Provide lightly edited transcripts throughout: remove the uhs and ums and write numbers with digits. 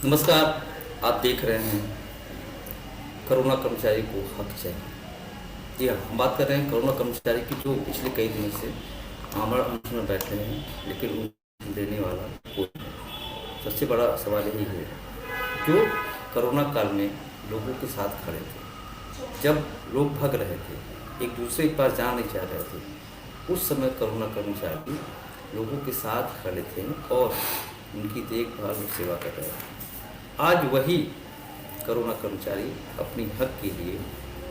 नमस्कार। आप देख रहे हैं कोरोना कर्मचारी को हक चाहिए। जी हाँ, हम बात कर रहे हैं कोरोना कर्मचारी की जो पिछले कई दिनों से आमरण अनशन में बैठे हैं, लेकिन उनको देने वाला कोई नहीं। सबसे बड़ा सवाल यही है, जो कोरोना काल में लोगों के साथ खड़े थे, जब लोग भग रहे थे, एक दूसरे के पास जा नहीं चाह रहे थे, उस समय कोरोना कर्मचारी लोगों के साथ खड़े थे और उनकी देखभाल और सेवा कर रहे थे। आज वही कोरोना कर्मचारी अपनी हक के लिए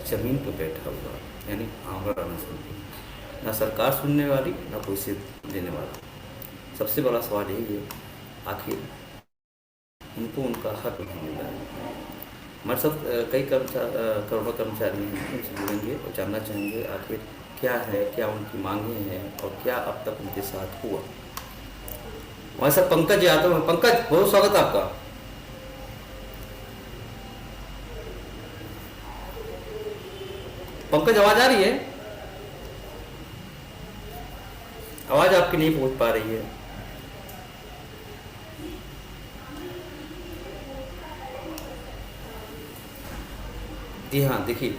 ज़मीन पर बैठा हुआ, यानी आमरण अनशन पे। ना सरकार सुनने वाली, ना कोई से देने वाला। सबसे बड़ा सवाल यही है, आखिर उनको उनका हक नहीं मिल रहा है। हमारे साथ कई कोरोना कर्मचारी हैं, उनसे जुड़ेंगे और जानना चाहेंगे आखिर क्या है, क्या उनकी मांगें हैं और क्या अब तक उनके साथ हुआ। हमारे साथ पंकज यादव है। पंकज, बहुत स्वागत है आपका। पंकज, आवाज आ रही है? आवाज आपकी नहीं पहुंच पा रही है। जी हाँ, देखिए,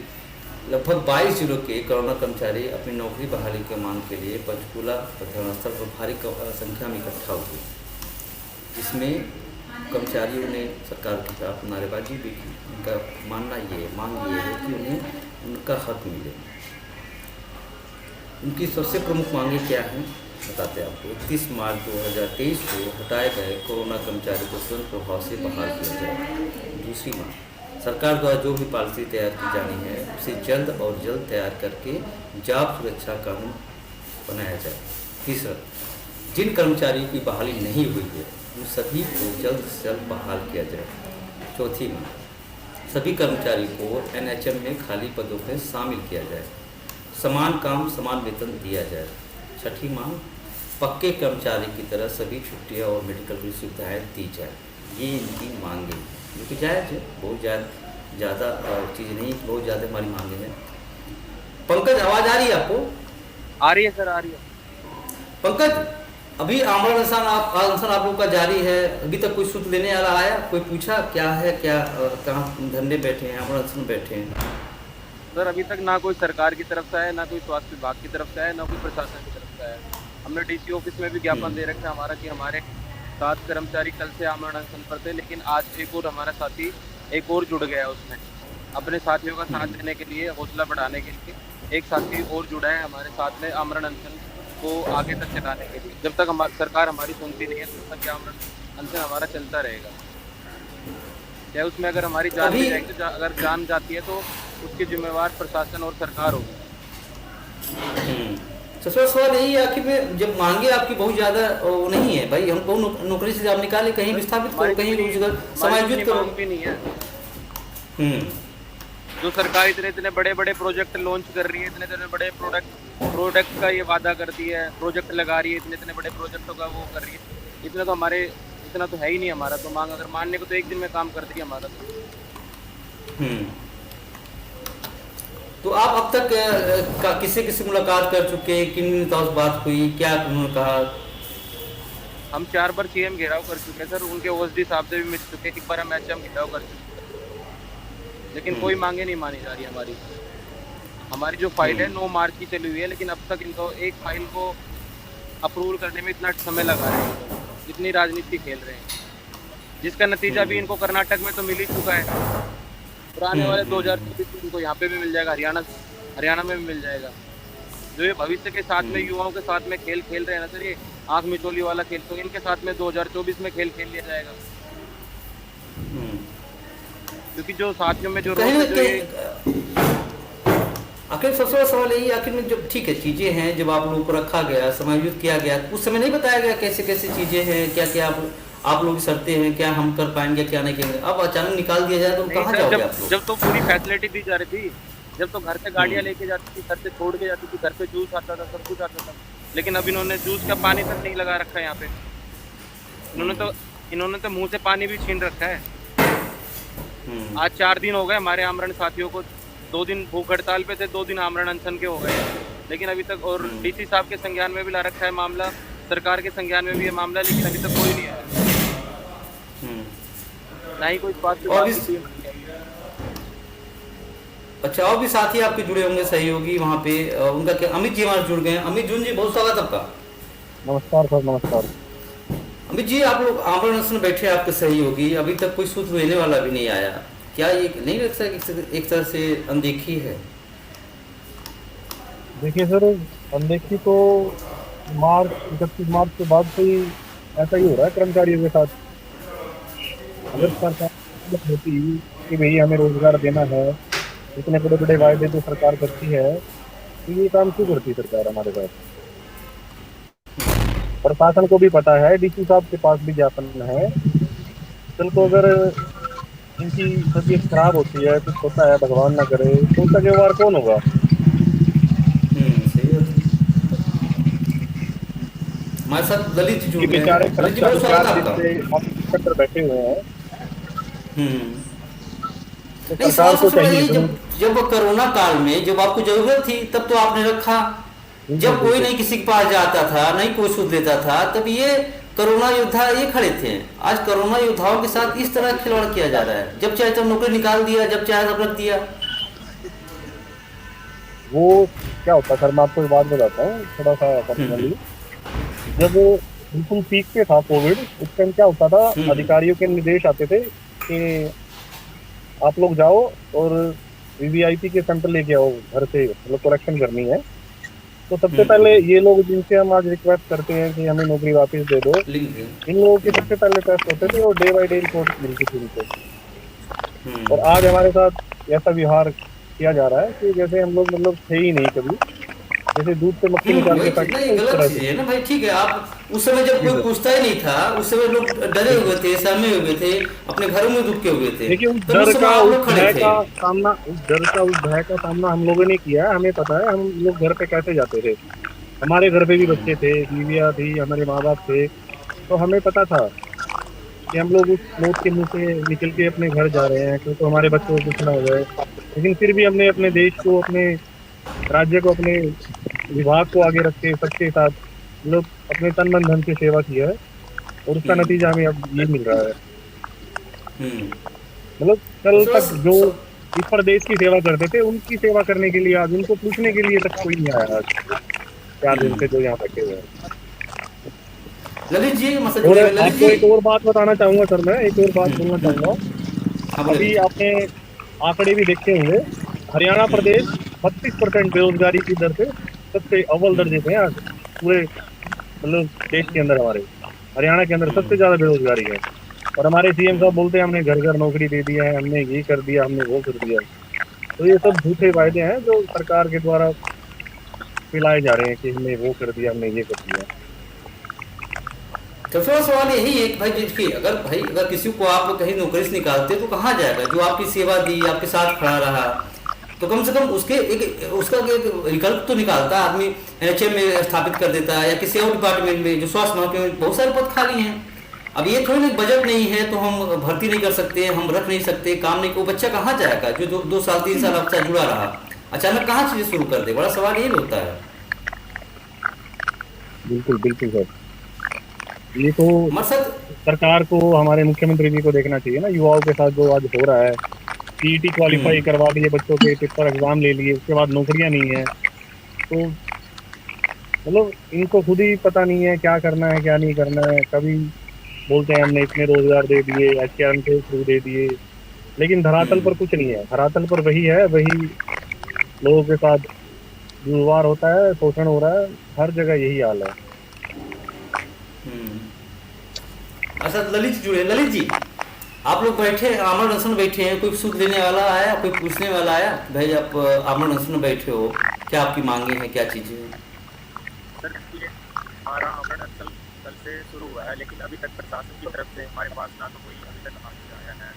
लगभग 22 जिलों के कोरोना कर्मचारी अपनी नौकरी बहाली की मांग के लिए पंचकूला धरनास्थल पर भारी संख्या में इकट्ठा हुए, जिसमें कर्मचारियों ने सरकार के खिलाफ नारेबाजी भी की। उनका मानना ये मांग ये है कि उन्हें उनका हक मिले। उनकी सबसे प्रमुख मांगें क्या हैं, बताते हैं आपको। 31 मार्च 2023 को हटाए गए कोरोना कर्मचारी को तुरंत प्रभाव से बहाल किया जाए। दूसरी मांग, सरकार द्वारा जो भी पॉलिसी तैयार की जानी है उसे जल्द और जल्द तैयार करके जॉब सुरक्षा कानून बनाया जाए। तीसरा, जिन कर्मचारियों की बहाली नहीं हुई है उन सभी को जल्द से जल्द बहाल किया जाए। चौथी मांग, सभी कर्मचारी को एनएचएम में खाली पदों में शामिल किया जाए। समान काम समान वेतन दिया जाए। छठी मांग, पक्के कर्मचारी की तरह सभी छुट्टियां और मेडिकल की सुविधाएँ दी जाए। ये इनकी मांगे, जो कि जायज़ है, बहुत ज़्यादा चीज़ नहीं, बहुत ज़्यादा हमारी मांगे हैं। पंकज, आवाज़ आ रही है आपको? आ रही है सर, आ रही है। पंकज, अभी आमरण अनशन आप लोग का जारी है, अभी तक कोई सूत्र लेने वाला आया? कोई पूछा क्या है, क्या कहाँ धरने बैठे हैं, आमरण अनशन बैठे हैं? सर अभी तक ना कोई सरकार की तरफ से है, ना कोई स्वास्थ्य विभाग की तरफ से है, ना कोई प्रशासन की तरफ से है। हमने डीसी ऑफिस में भी ज्ञापन दे रखा है हमारा कि हमारे 7 कर्मचारी कल से आमरण अनशन पर थे, लेकिन आज एक और हमारा साथी एक और जुड़ गया उसमें। अपने साथियों का साथ देने के लिए, हौसला बढ़ाने के लिए एक साथी और जुड़ा है हमारे साथ में आमरण अनशन को आगे तक चलाने के लिए। जब तक सरकार हमारी सुनती नहीं है तब तक आमरण अनशन हमारा चलता रहेगा। चाहे उसमें अगर हमारी जान भी अभी जाएगी, तो अगर जान जाती है तो उसकी जिम्मेवार प्रशासन और सरकार होगी। सबसे सवाल यही है, आखिर में जब मांगे आपकी बहुत ज़्यादा वो नहीं है भाई, हमको नौकरी से आप निकाले, कहीं विस्थापित करो, कहीं रोजगार समायोजित करो। मांग भी नहीं है। हम्म जो सरकार इतने इतने बड़े बड़े प्रोजेक्ट लॉन्च कर रही है, इतने इतने बड़े प्रोडक्ट का ये वादा करती है, प्रोजेक्ट लगा रही है, इतने इतने बड़े प्रोजेक्टों का वो कर रही है, इतना तो है ही नहीं हमारा। तो मांग अगर मानने को तो एक दिन में काम करती है हमारा हम्म तो आप अब तक किसी किसी मुलाकात कर चुके हैं, किन नेताओं से बात हुई, क्या उन्होंने कहा? हम 4 बार सीएम घेराव कर चुके हैं सर, उनके ओएसडी साहब से भी मिल चुके हैं, एक बार हम एचएम घेराव कर चुके हैं, लेकिन कोई मांगे नहीं मानी जा रही हमारी। हमारी जो फाइल है 9 मार्च की चली हुई है, लेकिन अब तक इनको एक फाइल को अप्रूवल करने में इतना समय लगा रहे हैं, इतनी राजनीति खेल रहे हैं, जिसका नतीजा भी इनको कर्नाटक में तो मिल ही चुका है। पुराने वाले 2024 में इनको यहाँ पे भी मिल जाएगा, हरियाणा में भी मिल जाएगा। जो ये भविष्य के साथ में युवाओं के साथ में खेल खेल रहे हैं ना सर, ये आँख मिचोली वाला खेल, तो इनके साथ में 2024 में खेल खेल लिया जाएगा। क्योंकि जो साथियों में जो रोल है, जो ये आखिर सबसे बड़ा सवाल यही, आखिर में जब ठीक है चीज़ें हैं, जब आप लोगों को रखा गया, समायोजित किया गया, उस समय नहीं बताया गया कैसे कैसे चीज़ें हैं, क्या क्या आप लोग शर्तें हैं, क्या हम कर पाएंगे, क्या नहीं करेंगे। अब अचानक निकाल दिया जाए तो कहाँ जाओगे आप लोग? जब तो पूरी फैसिलिटी दी जा रही थी, जब तो घर से गाड़ियाँ लेके जाती थी, घर से छोड़ के जाती थी, घर पे जूस आता था, सब कुछ आता था, लेकिन अब इन्होंने जूस का पानी तक नहीं लगा रखा है यहाँ पे। इन्होंने तो मुंह से पानी भी छीन रखा है। आज 4 दिन हो गए हमारे आमरण साथियों को, 2 दिन भूख हड़ताल पे थे, 2 दिन आमरण अनशन के हो गए, लेकिन अभी तक, और डीसी साहब के संज्ञान में भी ला रखा है मामला, सरकार के संज्ञान में भी ये मामला, लेकिन अभी तक कोई नहीं आया। ना ही कोई स्वास्थ्य और विभाग भी की टीम। अच्छा, और भी साथी आपके जुड़े होंगे सहयोगी वहाँ पे, उनका क्या, अमित जी हमारे जुड़ गए हैं। अमित जून जी, बहुत स्वागत आपका। नमस्कार सर, नमस्कार। अमित जी, आप लोग आमरण अनशन में बैठे, आपके सहयोगी, अभी तक कोई सूत्र लेने वाला भी नहीं आया। क्या ये नहीं लगता कि एक तरह से अनदेखी है? देखिए सर, अनदेखी तो मार्च 31 मार्च के बाद से ही ऐसा ही हो रहा है कर्मचारियों के साथ। अगर सरकार होती कि भाई हमें रोजगार देना है, इतने बड़े बड़े वायदे जो सरकार करती है, तो ये काम क्यों करती सरकार हमारे साथ? प्रशासन को भी पता है, डीसी साहब के पास भी ज्ञापन है। कल को अगर इनकी तबीयत खराब होती है, कुछ होता है, भगवान ना करे, तो उसका जिम्मेवार कौन होगा? सही बात है। हमारे साथ ललित जी जुड़ ये गए बेचारे हैं। ललित जी, बहुत कर्मचारी स्वागत 4 है दिन आपका। से ऑफिस अंदर बैठे हुए हैं। हम्म तो नहीं, सरकार सवाल को सबसे बड़ा चाहिए यही, जरूर। जब जब कोरोना काल में जब आपको जरूरत थी तब तो आपने रखा। बिल्कुल जब कोई बिल्कुल। नहीं किसी के पास जाता था, नहीं कोई सूद लेता था, तब ये कोरोना योद्धा ये खड़े थे। आज कोरोना योद्धाओं के साथ इस तरह खिलवाड़ किया जा रहा है, जब चाहे तब नौकरी निकाल दिया, जब चाहे तब रख दिया। वो क्या होता है सर, मैं आपको एक बात बताता हूँ थोड़ा सा हम्म पर्सनली। जब बिल्कुल पीक पे था कोविड, उस टाइम क्या होता था, हम्म अधिकारियों के निर्देश आते थे कि आप लोग जाओ और वीवीआईपी के सैंपल लेके आओ घर से, मतलब कलेक्शन करनी है। तो सबसे पहले हम्म ये लोग जिनसे हम आज रिक्वेस्ट करते हैं कि हमें नौकरी वापस दे दो, लिंक है। इन लोगों के सबसे पहले टेस्ट होते थे और डे बाई डे रिपोर्ट मिलती थी उनको। और हम्म आज हमारे साथ ऐसा व्यवहार किया जा रहा है कि जैसे हम लोग मतलब थे ही नहीं कभी, जैसे दूध से मक्खी निकाल के वही चीज फेंकते नहीं, हैं, इस गलत तरह चीज से। है ना भाई। ठीक है, आप उस समय जब जी कोई सर। पूछता ही नहीं था, उस समय लोग डरे बिल्कुल। हुए थे, सहमे हुए थे, अपने घरों में दुबके हुए थे, देखिए, उस तब डर उस समय का आप उस लोग खड़े भय थे। का सामना उस डर का उस भय का सामना हम लोगों ने किया है। हमें पता है हम लोग घर पे कैसे जाते थे। हमारे घर पे भी बच्चे थे, बीवियां थी, हमारे माँ बाप थे। तो हमें पता था कि हम लोग उस मौत के मुंह से निकल के अपने घर जा रहे हैं, क्योंकि हमारे बच्चों को कुछ ना हो जाए। लेकिन फिर भी हमने अपने देश को, अपने राज्य को, अपने विभाग को आगे रख के सबके साथ लोग अपने तन मन धन से सेवा किया है। और उसका हम्म नतीजा हमें अब ये मिल रहा है। हम्म मतलब कल उसके बाद तक जो इस प्रदेश की सेवा करते थे, उनकी सेवा करने के लिए आज उनको पूछने के लिए तक कोई नहीं आया आज 4 दिन से जो यहाँ बैठे हुए हैं। ललित जी हमसे और जुड़े हुए। ललित आपको जी। एक और बात बताना चाहूंगा सर, मैं एक और बात बोलना चाहूंगा। हाँ, बोले अभी ललित जी। आपने आंकड़े भी देखे होंगे, हरियाणा प्रदेश 32% बेरोजगारी की दर से सबसे अव्वल दर्जे पे है आज पूरे, मतलब देश के अंदर। हमारे हरियाणा के अंदर सबसे ज्यादा बेरोजगारी है। और हमारे सीएम साहब बोलते हैं हमने घर घर नौकरी दे दिया है, हमने ये कर दिया, हमने वो कर दिया। तो ये सब झूठे वायदे हैं जो सरकार के द्वारा फैलाए जा रहे हैं कि हमने वो कर दिया, हमने ये कर दिया। तो फिर सवाल यही है कि भाई देखिए, अगर किसी को आप कहीं नौकरी से निकालते तो कहाँ जाएगा? जो आपकी सेवा दी, आपके साथ खड़ा रहा, तो कम से कम उसका एक विकल्प तो निकालता आदमी। एनएचएम में स्थापित कर देता है, या किसी और डिपार्टमेंट में, जो स्वास्थ्य महकमे में बहुत सारे पद खाली हैं। अब ये थोड़ी ना बजट नहीं है तो हम भर्ती नहीं कर सकते, हम रख नहीं सकते, काम नहीं। वो बच्चा कहाँ जाएगा जो 2 साल 3 साल आपके साथ जुड़ा रहा? अचानक कहाँ चीजें शुरू कर दे? बड़ा सवाल यही होता है। बिल्कुल बिल्कुल सर। ये तो हमारे साथ। सरकार को, हमारे मुख्यमंत्री जी को देखना चाहिए ना, युवाओं के साथ जो आज हो रहा है। पीईटी क्वालिफाई हम्म करवा दिए बच्चों के, पेपर एग्जाम ले लिए, उसके बाद नौकरियां नहीं है। तो मतलब इनको खुद ही पता नहीं है क्या करना है क्या नहीं करना है। कभी बोलते हैं हमने इतने रोजगार दे दिए, एचकेएम के थ्रू दे दिए, लेकिन धरातल पर हम्म कुछ नहीं है। धरातल पर वही है, वही लोगों के साथ दुर्व्यवहार होता है, शोषण हो रहा है, हर जगह यही हाल है। हम्म अच्छा, ललित जी जुड़े। ललित जी, आप लोग बैठे आमरण अनशन में बैठे हैं, कोई सूद लेने वाला आया, कोई पूछने वाला आया कि भाई आप आमरण अनशन में बैठे हो, क्या आपकी मांगे हैं, क्या चीजें हैं? सर देखिए, हमारा आमरण अनशन कल से शुरू हुआ है, लेकिन अभी तक प्रशासन की तरफ से हमारे पास ना तो कोई अभी तक आदेश आया है,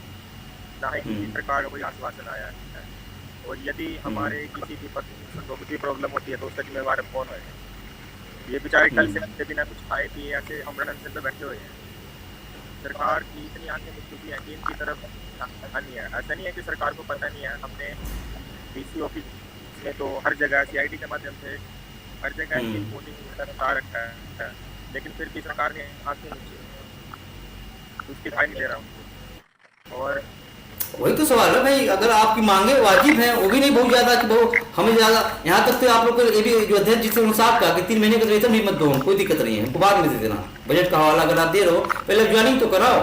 ना ही किसी प्रकार का कोई आश्वासन आया है। और यदि हमारे किसी भी को कुछ भी प्रॉब्लम होती है तो उसका जिम्मेवार कौन है? ये बेचारे कल से अपने बिना कुछ खाए पिए ऐसे आमरण अनशन पे बैठे हुए हैं। सरकार की इतनी आंखें मुझ चुकी है कि इनकी तरफ ध्यान नहीं है। ऐसा नहीं है कि सरकार को पता नहीं है, हमने डीसी ऑफिस में तो हर जगह सीआईडी के माध्यम से हर जगह की रिपोर्टिंग बता रखा है, लेकिन फिर भी सरकार ने आंखें नीचे कुछ दिखाई नहीं दे रहा उनको। और वही तो सवाल है भाई, अगर आपकी मांगे वाजिब हैं, वो भी नहीं बहुत ज्यादा कि वो हमें ज्यादा, यहाँ तक तो आप लोग को ये भी जो अध्यक्ष जी से उनसे आप कहा कि 3 महीने का वेतन भी मत दो, कोई दिक्कत नहीं है, हमको बाद में दे देना, बजट का हवाला अगर आप दे रहे हो पहले ज्वाइनिंग तो कराओ।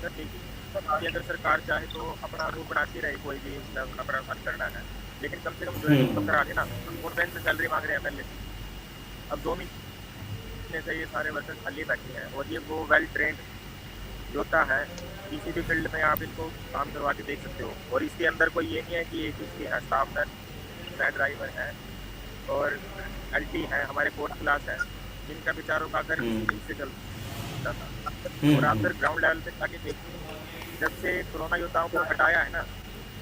सर देखिए, अभी अगर सरकार चाहे तो अपना रूप बनाती रहे, कोई भी अपना प्रावधान करना है, लेकिन कम से कम ज्वाइनिंग तो करा देना। और बैंक से सैलरी मांग रहे हैं पहले, अब 2 महीने से ये सारे वर्कर्स खाली बैठे हैं, और ये वो वेल ट्रेंड योद्धा है, किसी भी फील्ड में आप इनको काम करवा के देख सकते हो। और इसके अंदर कोई ये नहीं है कि एक इसके है स्टाफ नर्स है, ड्राइवर है और एलटी है, हमारे फोर्थ क्लास है, जिनका बेचारों का घर इससे चलता था। और आप फिर ग्राउंड लेवल पे जाके देखिए, जब से कोरोना योद्धाओं को हटाया है ना,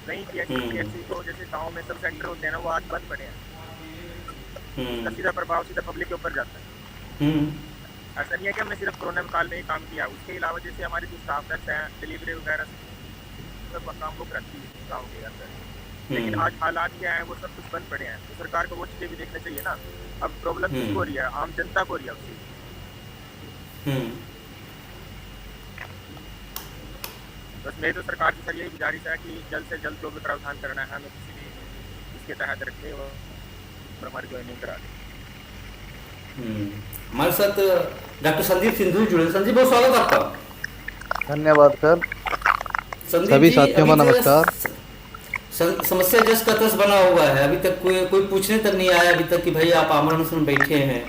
कई पीएचसी को जैसे गाँव में सब सेंटर होते हैं ना, वो आज बंद पड़े हैं। इसका सीधा प्रभाव सीधा पब्लिक के ऊपर जाता है। ऐसा नहीं है कि हमने सिर्फ कोरोना काल में ही काम किया, उसके अलावा जैसे हमारे जो स्टाफ नर्स हैं, डिलीवरी वगैरह सब काम बुक रखती है गाँव के अंदर। लेकिन आज हालात क्या है, वो सब कुछ बंद पड़े हैं, तो सरकार को वो चीज़ें भी देखना चाहिए ना। अब प्रॉब्लम किसको हो रही है? आम जनता को हो रही है उससे। बस मेरी तो सरकार से सर यही गुजारिश है कि जल्द से जल्द जो भी प्रावधान करना है हमें किसी भी इसके तहत रखें और हमारी ज्वाइनिंग करा दें। हमारे साथ डॉक्टर संदीप सिंधु जुड़े। संदीप बहुत स्वागत आपका। धन्यवाद सर। संदीप सभी जी, साथियों को अभी नमस्कार। समस्या जस का तस बना हुआ है, अभी तक कोई पूछने तक नहीं आया अभी तक कि भाई आप आमरण अनशन बैठे हैं,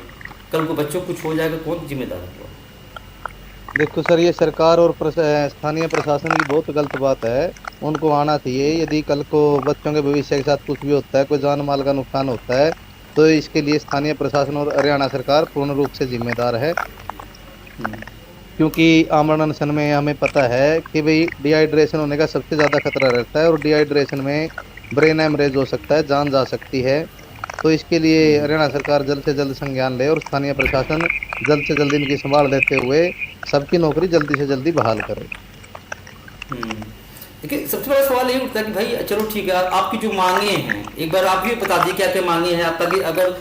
कल को बच्चों को कुछ हो जाएगा, कौन जिम्मेदार होगा? देखो सर, ये सरकार और स्थानीय प्रशासन की बहुत गलत बात है। उनको आना चाहिए, यदि कल को बच्चों के भविष्य के साथ कुछ भी होता है, कोई जान माल का नुकसान होता है, तो इसके लिए स्थानीय प्रशासन और हरियाणा सरकार पूर्ण रूप से जिम्मेदार है। क्योंकि आमरण अनशन में हमें पता है कि भाई डिहाइड्रेशन होने का सबसे ज़्यादा खतरा रहता है, और डिहाइड्रेशन में ब्रेन हेमरेज हो सकता है, जान जा सकती है। तो इसके लिए हरियाणा सरकार जल्द से जल्द संज्ञान ले और स्थानीय प्रशासन जल्द से जल्द इनकी संभाल लेते हुए सबकी नौकरी जल्दी से जल्दी बहाल करे। देखिए, सबसे बड़ा सवाल ये उठता है कि भाई चलो ठीक है, आपकी जो मांगे हैं एक बार आप भी बता दीजिए क्या क्या मांगे हैं, ताकि अगर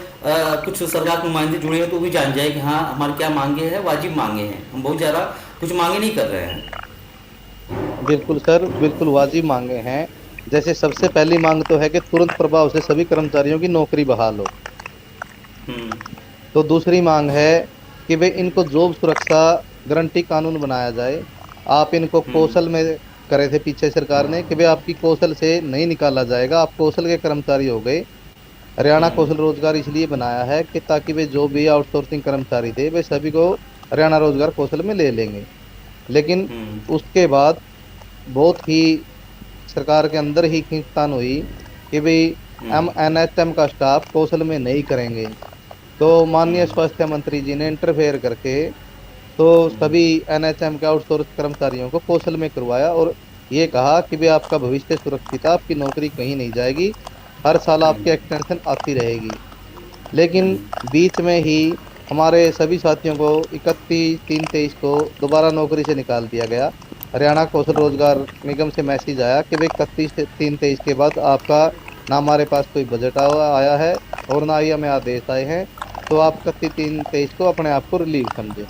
कुछ सरकार के नुमाइंदे जुड़े हैं तो भी जान जाए कि हाँ हमारी क्या मांगे हैं, वाजिब मांगे हैं, हम बहुत ज़्यादा कुछ मांगे नहीं कर रहे हैं। बिल्कुल सर, बिल्कुल वाजिब मांगे हैं। जैसे सबसे पहली मांग तो है कि तुरंत प्रभाव से सभी कर्मचारियों की नौकरी बहाल हो। तो दूसरी मांग है कि भाई इनको जॉब सुरक्षा गारंटी कानून बनाया जाए। आप इनको कौशल में करे थे पीछे सरकार ने कि भाई आपकी कौशल से नहीं निकाला जाएगा, आप कौशल के कर्मचारी हो गए। हरियाणा कौशल रोजगार इसलिए बनाया है कि ताकि वे जो भी आउटसोर्सिंग कर्मचारी थे वे सभी को हरियाणा रोजगार कौशल में ले लेंगे। लेकिन उसके बाद बहुत ही सरकार के अंदर ही खींचतान हुई कि भाई हम एनएचएम का स्टाफ कौशल में नहीं करेंगे। तो माननीय स्वास्थ्य मंत्री जी ने इंटरफेयर करके तो सभी एनएचएम के आउटसोर्स कर्मचारियों को कौशल में करवाया और ये कहा कि भाई आपका भविष्य सुरक्षित है, आपकी नौकरी कहीं नहीं जाएगी, हर साल आपकी एक्सटेंशन आती रहेगी। लेकिन बीच में ही हमारे सभी साथियों को 31/3/23 को दोबारा नौकरी से निकाल दिया गया। हरियाणा कौशल रोजगार निगम से मैसेज आया कि भाई 31/3/23 के बाद आपका ना हमारे पास कोई बजट आया है और ना ही हमें आदेश आए हैं, तो आप 31/3/23 को अपने आप को रिलीव समझे।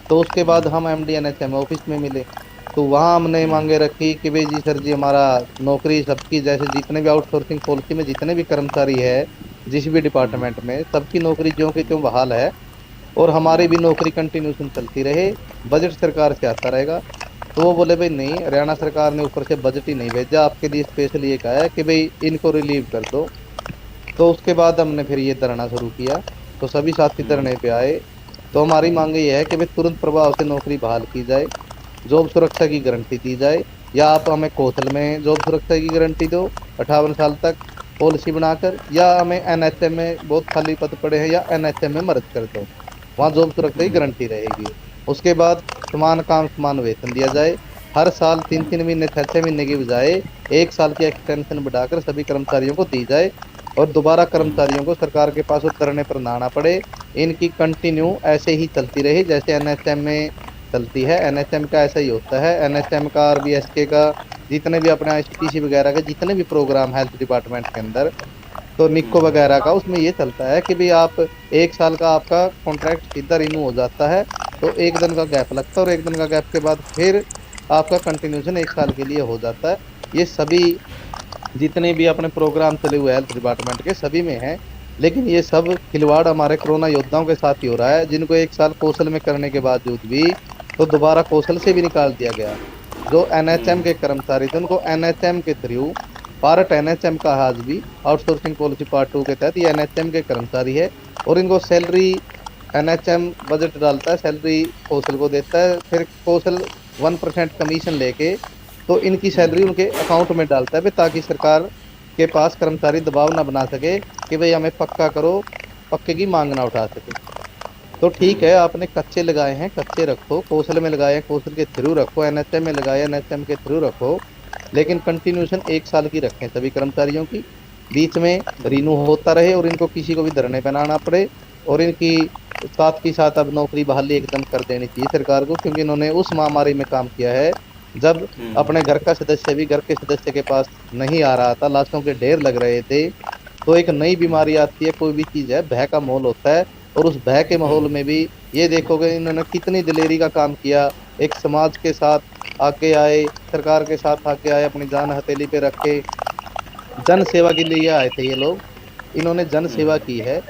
तो उसके बाद हम एमडी एनएचएम ऑफिस में मिले, तो वहाँ हमने मांगे रखी कि भाई जी सर जी हमारा नौकरी सबकी, जैसे जितने भी आउटसोर्सिंग पॉलिसी में जितने भी कर्मचारी है जिस भी डिपार्टमेंट में, सबकी नौकरी ज्यों की त्यों बहाल है और हमारी भी नौकरी कंटिन्यूशन चलती रहे, बजट सरकार से आता रहेगा। तो वो बोले भाई नहीं, हरियाणा सरकार ने ऊपर से बजट ही नहीं भेजा, आपके लिए स्पेशल ये कहा है कि भाई इनको रिलीव कर दो। तो उसके बाद हमने फिर ये धरना शुरू किया, तो सभी साथी धरने पे आए। तो हमारी मांग ये है कि भाई तुरंत प्रभाव से नौकरी बहाल की जाए, जॉब सुरक्षा की गारंटी दी जाए, या आप हमें कौशल में जॉब सुरक्षा की गारंटी दो 58 साल तक पॉलिसी बनाकर, या हमें एनएचएम में बहुत खाली पद पड़े हैं या एनएचएम में मर्ज कर दो, वहाँ जॉब सुरक्षा की गारंटी रहेगी। उसके बाद समान काम समान वेतन दिया जाए, हर साल 3-3 महीने 6-6 महीने की बजाय 1 साल की एक्सटेंशन बढ़ाकर सभी कर्मचारियों को दी जाए और दोबारा कर्मचारियों को सरकार के पास धरने पर ना आना पड़े। इनकी कंटिन्यू ऐसे ही चलती रही जैसे एनएचएम में चलती है। एनएचएम का ऐसा ही होता है, एनएचएम का, आरबीएसके का, जितने भी अपने आईसीटीसी वगैरह के जितने भी प्रोग्राम हेल्थ डिपार्टमेंट के अंदर, तो निको वगैरह का, उसमें ये चलता है कि भाई आप 1 साल का आपका कॉन्ट्रैक्ट सीधा रिन्यू हो जाता है, तो 1 दिन का गैप लगता है और 1 दिन का गैप के बाद फिर आपका कंटिन्यूशन 1 साल के लिए हो जाता है। ये सभी जितने भी अपने प्रोग्राम चले हुए हेल्थ डिपार्टमेंट के सभी में है। लेकिन ये सब खिलवाड़ हमारे कोरोना योद्धाओं के साथ ही हो रहा है, जिनको 1 साल कौशल में करने के बावजूद भी तो दोबारा कौशल से भी निकाल दिया गया। जो एनएचएम के कर्मचारी थे उनको एनएचएम के थ्रू, पार्ट एनएचएम का आज भी आउटसोर्सिंग पॉलिसी पार्ट 2 के तहत ये एनएचएम के कर्मचारी है, और इनको सैलरी एनएचएम बजट डालता है, सैलरी कौशल को देता है, फिर कौशल 1% कमीशन लेके तो इनकी सैलरी उनके अकाउंट में डालता है, ताकि सरकार के पास कर्मचारी दबाव ना बना सके कि भाई हमें पक्का करो, पक्के की मांग ना उठा सके। तो ठीक है, आपने कच्चे लगाए हैं कच्चे रखो, कौशल में लगाए हैं कौशल के थ्रू रखो, एनएचएम में लगाए एनएचएम के थ्रू रखो, लेकिन कंटिन्यूशन 1 साल की रखें सभी कर्मचारियों की, बीच में रिन्यू होता रहे और इनको किसी को भी धरने पे ना आना पड़े, और इनकी साथ ही साथ अब नौकरी बहाली एकदम कर देनी चाहिए सरकार को, क्योंकि इन्होंने उस महामारी में काम किया है जब अपने घर का सदस्य भी घर के सदस्य के पास नहीं आ रहा था, लाशों के ढेर लग रहे थे। तो एक नई बीमारी आती है, कोई भी चीज़ है, भय का माहौल होता है, और उस भय के माहौल में भी ये देखोगे इन्होंने कितनी दिलेरी का काम किया, एक समाज के साथ आके आए, सरकार के साथ आके आए, अपनी जान हथेली पे रख के जन सेवा के लिए आए थे ये लोग, इन्होंने जन सेवा की है।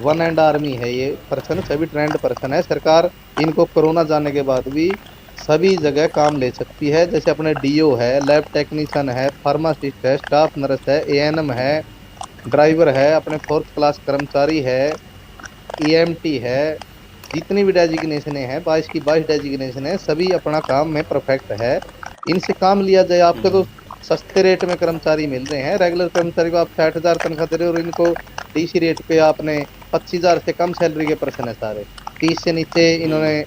वन एंड आर्मी है ये पर्सन, सभी ट्रेंड पर्सन है। सरकार इनको कोरोना जाने के बाद भी सभी जगह काम ले सकती है, जैसे अपने डीओ है, लैब टेक्नीशियन है, फार्मासिस्ट है, स्टाफ नर्स है, एएनएम है, ड्राइवर है, अपने 4th क्लास कर्मचारी है, ईएमटी है, जितनी भी डेजिग्नेशन है 22 की 22 डेजिग्नेशन है, सभी अपना काम में परफेक्ट है। इनसे काम लिया जाए, आपको तो सस्ते रेट में कर्मचारी मिल रहे हैं, रेगुलर कर्मचारी को आप 60,000 तनख्वाह दे रहे हो, और इनको डीसी रेट पे आपने 25,000 से कम सैलरी के पर्सन है सारे, 30 से नीचे इन्होंने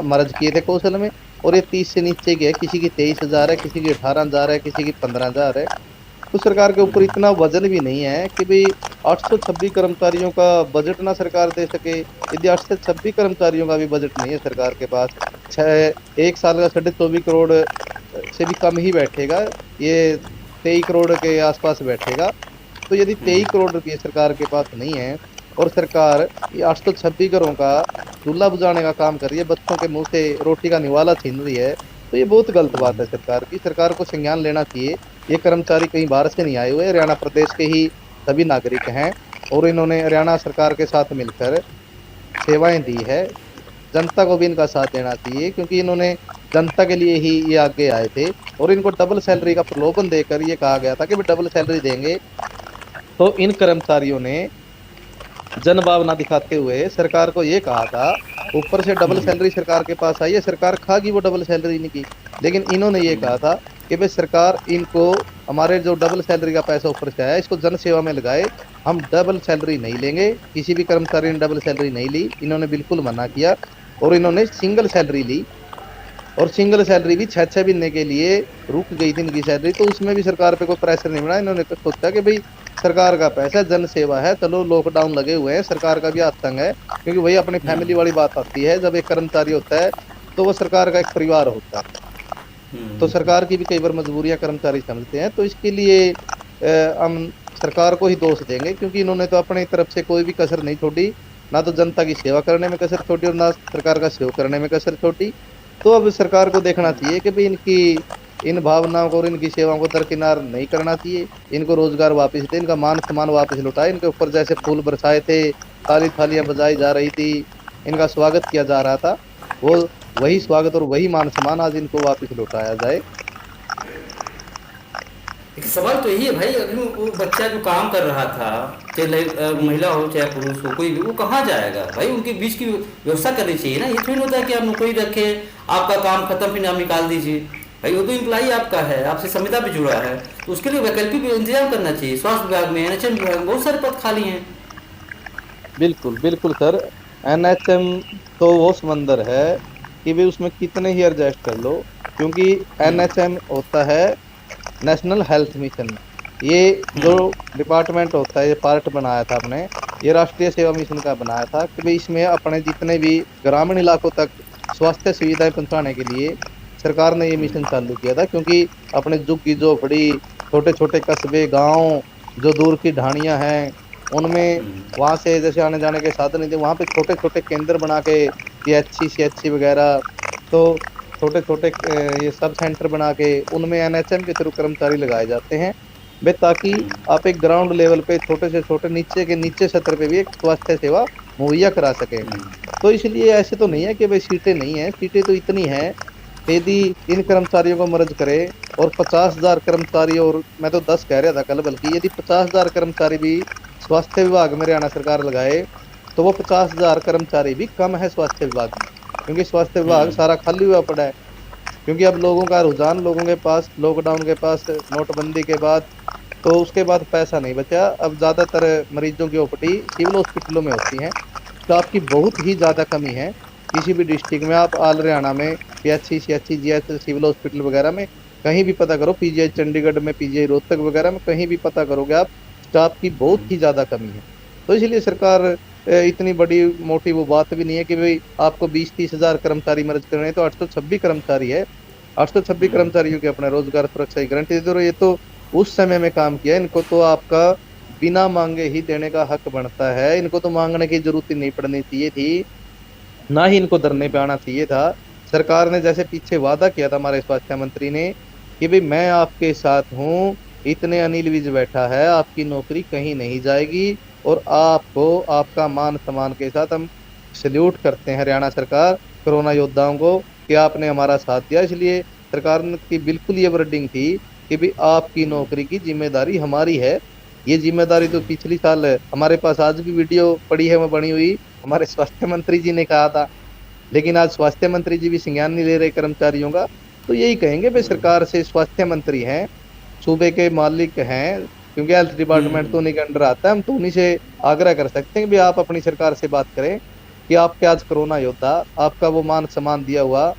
मर्ज किए थे कौशल में, और ये 30 से नीचे के है, किसी की 23,000 है, किसी की 18,000 है, किसी की 15,000 है। तो सरकार के ऊपर इतना वजन भी नहीं है कि भाई 826 कर्मचारियों का बजट ना सरकार दे सके। यदि 826 कर्मचारियों का भी बजट नहीं है सरकार के पास, 1 साल का 24.5 करोड़ से भी कम ही बैठेगा, ये 23 करोड़ के आसपास बैठेगा। तो यदि 23 करोड़ रुपये सरकार के पास नहीं है और सरकार ये 826 घरों का चूल्हा बुझाने का काम कर रही है, बच्चों के मुंह से रोटी का निवाला छीन रही है, तो ये बहुत गलत बात है सरकार की। सरकार को संज्ञान लेना चाहिए। ये कर्मचारी कहीं बाहर से नहीं आए हुए, हरियाणा प्रदेश के ही सभी नागरिक हैं, और इन्होंने हरियाणा सरकार के साथ मिलकर सेवाएं दी है। जनता को भी इनका साथ देना चाहिए, क्योंकि इन्होंने जनता के लिए ही ये आगे आए थे, और इनको डबल सैलरी का प्रलोभन देकर ये कहा गया था कि डबल सैलरी देंगे। तो इन कर्मचारियों ने जन भावना दिखाते हुए सरकार को ये कहा था, ऊपर से डबल सैलरी सरकार के पास आई है, सरकार खागी वो डबल सैलरी इनकी, लेकिन इन्होंने ये कहा था कि भाई सरकार इनको हमारे जो डबल सैलरी का पैसा ऊपर से आया इसको जन सेवा में लगाए, हम डबल सैलरी नहीं लेंगे। किसी भी कर्मचारी ने डबल सैलरी नहीं ली, इन्होंने बिल्कुल मना किया, और इन्होंने सिंगल सैलरी ली, और सिंगल सैलरी भी 6 महीने के लिए रुक गई थी इनकी सैलरी। तो उसमें भी सरकार पे कोई प्रेशर नहीं बना, इन्होंने तो सोचा कि भाई सरकार का पैसा जन सेवा है, चलो लॉकडाउन लगे हुए हैं, सरकार का भी हाथ तंग है, क्योंकि वही अपनी फैमिली वाली बात आती है। जब एक कर्मचारी होता है तो वो सरकार का एक परिवार होता है, तो सरकार की भी कई बार मजबूरियां कर्मचारी समझते हैं। तो इसके लिए हम सरकार को ही दोष देंगे, क्योंकि इन्होंने तो अपनी तरफ से कोई भी कसर नहीं छोड़ी, ना तो जनता की सेवा करने में कसर छोड़ी और ना सरकार का सहयोग करने में कसर छोड़ी। तो अब सरकार को देखना चाहिए कि भाई इनकी इन भावनाओं को और इनकी सेवाओं को दरकिनार नहीं करना चाहिए, इनको रोजगार वापस दे, इनका मान सम्मान वापस लौटाए। इनके ऊपर जैसे फूल बरसाए थे, ताली थालियां बजाई जा रही थी, इनका स्वागत किया जा रहा था, वो वही स्वागत और वही मान सम्मान आज इनको वापस लौटाया जाए। एक सवाल तो यही है भाई, अगर वो बच्चा जो काम कर रहा था, चाहे महिला हो चाहे पुरुष हो, कोई भी, वो कहाँ जाएगा भाई? उनके बीच की व्यवस्था करनी चाहिए ना। ये थोड़ी होता है कि आप नौकरी रखे, आपका काम खत्म, फिर आप निकाल दीजिए भाई। वो तो एम्प्लॉई आपका है, आपसे संविदा भी जुड़ा है, तो उसके लिए वैकल्पिक इंतजाम करना चाहिए। स्वास्थ्य विभाग में, एनएचएम विभाग में बहुत सारे पद खाली हैं। बिल्कुल बिल्कुल सर, एनएचएम तो वो समंदर है कि भाई उसमें कितने ही एडजस्ट कर लो, क्योंकि एनएचएम होता है नेशनल हेल्थ मिशन। ये जो डिपार्टमेंट होता है, ये पार्ट बनाया था आपने, ये राष्ट्रीय सेवा मिशन का बनाया था कि भाई इसमें अपने जितने भी ग्रामीण इलाकों तक स्वास्थ्य सुविधाएं पहुंचाने के लिए सरकार ने ये मिशन चालू किया था। क्योंकि अपने झुग्गी झोपड़ी, छोटे छोटे कस्बे, गांव, जो दूर की ढाणियां हैं, उनमें वहाँ से जैसे आने जाने के साधन नहीं थे, वहाँ पे छोटे छोटे केंद्र बना के CHC वगैरह, तो छोटे छोटे ये सब सेंटर बना के उनमें एनएचएम के थ्रू कर्मचारी लगाए जाते हैं वे, ताकि आप एक ग्राउंड लेवल पे छोटे से छोटे नीचे के नीचे सत्र पे भी एक स्वास्थ्य सेवा मुहैया करा सके। तो इसलिए ऐसे तो नहीं है कि भाई सीटें नहीं है, सीटें तो इतनी हैं। यदि इन कर्मचारियों को मर्ज करे और 50,000 कर्मचारी, और मैं तो 10 कह रहा था कल, बल्कि यदि 50,000 कर्मचारी भी स्वास्थ्य विभाग में हरियाणा सरकार लगाए तो वो 50,000 कर्मचारी भी कम है स्वास्थ्य विभाग में, क्योंकि स्वास्थ्य विभाग सारा खाली हुआ पड़ा है। क्योंकि अब लोगों का रुझान, लोगों के पास लॉकडाउन के पास, नोटबंदी के बाद, तो उसके बाद पैसा नहीं बचा। अब ज़्यादातर मरीजों की ओपीडी सिविल हॉस्पिटलों में होती हैं, तो आपकी बहुत ही ज़्यादा कमी है। किसी भी डिस्ट्रिक्ट में आप ऑल हरियाणा में PHC, CHC, GH, civil hospital वगैरह में कहीं भी पता करो, PGI चंडीगढ़ में, PGI रोहतक वगैरह में कहीं भी पता करोगे आप, स्टाफ की बहुत ही ज़्यादा कमी है। तो इसलिए सरकार इतनी बड़ी मोटी वो बात भी नहीं है कि भाई आपको 20-30 हज़ार कर्मचारी मर्ज करने हैं, तो 826 कर्मचारी है, 826 कर्मचारियों के अपने रोजगार सुरक्षा की गारंटी दे दो। ये तो उस समय में काम किया, इनको तो आपका बिना मांगे ही देने का हक बनता है। इनको तो मांगने की जरूरत ही नहीं पड़नी चाहिए थी, ना ही इनको धरने पे आना चाहिए था। सरकार ने जैसे पीछे वादा किया था हमारे स्वास्थ्य मंत्री ने कि भाई मैं आपके साथ हूँ, इतने अनिल विज बैठा है, आपकी नौकरी कहीं नहीं जाएगी, और आपको आपका मान सम्मान के साथ हम सल्यूट करते हैं हरियाणा सरकार कोरोना योद्धाओं को कि आपने हमारा साथ दिया। इसलिए सरकार की बिल्कुल ये वर्डिंग थी कि भाई आपकी नौकरी की जिम्मेदारी हमारी है। ये जिम्मेदारी तो पिछली साल हमारे पास आज भी वीडियो पड़ी है, वो बनी हुई, हमारे स्वास्थ्य मंत्री जी ने कहा था, लेकिन आज स्वास्थ्य मंत्री जी भी संज्ञान नहीं ले रहे कर्मचारियों का। तो यही कहेंगे भाई सरकार से स्वास्थ्य मंत्री हैं, सूबे के मालिक हैं, क्योंकि हेल्थ डिपार्टमेंट तो उन्हीं के अंडर आता है। हम तो उन्हीं से आग्रह कर सकते हैं कि आप अपनी सरकार से बात करें कि आपके आज कोरोना योद्धा, आपका वो मान सम्मान दिया हुआ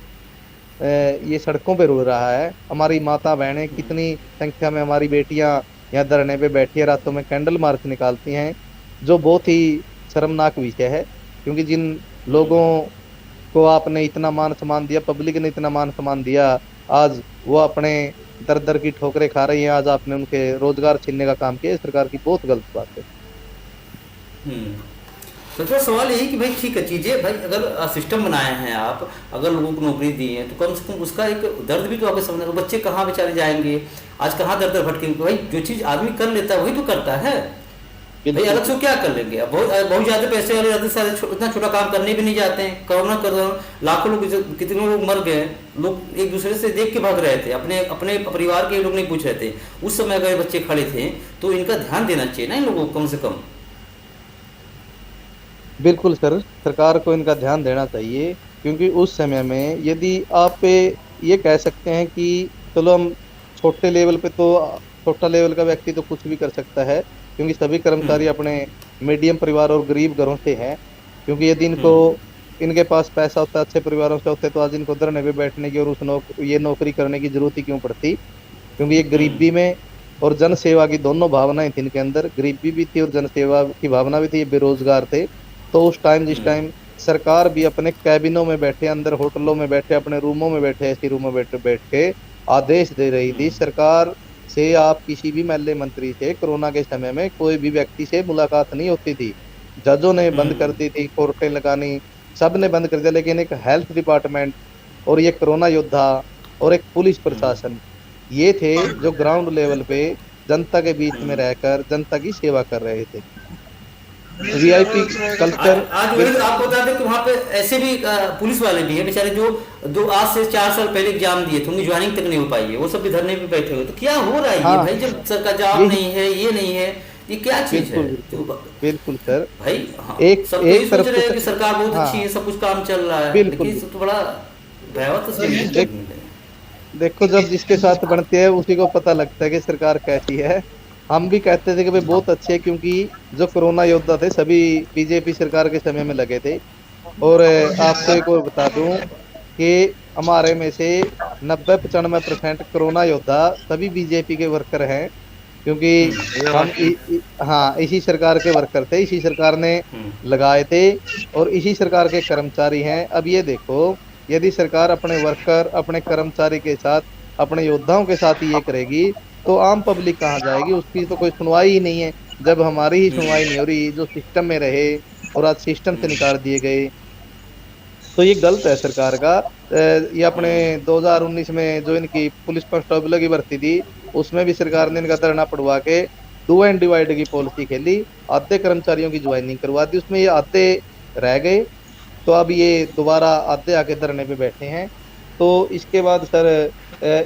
ये सड़कों पे रो रहा है। हमारी माता बहनें कितनी संख्या में, हमारी बेटियां यहाँ धरने पे बैठी है, रातों में कैंडल मार्च निकालती हैं, जो बहुत ही शर्मनाक विषय है। क्योंकि जिन लोगों को आपने इतना मान सम्मान दिया, पब्लिक ने इतना मान सम्मान दिया, आज वो अपने दर दर की ठोकरें खा रही हैं, आज आपने उनके रोजगार छीनने का काम किया। सरकार की बहुत गलत बात है। तो फिर सवाल यही कि भाई ठीक है चीज़ें, भाई अगर सिस्टम बनाए हैं आप, अगर लोगों को नौकरी दी है तो कम से कम उसका एक दर्द भी तो आपको समझना। बच्चे कहाँ बेचारे जाएंगे, आज कहाँ दर दर भटकेंगे। भाई जो चीज़ आदमी कर लेता है वही तो करता है, भाई अलग से क्या कर लेंगे। अब बहुत ज़्यादा पैसे वाले जाते सारे इतना छोटा काम करने भी नहीं जाते हैं। कोरोना कर लाखों लोग, कितने लोग मर गए, लोग एक दूसरे से देख के भाग रहे थे, अपने अपने परिवार के लोग नहीं पूछ रहे थे। उस समय अगर बच्चे खड़े थे तो इनका ध्यान देना चाहिए ना इन लोगों को कम से कम। बिल्कुल सर, सरकार को इनका ध्यान देना चाहिए, क्योंकि उस समय में यदि आप ये कह सकते हैं कि चलो हम छोटे लेवल पे, तो छोटा लेवल का व्यक्ति तो कुछ भी कर सकता है, क्योंकि सभी कर्मचारी अपने मीडियम परिवार और गरीब घरों से हैं। क्योंकि यदि इनके पास पैसा होता, अच्छे परिवारों से होते, तो आज इनको धरने पे बैठने की और ये नौकरी करने की जरूरत ही क्यों पड़ती। क्योंकि ये गरीबी में और जन सेवा की दोनों भावनाएं थी इनके अंदर, गरीबी भी थी और जन सेवा की भावना भी थी। ये बेरोजगार थे, तो उस टाइम जिस टाइम सरकार भी अपने कैबिनों में बैठे, अंदर होटलों में बैठे, अपने रूमों में बैठे, ऐसी रूमों में बैठ के आदेश दे रही थी सरकार से, आप किसी भी महल्ले मंत्री से कोरोना के समय में कोई भी व्यक्ति से मुलाकात नहीं होती थी। जजों ने बंद कर दी थी, कोर्टें लगानी, सब ने बंद कर दिया। लेकिन एक हेल्थ डिपार्टमेंट और ये कोरोना योद्धा और एक पुलिस प्रशासन, ये थे जो ग्राउंड लेवल पे जनता के बीच में रहकर जनता की सेवा कर रहे थे। VIP culture. आज वही आपको बता दें कि वहाँ पे ऐसे भी पुलिस वाले भी हैं बेचारे, जो आज से 4 साल पहले एग्जाम दिए थे, उनकी ज्वाइनिंग तक नहीं हो पाई है, वो सब भी धरने पे बैठे हुए। तो क्या हो रहा है ये भाई, जब सरकार जॉब नहीं है, ये नहीं है, ये क्या चीज है। बिल्कुल सर भाई, एक सब यही सोच रहे हैं कि सरकार बहुत अच्छी है, सब कुछ काम चल रहा है, लेकिन तो बड़ा भयावह तस्वीर। देखो, जब जिसके साथ बनते हैं उसी को पता लगता है कि सरकार कैसी है। हम भी कहते थे कि भाई बहुत अच्छे है, क्योंकि जो कोरोना योद्धा थे सभी बीजेपी सरकार के समय में लगे थे। और आपको एक और बता दूं कि हमारे में से 90-95% कोरोना योद्धा सभी बीजेपी के वर्कर हैं, क्योंकि हम इसी सरकार के वर्कर थे, इसी सरकार ने लगाए थे और इसी सरकार के कर्मचारी हैं। अब ये देखो, यदि सरकार अपने वर्कर, अपने कर्मचारी के साथ, अपने योद्धाओं के साथ ये करेगी तो आम पब्लिक कहाँ जाएगी, उसकी तो कोई सुनवाई ही नहीं है। जब हमारी ही सुनवाई नहीं हो रही, जो सिस्टम में रहे और आज सिस्टम से निकाल दिए गए, तो ये गलत है सरकार का। ये अपने 2019 में जो इनकी पुलिस कांस्टेबल की भर्ती थी, उसमें भी सरकार ने इनका धरना पड़वा के डू एंड डिवाइड की पॉलिसी खेली, आधे कर्मचारियों की ज्वाइनिंग करवा दी, उसमें ये आधे रह गए, तो अब ये दोबारा आधे आके धरने पे बैठे हैं। तो इसके बाद सर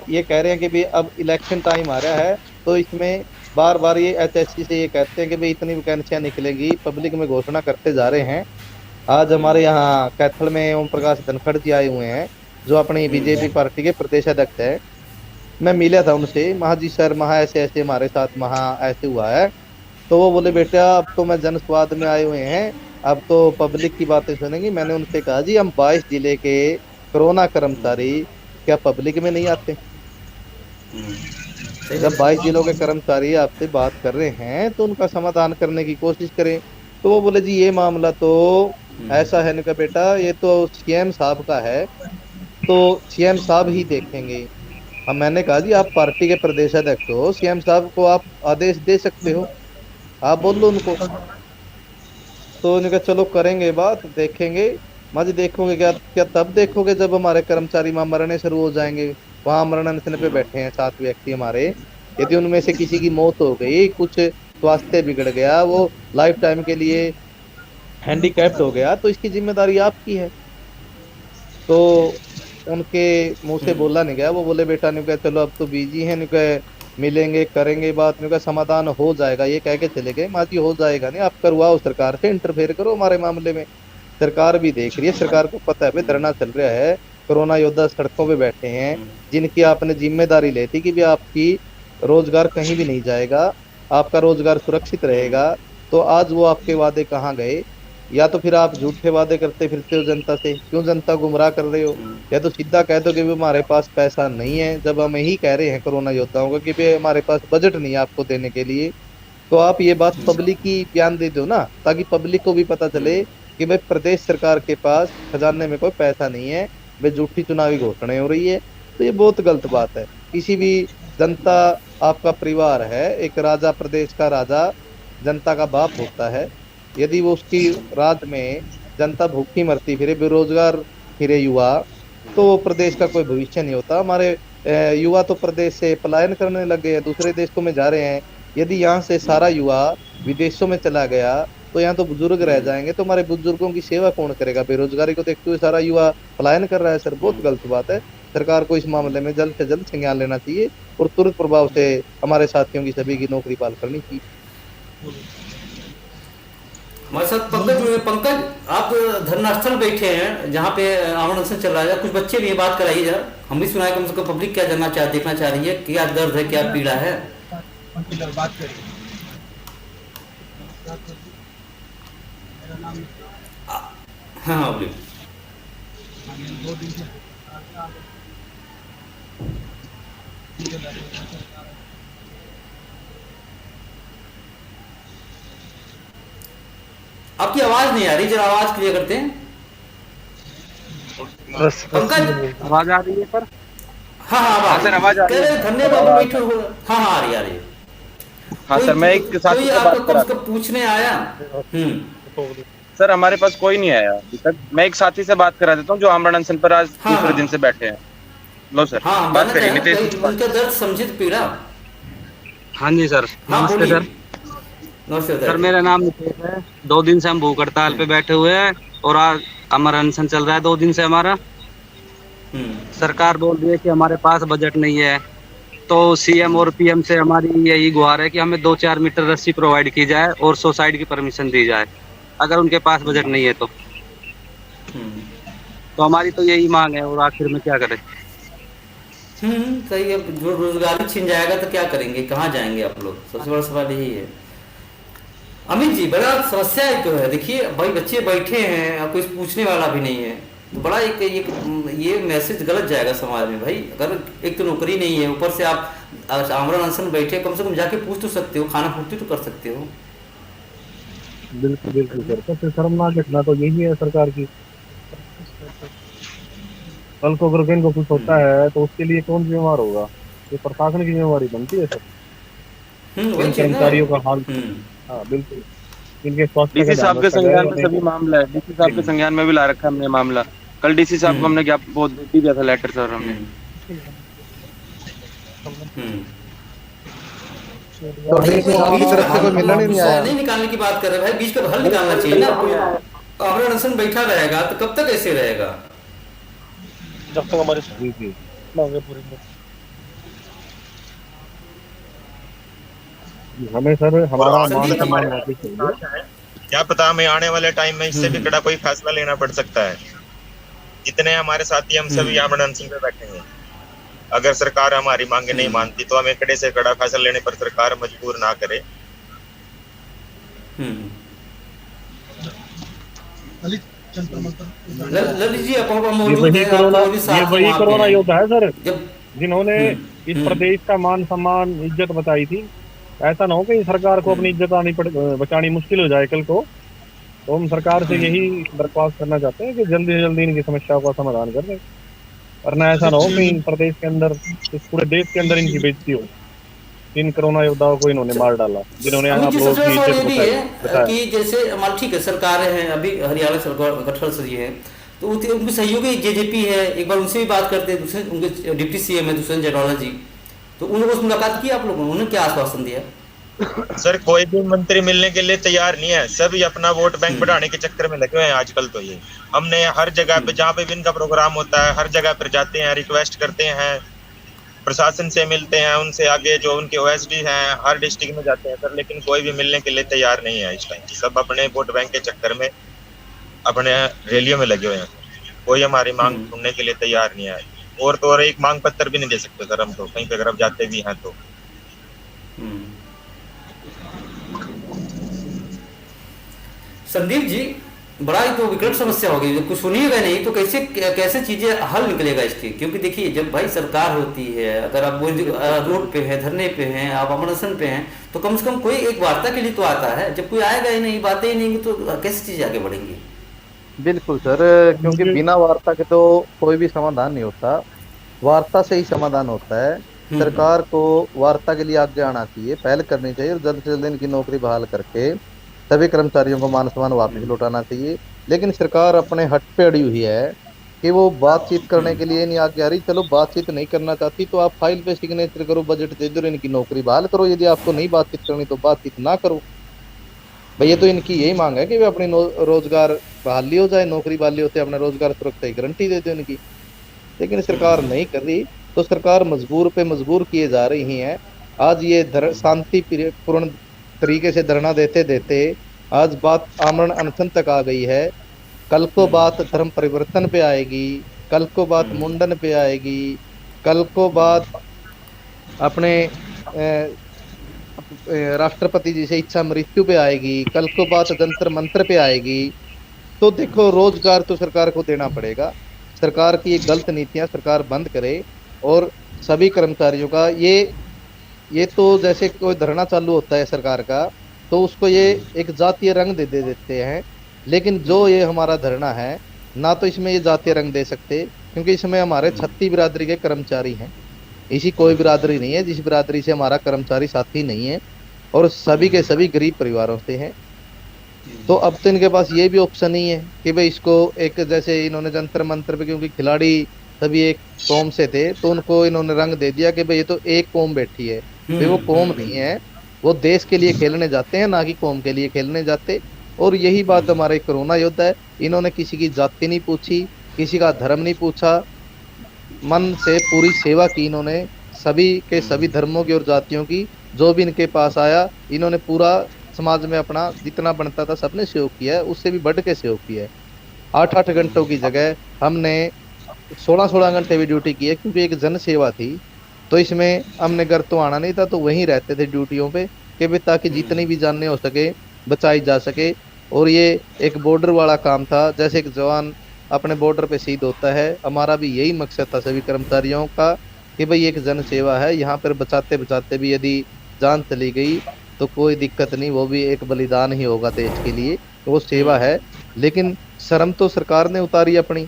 ये कह रहे हैं कि भाई अब इलेक्शन टाइम आ रहा है, तो इसमें बार बार ये एचएससी से ये कहते हैं कि भाई इतनी वैकेंसियां निकलेंगी, पब्लिक में घोषणा करते जा रहे हैं। आज हमारे यहाँ कैथल में ओम प्रकाश धनखड़ जी आए हुए हैं, जो अपनी बीजेपी पार्टी के प्रदेश अध्यक्ष है। मैं मिला था उनसे, महा जी सर महा ऐसे ऐसे हमारे साथ महा ऐसे हुआ है। तो वो बोले बेटा अब तो मैं जन स्वाद में आए हुए हैं, अब तो पब्लिक की बातें सुनेंगी। मैंने उनसे कहा जी हम 22 जिले के कोरोना कर्मचारी क्या पब्लिक में नहीं आते? जब 22 जिलों के कर्मचारी आपसे बात कर रहे हैं तो उनका समाधान करने की कोशिश करें। तो वो बोले जी ये मामला तो ऐसा है ना बेटा, ये तो सीएम साहब का है, तो सीएम साहब ही देखेंगे। हम मैंने कहा जी आप पार्टी के प्रदेश अध्यक्ष हो, सीएम साहब को आप आदेश दे सकते हो, आप बोल लो उनको। तो उन्होंने कहा चलो करेंगे बात, देखेंगे। मज देखोगे क्या? क्या तब देखोगे जब हमारे कर्मचारी वहां मरने शुरू हो जाएंगे। वहां मरण अनशन पे बैठे हैं 7 व्यक्ति हमारे, यदि उनमें से किसी की मौत हो गई, कुछ स्वास्थ्य बिगड़ गया, वो लाइफ टाइम के लिए हैंडीकैप्ड हो गया, तो इसकी जिम्मेदारी आपकी है। तो उनके मुंह से बोला नहीं गया। वो बोले बेटा ने कहा चलो अब तो बिजी हैं, मिलेंगे करेंगे बात, का समाधान हो जाएगा, ये कह के चले गए। माँ जी हो जाएगा नहीं, आप करवाओ, सरकार से इंटरफेयर करो हमारे मामले में। सरकार भी देख रही है, सरकार को पता है भाई धरना चल रहा है, कोरोना योद्धा सड़कों पे बैठे हैं, जिनकी आपने जिम्मेदारी ली थी कि भी आपकी रोजगार कहीं भी नहीं जाएगा, आपका रोजगार सुरक्षित रहेगा। तो आज वो आपके वादे कहाँ गए? या तो फिर आप झूठे वादे करते फिरते हो जनता से, क्यों जनता गुमराह कर रहे हो? या तो सीधा कह दो कि भी हमारे पास पैसा नहीं है, जब हम यही कह रहे हैं कोरोना योद्धाओं को कि भाई हमारे पास बजट नहीं है आपको देने के लिए। तो आप ये बात पब्लिक की बयान दे दो ना, ताकि पब्लिक को भी पता चले कि भाई प्रदेश सरकार के पास खजाने में कोई पैसा नहीं है, भाई झूठी चुनावी घोषणाएं हो रही है। तो ये बहुत गलत बात है। किसी भी जनता आपका परिवार है, एक राजा, प्रदेश का राजा जनता का बाप होता है। यदि वो उसकी राज में जनता भूखी मरती फिरे, बेरोजगार फिरे युवा, तो प्रदेश का कोई भविष्य नहीं होता। हमारे युवा तो प्रदेश से पलायन करने लग गए हैं, दूसरे देशों में जा रहे हैं। यदि यहाँ से सारा युवा विदेशों में चला गया तो यहाँ तो बुजुर्ग रह जाएंगे, तो हमारे बुजुर्गों की सेवा कौन करेगा? बेरोजगारी को देखते हुए सारा युवा पलायन कर रहा है। सर बहुत गलत बात है। सरकार को इस मामले में जल्द से जल्द संज्ञान लेना चाहिए और तुरंत प्रभाव से हमारे साथियों की सभी की नौकरी बहाल करनी चाहिए। हमारे साथ पंकज आप धरनास्थल बैठे हैं जहाँ पे आमरण अनशन चल रहा है, कुछ बच्चे भी बात कराइए जरा, हम भी सुनाए, कम से कम पब्लिक क्या जानना चाह देखना चाह रही है, क्या दर्द है, क्या पीड़ा है। बात करिए। हाँ बोलिए। 2 दिन से आपकी आवाज नहीं आ रही, जरा आवाज क्लियर करते हैं पंकज। आवाज आ रही है सर? हाँ हाँ सर आवाज आ रही है। धन्यवाद बैठे हो। हाँ हाँ आ रही है। हाँ सर, मैं एक साथी से बात कर रहा था, पूछने आया। सर हमारे पास कोई नहीं आया अभी तक। मैं एक साथी से बात करा देता हूँ जो आमरण अनशन पर आज दूसरे दिन से बैठे हैं। लो सर बात करिए। नितेश उनका दर्द समझित पीड़ा। हाँ जी सर, नमस्ते सर। सर मेरा नाम नितेश है। 2 दिन से हम भूख हड़ताल पे बैठे हुए हैं और आज हमारा अनशन चल रहा है 2 दिन से हमारा। सरकार बोल रही है कि हमारे पास बजट नहीं है, तो सीएम और पीएम से हमारी यही गुहार है कि हमें 2-4 मीटर रस्सी प्रोवाइड की जाए और सुसाइड की परमिशन दी जाए, अगर उनके पास बजट नहीं है तो हमारी तो यही मांग है। और आखिर में क्या करें? सही है। जो रोजगार छीन जाएगा तो क्या करेंगे, कहाँ जाएंगे आप लोग? सबसे बड़ा सवाल यही है। अमित जी बड़ा समस्या है तो है। देखिए भाई बच्चे बैठे हैं और कोई पूछने वाला भी नहीं है, तो बड़ा एक ये मैसेज गलत जाएगा समाज में। भाई अगर एक तो नौकरी नहीं है, ऊपर से आप आमरण अनशन बैठे, कम से कम जाके पूछ तो सकते हो, खाना पूर्ति तो कर सकते हो। बिल्कुल बिल्कुल सर, सबसे शर्मनाक घटना तो यही है सरकार की। कल को अगर इनको कुछ होता है तो उसके लिए कौन जिम्मेवार होगा? ये प्रशासन की जिम्मेवारी बनती है सर। कर्मचारियों का हाल, हाँ बिल्कुल। इनके स्वास्थ्य डीसी साहब के संज्ञान में सभी मामला है, डीसी साहब के संज्ञान में भी ला रखा हमने मामला। कल डीसी साहब को हमने क्या बहुत दे दिया था लेटर सर हमने। तो अभी तो आपकी तरफ से कोई मिलने नहीं आया। नहीं निकालने की बात कर रहे हैं भाई, बीच का हल निकालना चाहिए ना। अमर अनशन बैठा रहेगा तो कब तक ऐसे रहेगा? जब तक हमारे मांगे पूरी हमें सर हमारा मान सम्मान वापस चाहिए। क्या पता हमें आने वाले टाइम में इससे भी कड़ा कोई फैसला लेना पड़ सकता है। जितने हमारे साथी हम सभी यहाँ अनशन पे बैठेंगे। अगर सरकार हमारी मांगे नहीं मानती तो हमें कड़े से कड़ा फैसला लेने पर सरकार मजबूर ना करे। ललित जी आप मौजूद ये वही कोरोना हैं योद्धा है सर, जब जिन्होंने इस प्रदेश का मान सम्मान इज्जत बचाई थी। ऐसा ना हो कि सरकार को अपनी इज्जत बचानी मुश्किल हो जाए कल को। तो हम सरकार से यही दरख्वास्त करना चाहते हैं कि जल्दी से जल्दी इनकी समस्याओं का समाधान कर दें, वरना ऐसा ना हो कि इन प्रदेश के अंदर, इस पूरे देश के अंदर इनकी बेइज्जती हो। इन कोरोना योद्धाओं को इन्होंने मार डाला, जिन्होंने अमित आप जी लोगों सबसे की बड़ा सवाल इज्जत ये भी बताई। है कि जैसे मान ठीक है सरकारें हैं, अभी हरियाणा सरकार गठबंधन से ये है तो उनके सहयोगी जेजेपी है, एक बार उनसे भी बात करते हैं। दूसरे उनके डिप्टी सीएम है दुष्यंत चौटाला जी, तो उन लोगों से मुलाकात की आप लोगों ने? उन्होंने क्या आश्वासन दिया? सर कोई भी मंत्री मिलने के लिए तैयार नहीं है, सभी अपना वोट बैंक बढ़ाने के चक्कर में लगे हुए हैं आजकल। तो ये हमने हर जगह पे जहाँ पे भी इनका प्रोग्राम होता है हर जगह पर जाते हैं, रिक्वेस्ट करते हैं, प्रशासन से मिलते हैं, उनसे आगे जो उनके ओएसडी हैं हर डिस्ट्रिक्ट में जाते हैं सर, लेकिन कोई भी मिलने के लिए तैयार नहीं है इस टाइम। सब अपने वोट बैंक के चक्कर में अपने रैलियों में लगे हुए हैं। कोई हमारी मांग सुनने के लिए तैयार नहीं है। और एक मांग पत्र भी नहीं दे सकते सर हम तो, कहीं पे अगर अब जाते भी हैं तो। संदीप जी बड़ा ही तो विकट समस्या हो गई, कुछ सुनिएगा नहीं तो कैसे कैसे चीजें हल निकलेगा इसकी? क्योंकि देखिए जब भाई सरकार होती है, अगर आप रोड पे है, धरने पे हैं, आप अमरनाथन पे हैं, तो कम से कम कोई एक वार्ता के लिए तो आता है। जब कोई आएगा ही नहीं, बातें ही नहीं, तो कैसे चीजें आगे बढ़ेंगी? बिल्कुल सर, क्योंकि बिना वार्ता के तो कोई भी समाधान नहीं होता, वार्ता से ही समाधान होता है। सरकार को वार्ता के लिए आगे आना चाहिए, पहल करनी चाहिए और जल्द से जल्द इनकी नौकरी बहाल करके सभी कर्मचारियों को मान सम्मान वापस लौटाना चाहिए। लेकिन सरकार अपने हट पे अड़ी हुई है कि वो बातचीत करने के लिए नहीं आगे आ रही। चलो बातचीत नहीं करना चाहती तो आप फाइल पे सिग्नेचर करो, बजट दे दो, इनकी नौकरी बहाल करो। यदि आपको नहीं बातचीत करनी तो बातचीत ना करो भाई। ये तो इनकी यही मांग है कि वे अपनी रोजगार बहाली हो जाए, नौकरी बहाली होते अपना रोजगार सुरक्षा की गारंटी दे दो इनकी। लेकिन सरकार नहीं कर रही, तो सरकार मजबूर पे मजबूर किए जा रही है। आज ये शांति पूर्ण तरीके से धरना देते देते आज बात आमरण अनशन तक आ गई है। कल को बात धर्म परिवर्तन पे आएगी, कल को बात मुंडन पे आएगी, कल को बात अपने राष्ट्रपति जी से इच्छा मृत्यु पे आएगी, कल को बात जंतर मंत्र पे आएगी। तो देखो रोजगार तो सरकार को देना पड़ेगा। सरकार की ये गलत नीतियां सरकार बंद करे और सभी कर्मचारियों का ये तो जैसे कोई धरना चालू होता है सरकार का तो उसको ये एक जातीय रंग दे देते हैं। लेकिन जो ये हमारा धरना है ना तो इसमें ये जातीय रंग दे सकते, क्योंकि इसमें हमारे 36 बिरादरी के कर्मचारी हैं। इसी कोई बिरादरी नहीं है जिस बिरादरी से हमारा कर्मचारी साथी नहीं है, और सभी के सभी गरीब परिवारों से हैं। तो अब तो इनके पास ये भी ऑप्शन नहीं है कि भाई इसको एक जैसे इन्होंने जंतर मंत्र पे, क्योंकि खिलाड़ी सभी एक कौम से थे तो उनको इन्होंने रंग दे दिया कि भाई ये तो एक कौम बैठी है। भाई वो कौम नहीं है, वो देश के लिए खेलने जाते हैं, ना कि कौम के लिए खेलने जाते। और यही बात हमारे कोरोना योद्धा है, इन्होंने किसी की जाति नहीं पूछी, किसी का धर्म नहीं पूछा, मन से पूरी सेवा की इन्होंने सभी के सभी धर्मों की और जातियों की। जो भी इनके पास आया इन्होंने पूरा समाज में अपना जितना बनता था सबने सहयोग किया है, उससे भी बढ़ के सहयोग किया है। 8-8 घंटों की जगह हमने 16-16 घंटे भी ड्यूटी की है, क्योंकि एक जन सेवा थी। तो इसमें हमने घर तो आना नहीं था, तो वहीं रहते थे ड्यूटियों पे कि भाई ताकि जितनी भी जाने हो सके बचाई जा सके। और ये एक बॉर्डर वाला काम था, जैसे एक जवान अपने बॉर्डर पे शहीद होता है, हमारा भी यही मकसद था सभी कर्मचारियों का कि भाई एक जन सेवा है। यहाँ पर बचाते बचाते भी यदि जान चली गई तो कोई दिक्कत नहीं, वो भी एक बलिदान ही होगा देश के लिए, तो वो सेवा है। लेकिन शर्म तो सरकार ने उतारी अपनी।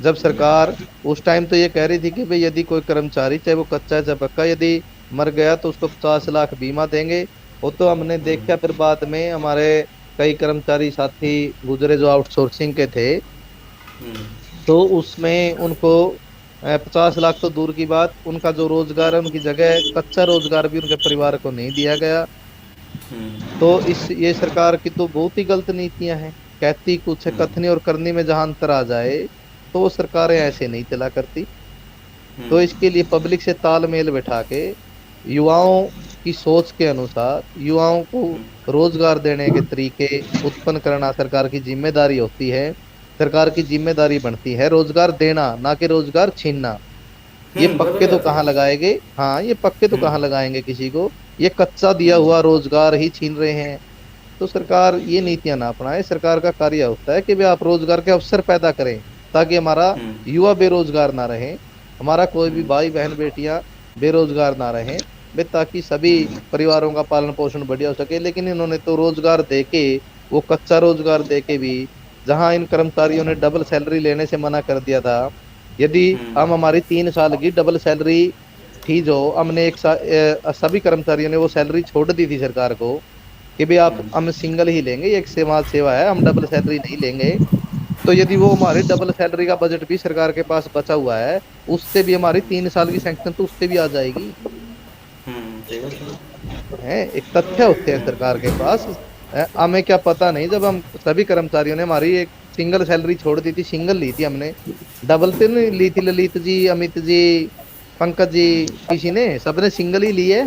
जब सरकार उस टाइम तो ये कह रही थी कि भाई यदि कोई कर्मचारी चाहे वो कच्चा है चाहे पक्का यदि मर गया तो उसको 50 लाख बीमा देंगे। वो तो हमने देखा फिर बाद में हमारे कई कर्मचारी साथी गुजरे जो आउटसोर्सिंग के थे, तो उसमें उनको 50 लाख तो दूर की बात, उनका जो रोजगार है, उनकी जगह कच्चा रोजगार भी उनके परिवार को नहीं दिया गया। तो इस ये सरकार की तो बहुत ही गलत नीतियां हैं। कहती कुछ है, कथनी और करनी में जहां अंतर आ जाए तो वो सरकारें ऐसे नहीं चला करती। तो इसके लिए पब्लिक से तालमेल बैठा के युवाओं की सोच के अनुसार युवाओं को रोजगार देने के तरीके उत्पन्न करना सरकार की जिम्मेदारी होती है। सरकार की जिम्मेदारी बनती है रोजगार देना, ना कि रोजगार छीनना। ये पक्के तो कहाँ लगाएंगे, हाँ ये पक्के तो कहाँ लगाएंगे किसी को, ये कच्चा दिया हुआ रोजगार ही छीन रहे हैं। तो सरकार ये नीतियां ना अपनाए। सरकार का कार्य होता है कि भाई आप रोजगार के अवसर पैदा करें ताकि हमारा युवा बेरोजगार ना रहे, हमारा कोई भी भाई बहन बेटियां बेरोजगार ना रहे, ताकि सभी परिवारों का पालन पोषण बढ़िया हो सके। लेकिन इन्होंने तो रोजगार देके, वो कच्चा रोजगार देके भी, जहां इन कर्मचारियों ने डबल सैलरी लेने से मना कर दिया था। यदि हम हमारी 3 साल की डबल सैलरी थी, जो हमने सभी कर्मचारियों ने वो सैलरी छोड़ दी थी सरकार को कि भाई आप हम सिंगल ही लेंगे, एक समाज सेवा है, हम डबल सैलरी नहीं लेंगे। तो यदि वो हमारी डबल सैलरी का बजट भी सरकार के पास बचा हुआ है, उससे भी हमारी 3 साल की सैंक्शन तो उससे भी आ जाएगी। है एक तथ्य होते हैं सरकार के पास। हमें क्या पता नहीं, जब हम सभी कर्मचारियों ने हमारी एक सिंगल सैलरी छोड़ दी थी, सिंगल ली थी हमने, डबल तो नहीं ली थी। ललित जी, अमित जी, पंकज जी, किसी ने, सबने सिंगल ही ली है।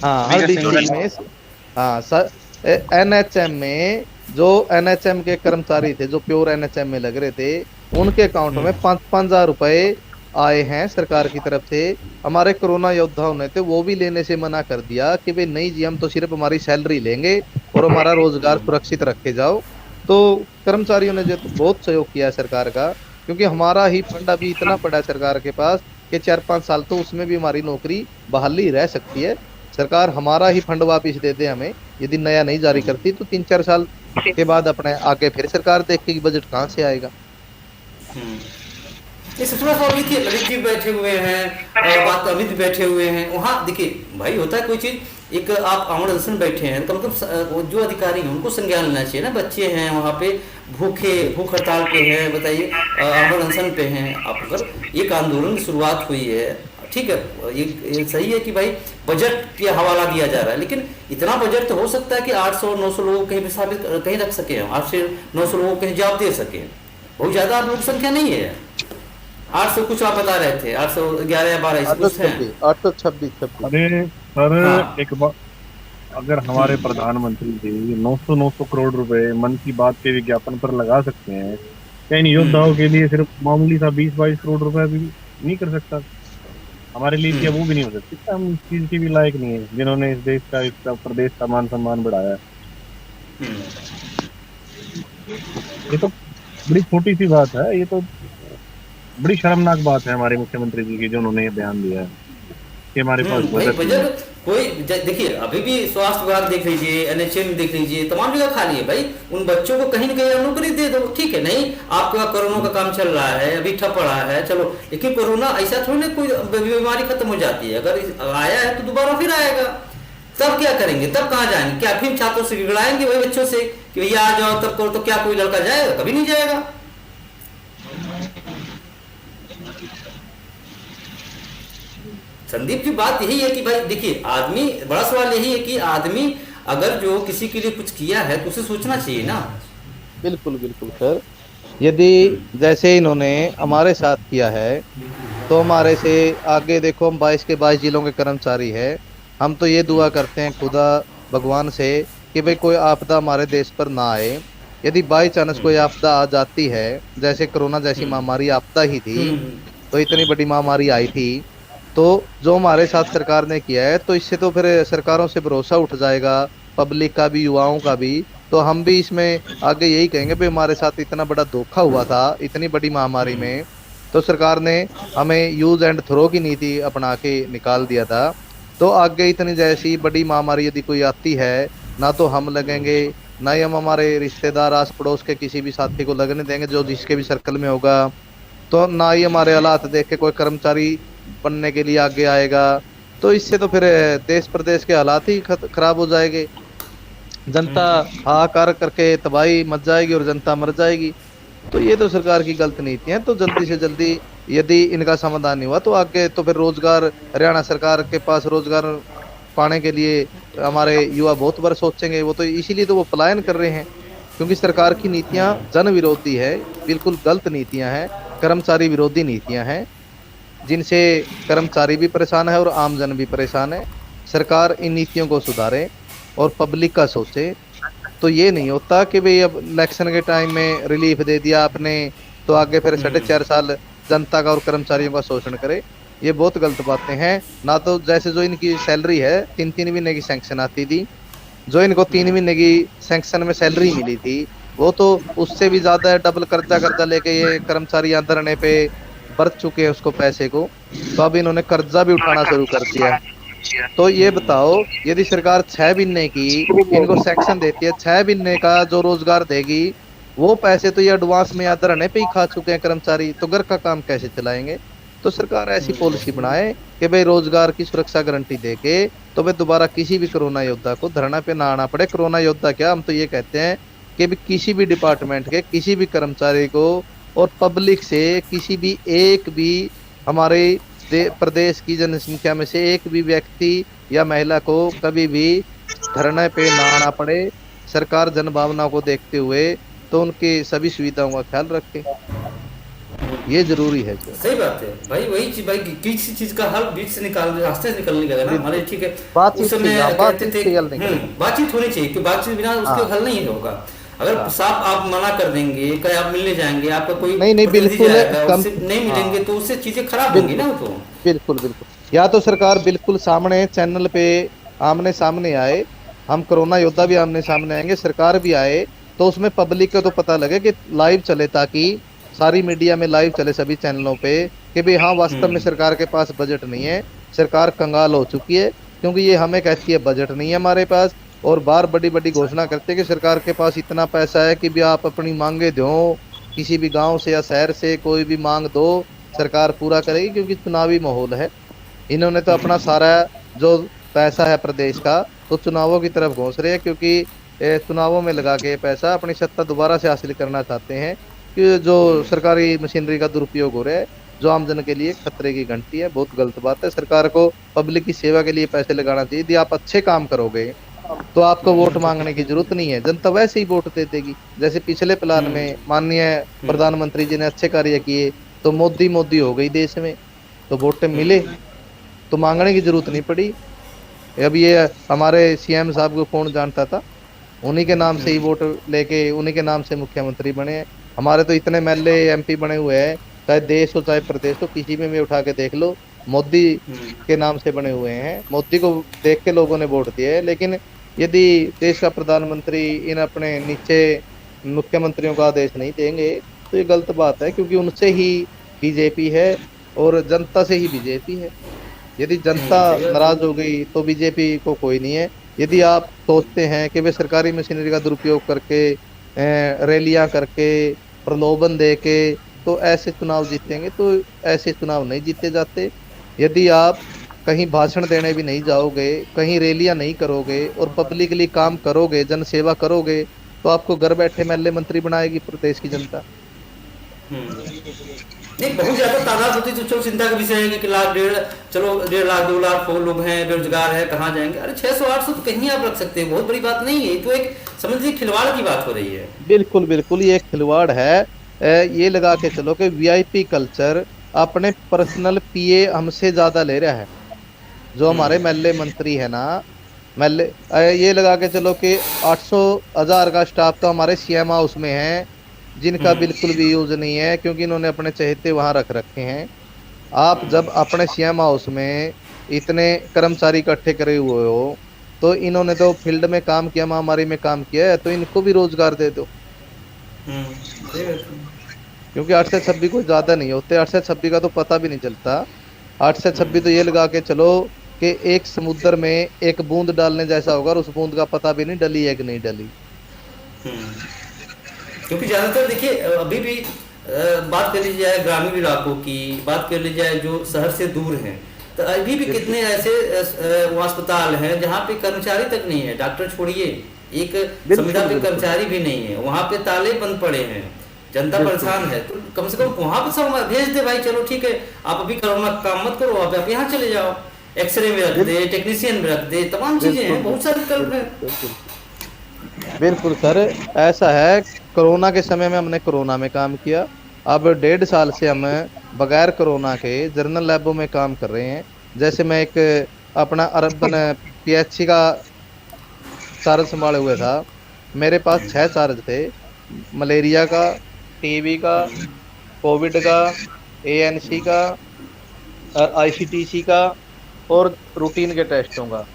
हाँ हर डिस्ट्रिक्ट में। हाँ सर, एनएचएम में जो एनएचएम के कर्मचारी थे, जो प्योर एनएचएम में लग रहे थे, उनके अकाउंट में 5,000 रुपए आए हैं सरकार की तरफ से। हमारे कोरोना योद्धाओं ने थे, वो भी लेने से मना कर दिया कि भाई नहीं जी, हम तो सिर्फ हमारी सैलरी लेंगे और हमारा रोजगार सुरक्षित रखे जाओ। तो कर्मचारियों ने जो बहुत सहयोग किया है सरकार का, क्योंकि हमारा ही फंड अभी इतना पड़ा है सरकार के पास कि 4-5 साल तो उसमें भी हमारी नौकरी बहाली रह सकती है। सरकार हमारा ही फंड वापिस दे दे हमें, यदि नया नहीं जारी करती तो 3-4 साल के बाद अपने आगे फिर सरकार देखे कि बजट कहाँ से आएगा। थोड़ा सा देखिए, ललित जी बैठे हुए हैं, बात अमित बैठे हुए हैं। वहाँ देखिए भाई, होता है कोई चीज़, एक आप आमर अनशन बैठे हैं तो मतलब जो अधिकारी हैं उनको संज्ञान लेना चाहिए ना। बच्चे हैं वहाँ पे, भूख हड़ताल पे हैं, बताइए आमर अनशन पे हैं। आप अगर एक आंदोलन की शुरुआत हुई है, ठीक है, ये सही है कि भाई बजट के हवाला दिया जा रहा है, लेकिन इतना बजट तो हो सकता है कि 800-900 लोगों को कहीं भी साबित कहीं रख सके, 800 से 900 लोगों को कहीं जवाब दे सके। बहुत ज़्यादा लोक संख्या नहीं है। 800 कुछ आप बता रहे थे, 811 या 12 826। अरे सर एक बात, अगर हमारे प्रधानमंत्री जी 900 करोड़ रुपए मन की बात के विज्ञापन पर लगा सकते हैं, क्या इन योद्धाओं के लिए सिर्फ मामूली सा 20-22 करोड़ रुपए भी नहीं कर सकता? हमारे लिए क्या वो भी नहीं हो सकती? हम इस चीज के भी लायक नहीं है, जिन्होंने इस देश का, इस प्रदेश का मान सम्मान बढ़ाया है। ये तो बड़ी छोटी सी बात है, ये तो बड़ी शर्मनाक बात है हमारे मुख्यमंत्री जी की, जो उन्होंने ये बयान दिया है कि हमारे पास बजट कोई। देखिए अभी भी स्वास्थ्य विभाग देख लीजिए, एनएचएम देख लीजिए, तमाम जगह खाली है भाई। उन बच्चों को कहीं न कहीं नौकरी दे दो, ठीक है। नहीं आपका कोरोना का काम चल रहा है, अभी ठप पड़ा है, चलो, लेकिन कोरोना ऐसा थोड़ी ना कोई बीमारी खत्म हो जाती है। अगर आया है तो दोबारा फिर आएगा, तब क्या करेंगे? तब कहाँ जाएंगे? क्या फिर छात्रों से गिड़ाएंगे वही बच्चों से कि भैया आ जाओ तब करो? तो क्या कोई लड़का जाएगा? कभी नहीं जाएगा। संदीप जी बात यही है कि भाई देखिए, आदमी, बड़ा सवाल यही है कि आदमी अगर जो किसी के लिए कुछ किया है तो उसे सोचना चाहिए ना। बिल्कुल बिल्कुल सर, यदि जैसे इन्होंने हमारे साथ किया है तो हमारे से आगे देखो, हम 22 के 22 जिलों के कर्मचारी हैं। हम तो ये दुआ करते हैं खुदा भगवान से कि भाई कोई आपदा हमारे देश पर ना आए। यदि बाई चांस कोई आपदा आ जाती है, जैसे कोरोना जैसी महामारी आपदा ही थी, तो इतनी बड़ी महामारी आई थी, तो जो हमारे साथ सरकार ने किया है, तो इससे तो फिर सरकारों से भरोसा उठ जाएगा, पब्लिक का भी, युवाओं का भी। तो हम भी इसमें आगे यही कहेंगे भाई हमारे साथ इतना बड़ा धोखा हुआ था इतनी बड़ी महामारी में, तो सरकार ने हमें यूज एंड थ्रो की नीति अपना के निकाल दिया था। तो आगे इतनी जैसी बड़ी महामारी यदि कोई आती है, ना तो हम लगेंगे, ना ही हम हमारे रिश्तेदार आस पड़ोस के किसी भी साथी को लगने देंगे जो जिसके भी सर्कल में होगा, तो ना ही हमारे हालात देख के कोई कर्मचारी बनने के लिए आगे आएगा। तो इससे तो फिर देश प्रदेश के हालात ही खराब हो जाएंगे। जनता हाहाकार करके तबाही मच जाएगी और जनता मर जाएगी। तो ये तो सरकार की गलत नीति है। तो जल्दी से जल्दी यदि इनका समाधान नहीं हुआ तो आगे तो फिर रोजगार, हरियाणा सरकार के पास रोजगार पाने के लिए हमारे युवा बहुत बार सोचेंगे। वो तो इसीलिए तो वो पलायन कर रहे हैं, क्योंकि सरकार की नीतियां जन विरोधी है, बिल्कुल गलत नीतियां हैं, कर्मचारी विरोधी नीतियां हैं, जिनसे कर्मचारी भी परेशान है और आम जन भी परेशान है। सरकार इन नीतियों को सुधारे और पब्लिक का सोचे। तो ये नहीं होता कि भाई अब इलेक्शन के टाइम में रिलीफ दे दिया आपने तो आगे फिर 4.5 साल जनता का और कर्मचारियों का शोषण करे। ये बहुत गलत बातें हैं। ना तो जैसे जो इनकी सैलरी है 3-3 महीने की सैंक्शन आती थी, जो इनको 3 महीने की सैंक्शन में सैलरी मिली थी वो तो उससे भी ज्यादा है। डबल कर्जा लेके ये कर्मचारी यहाँ धरने पे बरत चुके हैं उसको पैसे को, तो अब इन्होंने कर्जा भी उठाना शुरू कर दिया है। तो ये बताओ, यदि सरकार 6 महीने की इनको सेक्शन देती है, 6 महीने का जो रोजगार देगी वो पैसे तो ये एडवांस में या धरने पे ही खा चुके हैं कर्मचारी, तो घर का काम कैसे चलाएंगे। तो सरकार ऐसी पॉलिसी बनाए कि भाई रोजगार की सुरक्षा गारंटी देके तो भाई दोबारा किसी भी कोरोना योद्धा को धरना पे ना आना पड़े। कोरोना योद्धा क्या, हम तो ये कहते हैं कि भी किसी भी डिपार्टमेंट के किसी भी कर्मचारी को और पब्लिक से किसी भी एक भी हमारे प्रदेश की जनसंख्या में से एक भी व्यक्ति या महिला को कभी भी धरने पे ना आना पड़े। सरकार जन भावना को देखते हुए तो उनकी सभी सुविधाओं का ख्याल रखे, ये जरूरी है। सही बात है भाई, वही चीज भाई, किसी चीज का हल बीच से रास्ते से निकलने का ना हमारे, ठीक है उस समय कहते थे बातचीत होनी चाहिए कि बातचीत बिना उसके हल नहीं होगा। अगर साफ आप मना कर देंगे, कहीं आप मिलने जाएंगे, आपका कोई नहीं बिल्कुल नहीं मिलेंगे तो उससे चीजें खराब होंगी ना। तो बिल्कुल या तो सरकार बिल्कुल सामने चैनल पे आमने सामने आए, हम कोरोना योद्धा भी आमने सामने आएंगे, सरकार भी आए, तो उसमें पब्लिक को तो पता लगे कि लाइव चले, ताकि सारी मीडिया में लाइव चले सभी चैनलों पे कि भाई हाँ वास्तव में सरकार के पास बजट नहीं है, सरकार कंगाल हो चुकी है। क्योंकि ये हमें कहती है बजट नहीं है हमारे पास, और बार बड़ी बड़ी घोषणा करते हैं कि सरकार के पास इतना पैसा है कि भी आप अपनी मांगे दो, किसी भी गांव से या शहर से कोई भी मांग दो, सरकार पूरा करेगी। क्योंकि चुनावी माहौल है, इन्होंने तो अपना सारा जो पैसा है प्रदेश का तो चुनावों की तरफ घोंस रहे हैं, क्योंकि चुनावों में लगा के पैसा अपनी सत्ता दोबारा से हासिल करना चाहते हैं। कि जो सरकारी मशीनरी का दुरुपयोग हो रहा है, जो आमजन के लिए खतरे की घंटी है, बहुत गलत बात है। सरकार को पब्लिक की सेवा के लिए पैसे लगाना चाहिए। यदि आप अच्छे काम करोगे तो आपको वोट मांगने की जरूरत नहीं है, जनता वैसे ही वोट दे देगी। जैसे पिछले प्लान में माननीय प्रधानमंत्री जी ने अच्छे कार्य किए तो मोदी हो गई देश में, तो वोट मिले तो मांगने की जरूरत नहीं पड़ी। अब ये हमारे सीएम साहब को कौन जानता था, उन्हीं के नाम से ही वोट लेके उन्हीं के नाम से मुख्यमंत्री बने हैं। हमारे तो इतने एमएलए एमपी बने हुए हैं, चाहे देश हो चाहे प्रदेश हो, किसी में भी उठा के देख लो, मोदी के नाम से बने हुए हैं। मोदी को देख के लोगों ने वोट दिया है। लेकिन यदि देश का प्रधानमंत्री इन अपने नीचे मुख्यमंत्रियों का आदेश नहीं देंगे तो ये गलत बात है, क्योंकि उनसे ही बीजेपी है और जनता से ही बीजेपी है। यदि जनता नाराज हो गई तो बीजेपी को कोई नहीं है। यदि आप सोचते हैं कि वे सरकारी मशीनरी का दुरुपयोग करके रैलियां करके प्रलोभन दे के तो ऐसे चुनाव जीतेंगे, तो ऐसे चुनाव नहीं जीते जाते। यदि आप कहीं भाषण देने भी नहीं जाओगे, कहीं रैलियां नहीं करोगे और पब्लिक के लिए काम करोगे, जन सेवा करोगे, तो आपको घर बैठे एमएलए मंत्री बनाएगी प्रदेश की जनता। नहीं, बहुत ज्यादा तादाद होती तो चलो चिंता का विषय है कि लाख डेढ़, चलो 1.5 लाख 2 लाख लोग हैं, बेरोजगार है, कहाँ जाएंगे। अरे 600-800 तो कहीं आप रख सकते हैं, बहुत बड़ी बात नहीं है। तो एक समझ लीजिए खिलवाड़ की बात हो रही है। बिल्कुल ये खिलवाड़ है। ये लगा के चलो कि वीआईपी कल्चर अपने पर्सनल पीए हमसे ज्यादा ले रहा है। जो हमारे एमएलए मंत्री है ना, ये लगा के चलो कि 800,000 का स्टाफ तो हमारे सीएम हाउस में है, जिनका बिल्कुल भी यूज नहीं है, क्योंकि इन्होंने अपने चहेते वहां रख रखे हैं। आप जब अपने सीएम हाउस में इतने कर्मचारी इकट्ठे करे हुए हो तो इन्होंने तो फील्ड में काम किया, महामारी में काम किया है, तो इनको भी रोजगार दे दो। क्योंकि 8 से 26 कोई ज्यादा नहीं होते, 8 से 26 का तो पता भी नहीं चलता। 8 से 26 तो ये लगा के चलो कि एक समुद्र में एक बूंद डालने जैसा होगा, और उस बूंद का पता भी नहीं डली है कि नहीं डली। क्योंकि ज्यादातर देखिए अभी भी बात कर ली जाए ग्रामीण इलाकों की, बात कर ली जाए जो शहर से दूर हैं, तो अभी भी कितने ऐसे अस्पताल हैं जहाँ पे कर्मचारी तक नहीं है, डॉक्टर छोड़िए, एक बिल्कुल संविदा पे बिल्कुल कर्मचारी भी नहीं है, वहाँ पे ताले बंद पड़े हैं, जनता बिल्कुल परेशान है, तो कम से कम वहाँ पे सब भेज दे भाई, चलो ठीक है आप अभी कोरोना का काम मत करो, आप यहाँ चले जाओ, एक्सरे में रख दे, टेक्नीशियन में रख दे, तमाम चीजें हैं, बिल्कुल बहुत सारे विकल्प हैं। बिल्कुल बिल्कुल सर, ऐसा है कोरोना के समय में हमने कोरोना में काम किया, अब 1.5 साल से हम बगैर कोरोना के जर्नल लैबों में काम कर रहे हैं। जैसे मैं एक अपना अर्बन पीएचसी का चार्ज संभाले हुए था, मेरे पास 6 चार्ज थे, मलेरिया का, टीबी का, कोविड का, एएनसी का और आईसीटीसी का और रूटीन के टेस्टों का।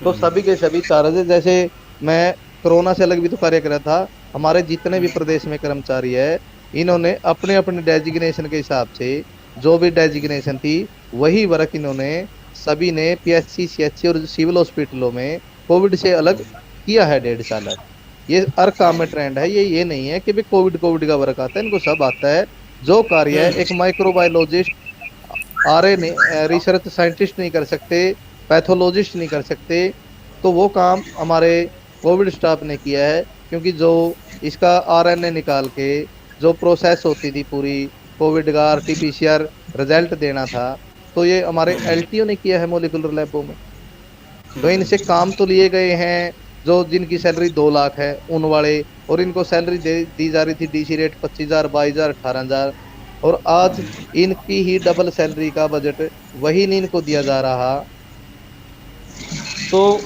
तो सभी के सभी चार्ज, जैसे मैं कोरोना से अलग भी तो कार्य कर रहा था, हमारे जितने भी प्रदेश में कर्मचारी है, इन्होंने अपने अपने डेजिग्नेशन के हिसाब से जो भी डेजिग्नेशन थी वही वर्क इन्होंने सभी ने पीएचसी, सीएचसी और सिविल हॉस्पिटलों में कोविड से अलग किया है 1.5 साल। ये हर काम में ट्रेंड है, ये नहीं है कि भाई कोविड का वर्क आता है, इनको सब आता है। जो कार्य है एक माइक्रोबायोलॉजिस्ट, आरएनए रिसर्च साइंटिस्ट नहीं कर सकते, पैथोलॉजिस्ट नहीं कर सकते, तो वो काम हमारे कोविड स्टाफ ने किया है। क्योंकि जो इसका आरएनए निकाल के जो प्रोसेस होती थी पूरी कोविड का आरटीपीसीआर रिजल्ट देना था, तो ये हमारे एलटीओ ने किया है मॉलिक्यूलर लैबों में। तो इनसे काम तो लिए गए हैं, जो जिनकी सैलरी 2 लाख है उन वाले, और इनको सैलरी दी जा रही थी डीसी रेट 25,000, 22,000, 18,000, और आज इनकी ही डबल सैलरी का बजट वही नहीं इनको दिया जा रहा। तो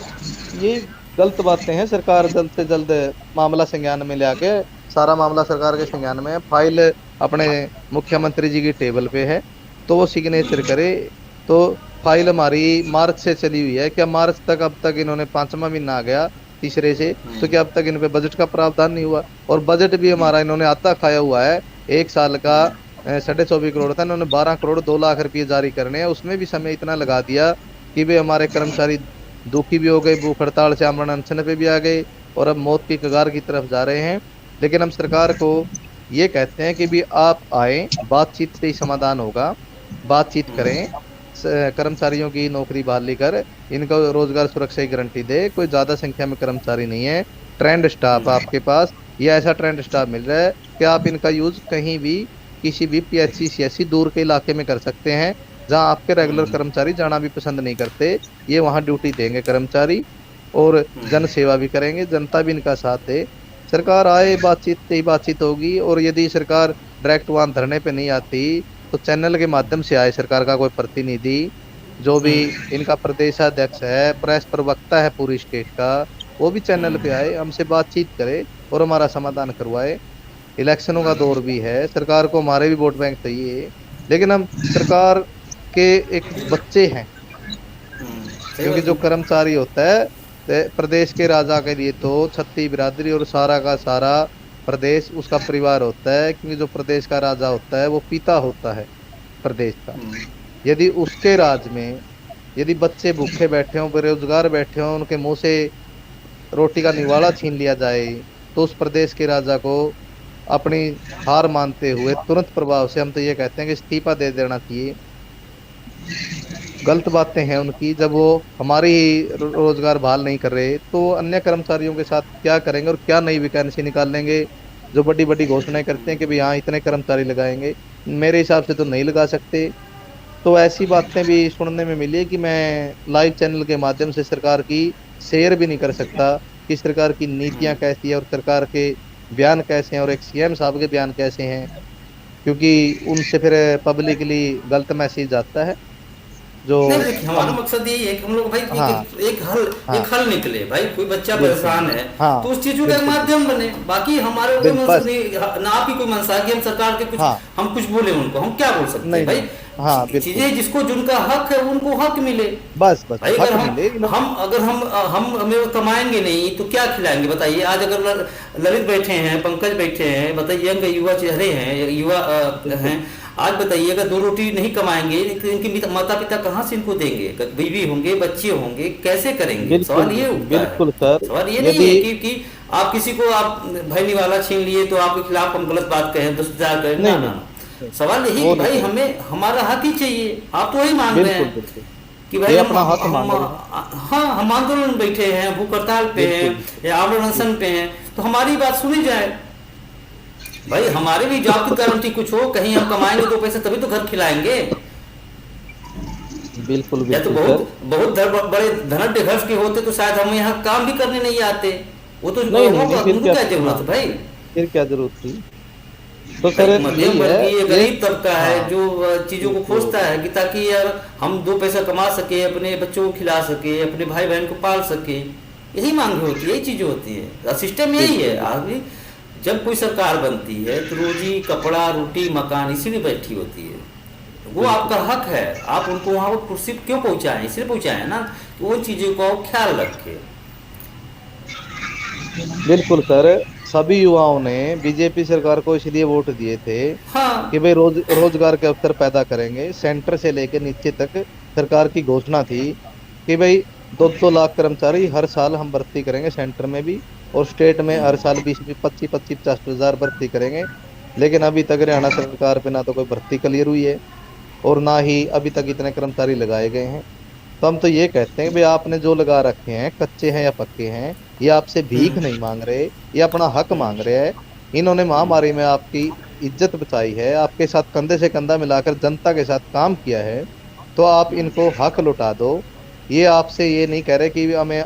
ये गलत बातें हैं। सरकार जल्द से जल्द मामला संज्ञान में ले आके, सारा मामला सरकार के संज्ञान में है, फाइल अपने मुख्यमंत्री जी की टेबल पे है, तो वो सिग्नेचर करे। तो फाइल हमारी मार्च से चली हुई है, क्या मार्च तक, अब तक इन्होंने 5वां महीना आ गया तीसरे से, तो क्या अब तक इन पे बजट का प्रावधान नहीं हुआ? और बजट भी हमारा इन्होंने आता खाया हुआ है, 1 साल का 24.5 करोड़ था, इन्होंने 12 करोड़ 2 लाख रुपये जारी करने हैं, उसमें भी समय इतना लगा दिया कि वे हमारे कर्मचारी दुखी भी हो गए, भूख हड़ताल से आमरण अनशन पे भी आ गए और अब मौत की कगार की तरफ जा रहे हैं। लेकिन हम सरकार को ये कहते हैं कि भी आप आए, बातचीत से ही समाधान होगा, बातचीत करें, कर्मचारियों की नौकरी बहाली कर इनको रोजगार सुरक्षा की गारंटी दे। कोई ज़्यादा संख्या में कर्मचारी नहीं है, ट्रेंड स्टाफ आपके पास, ये ऐसा ट्रेंड स्टाफ मिल रहा है कि आप इनका यूज़ कहीं भी किसी भी पीएचसी सीएचसी दूर के इलाके में कर सकते हैं, जहां आपके रेगुलर कर्मचारी जाना भी पसंद नहीं करते, ये वहां ड्यूटी देंगे कर्मचारी और जन सेवा भी करेंगे, जनता भी इनका साथ दे। सरकार आए, बातचीत से ही बातचीत होगी, और यदि सरकार डायरेक्ट वहां धरने पे नहीं आती तो चैनल के माध्यम से आए सरकार का कोई प्रतिनिधि, जो भी इनका प्रदेशाध्यक्ष है, प्रेस प्रवक्ता है पूरी स्टेट का, वो भी चैनल पे आए, हमसे बातचीत करे और हमारा समाधान करवाए। इलेक्शनों का दौर भी है, सरकार को हमारे भी वोट बैंक चाहिए, लेकिन हम सरकार के एक बच्चे हैं, क्योंकि जो कर्मचारी होता है प्रदेश के राजा के लिए तो छत्ती बिरादरी और सारा का सारा प्रदेश उसका परिवार होता है, क्योंकि जो प्रदेश का राजा होता है वो पिता होता है प्रदेश का। यदि उसके राज में यदि बच्चे भूखे बैठे हों, बेरोजगार बैठे हों, उनके मुंह से रोटी का निवाला छीन लिया जाए, तो उस प्रदेश के राजा को अपनी हार मानते हुए तुरंत प्रभाव से हम तो ये कहते हैं कि इस्तीफा दे देना चाहिए। गलत बातें हैं उनकी, जब वो हमारी ही रोजगार बहाल नहीं कर रहे तो अन्य कर्मचारियों के साथ क्या करेंगे और क्या नई वैकेंसी निकाल लेंगे? जो बड़ी बड़ी घोषणाएं करते हैं कि भाई हाँ इतने कर्मचारी लगाएंगे, मेरे हिसाब से तो नहीं लगा सकते। तो ऐसी बातें भी सुनने में मिली कि मैं लाइव चैनल के माध्यम से सरकार की शेयर भी नहीं कर सकता कि सरकार की नीतियां कैसी है और सरकार के बयान कैसे हैं और एक सीएम साहब के बयान कैसे हैं, क्योंकि उनसे फिर पब्लिकली गलत मैसेज आता है। जो हमारा मकसद यही है कि हम लोग भाई एक हल निकले भाई, कोई बच्चा परेशान है तो उस चीजों का एक माध्यम बने। बाकी हमारे ना आप ही कोई मनसा कि हम सरकार के कुछ हम कुछ बोले उनको, हम क्या बोल सकते हैं भाई? चीजें जिसको जिनका हक है उनको हक मिले, बस भाई। अगर हम हमें कमाएंगे नहीं तो क्या खिलाएंगे बताइए? आज अगर ललित बैठे हैं, पंकज बैठे हैं, बताइए यंग युवा चेहरे हैं, युवा हैं, आज बताइए अगर 2 रोटी नहीं कमाएंगे तो इनके माता पिता कहाँ से इनको देंगे? बीवी होंगे, बच्चे होंगे, कैसे करेंगे? सवाल ये उठता है। सवाल ये नहीं है कि आप किसी को आप भाई निवाला छीन लिए तो आपके खिलाफ हम गलत बात कहें, दुष्प्रचार करें, ना। सवाल यही कि भाई हमें हमारा हक ही चाहिए, आप तो वही मांग रहे हैं। कि भाई ये अपना हक हम मांग रहे हैं। हाँ हम आंदोलन में बैठे हैं, भूख हड़ताल पे हैं बिल्कुल या आमरण अनशन पे हैं, तो हमारी बात सुनी जाए। भाई हमारे भी जॉब की गारंटी कुछ हो, कहीं हम कमाएंगे 2 पैसे तभी तो घर खिलाएंगे। बिल्कुल या तो बिल्कुल सर। बड़े धनाढ्य घर के होते तो शायद हम यहाँ काम भी करने नहीं आते। वो तो नहीं नहीं नहीं, फिर उनको क्या क्या, जरूरत है हाँ, भाई? फिर क्या जरूरत थी? तो भाई सर मध्यम यही है वर्गीय ये। गरीब तबका है हाँ जो चीजों को बिल्कुल खोजता है कि ताकि यार हम 2 पैसा कमा सके, अपने बच्चों को खिला सके, अपने भाई बहन को पाल सके। यही मांग होती है, यही चीजें होती है, सिस्टम यही है। बिल्कुल आदमी जब कोई सरकार बनती है तो रोजी कपड़ा रोटी मकान इसी में बैठी होती है। तो वो बिल्कुल आपका हक है, आप उनको वहाँ पर कुर्सी पे क्यों पहुँचाएं? इसलिए पहुँचाएं ना कि उन चीज़ों को ख्याल रखें। बिल्कुल सर। सभी युवाओं ने बीजेपी सरकार को इसलिए वोट दिए थे हाँ। कि भाई रोजगार के अवसर पैदा करेंगे। सेंटर से लेकर नीचे तक सरकार की घोषणा थी कि भाई 2-2 लाख कर्मचारी हर साल हम भर्ती करेंगे, सेंटर में भी और स्टेट में हर साल 20-25-50 भर्ती करेंगे। लेकिन अभी तक हरियाणा सरकार पे ना तो कोई भर्ती क्लियर हुई है और ना ही अभी तक इतने कर्मचारी लगाए गए हैं। तो हम तो ये कहते हैं कि भाई आपने जो लगा रखे हैं, कच्चे हैं या पक्के हैं, ये आपसे भीख हम्म। नहीं मांग रहे, ये अपना हक मांग रहे हैं। इन्होंने महामारी में आपकी इज्जत बचाई है, आपके साथ कंधे से कंधा मिलाकर जनता के साथ काम किया है, तो आप इनको हक लौटा दो। ये आपसे ये नहीं कह रहे कि हमें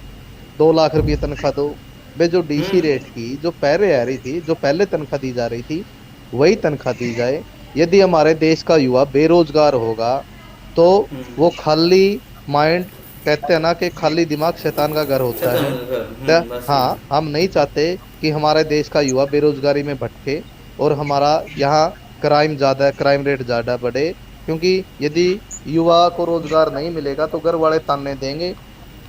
2 लाख रुपये तनख्वाह दो। भाई जो डीसी रेट की जो पहले आ रही थी, जो पहले तनख्वाह दी जा रही थी, वही तनख्वाह दी जाए। यदि हमारे देश का युवा बेरोजगार होगा तो वो खाली माइंड, कहते हैं ना कि खाली दिमाग शैतान का घर होता है। बस हाँ, ये। हम नहीं चाहते कि हमारे देश का युवा बेरोजगारी में भटके और हमारा यहाँ क्राइम ज्यादा है, क्राइम रेट ज्यादा बढ़े। क्योंकि यदि युवा को रोजगार नहीं मिलेगा तो घर वाले ताने देंगे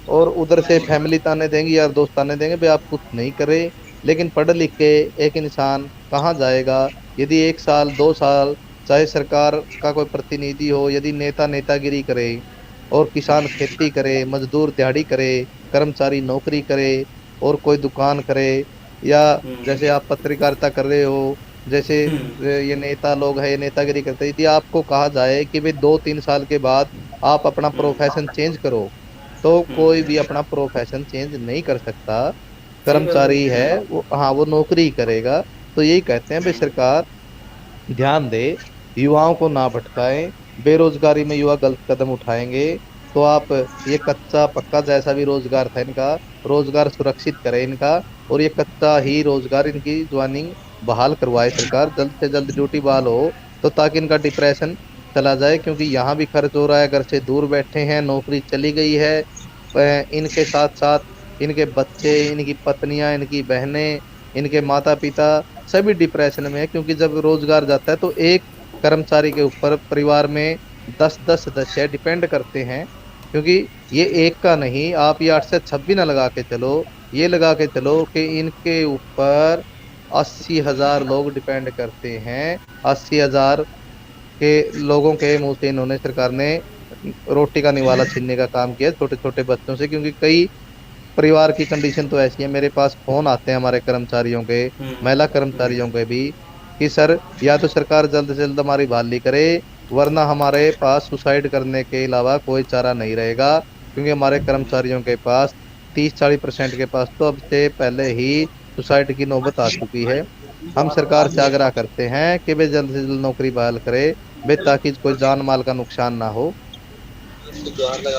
और उधर से फैमिली ताने देंगी, यार दोस्त ताने देंगे, भाई आप कुछ नहीं करे। लेकिन पढ़ लिख के एक इंसान कहाँ जाएगा? यदि 1 साल 2 साल चाहे सरकार का कोई प्रतिनिधि हो, यदि नेता नेतागिरी करे और किसान खेती करे, मजदूर दिहाड़ी करे, कर्मचारी नौकरी करे और कोई दुकान करे, या जैसे आप पत्रकारिता कर रहे हो, जैसे ये नेता लोग है, ये नेतागिरी करते हैं, यदि आपको कहा जाए कि भाई 2-3 साल के बाद आप अपना प्रोफेशन चेंज करो, तो कोई भी अपना प्रोफेशन चेंज नहीं कर सकता। सही बात कर्मचारी है। है वो, हाँ, वो नौकरी ही करेगा। तो यही कहते हैं भाई सरकार ध्यान दे, युवाओं को ना भटकाए। बेरोजगारी में युवा गलत कदम उठाएंगे तो आप ये कच्चा पक्का जैसा भी रोजगार था इनका, रोजगार सुरक्षित करे इनका, और ये कच्चा ही रोजगार इनकी ज्वाइनिंग बहाल करवाए सरकार, जल्द से जल्द ड्यूटी बहाल हो, तो ताकि इनका डिप्रेशन चला जाए। क्योंकि यहाँ भी खर्च हो रहा है, घर से दूर बैठे हैं, नौकरी चली गई है, इनके साथ साथ इनके बच्चे, इनकी पत्नियां, इनकी बहनें, इनके माता पिता सभी डिप्रेशन में है। क्योंकि जब रोजगार जाता है तो एक कर्मचारी के ऊपर परिवार में 10-10 सदस्य डिपेंड करते हैं। क्योंकि ये एक का नहीं, आप ये 8 से 26 ना लगा के चलो, ये लगा के चलो कि इनके ऊपर 80,000 लोग डिपेंड करते हैं। 80,000 के लोगों के मुंह से इन्होंने, सरकार ने रोटी का निवाला छीनने का काम किया छोटे छोटे बच्चों से। क्योंकि कई परिवार की कंडीशन तो ऐसी है, मेरे पास फोन आते हैं हमारे कर्मचारियों के, महिला कर्मचारियों के भी, कि सर या तो सरकार जल्द से जल्द हमारी बहाली करे, वरना हमारे पास सुसाइड करने के अलावा कोई चारा नहीं रहेगा। क्योंकि हमारे कर्मचारियों के पास 30-40% के पास तो अब से पहले ही सुसाइड की नौबत आ चुकी है। हम सरकार से आग्रह करते हैं कि वे जल्द से जल्द नौकरी बहाल करे, वे ताकि कोई जान माल का नुकसान ना हो।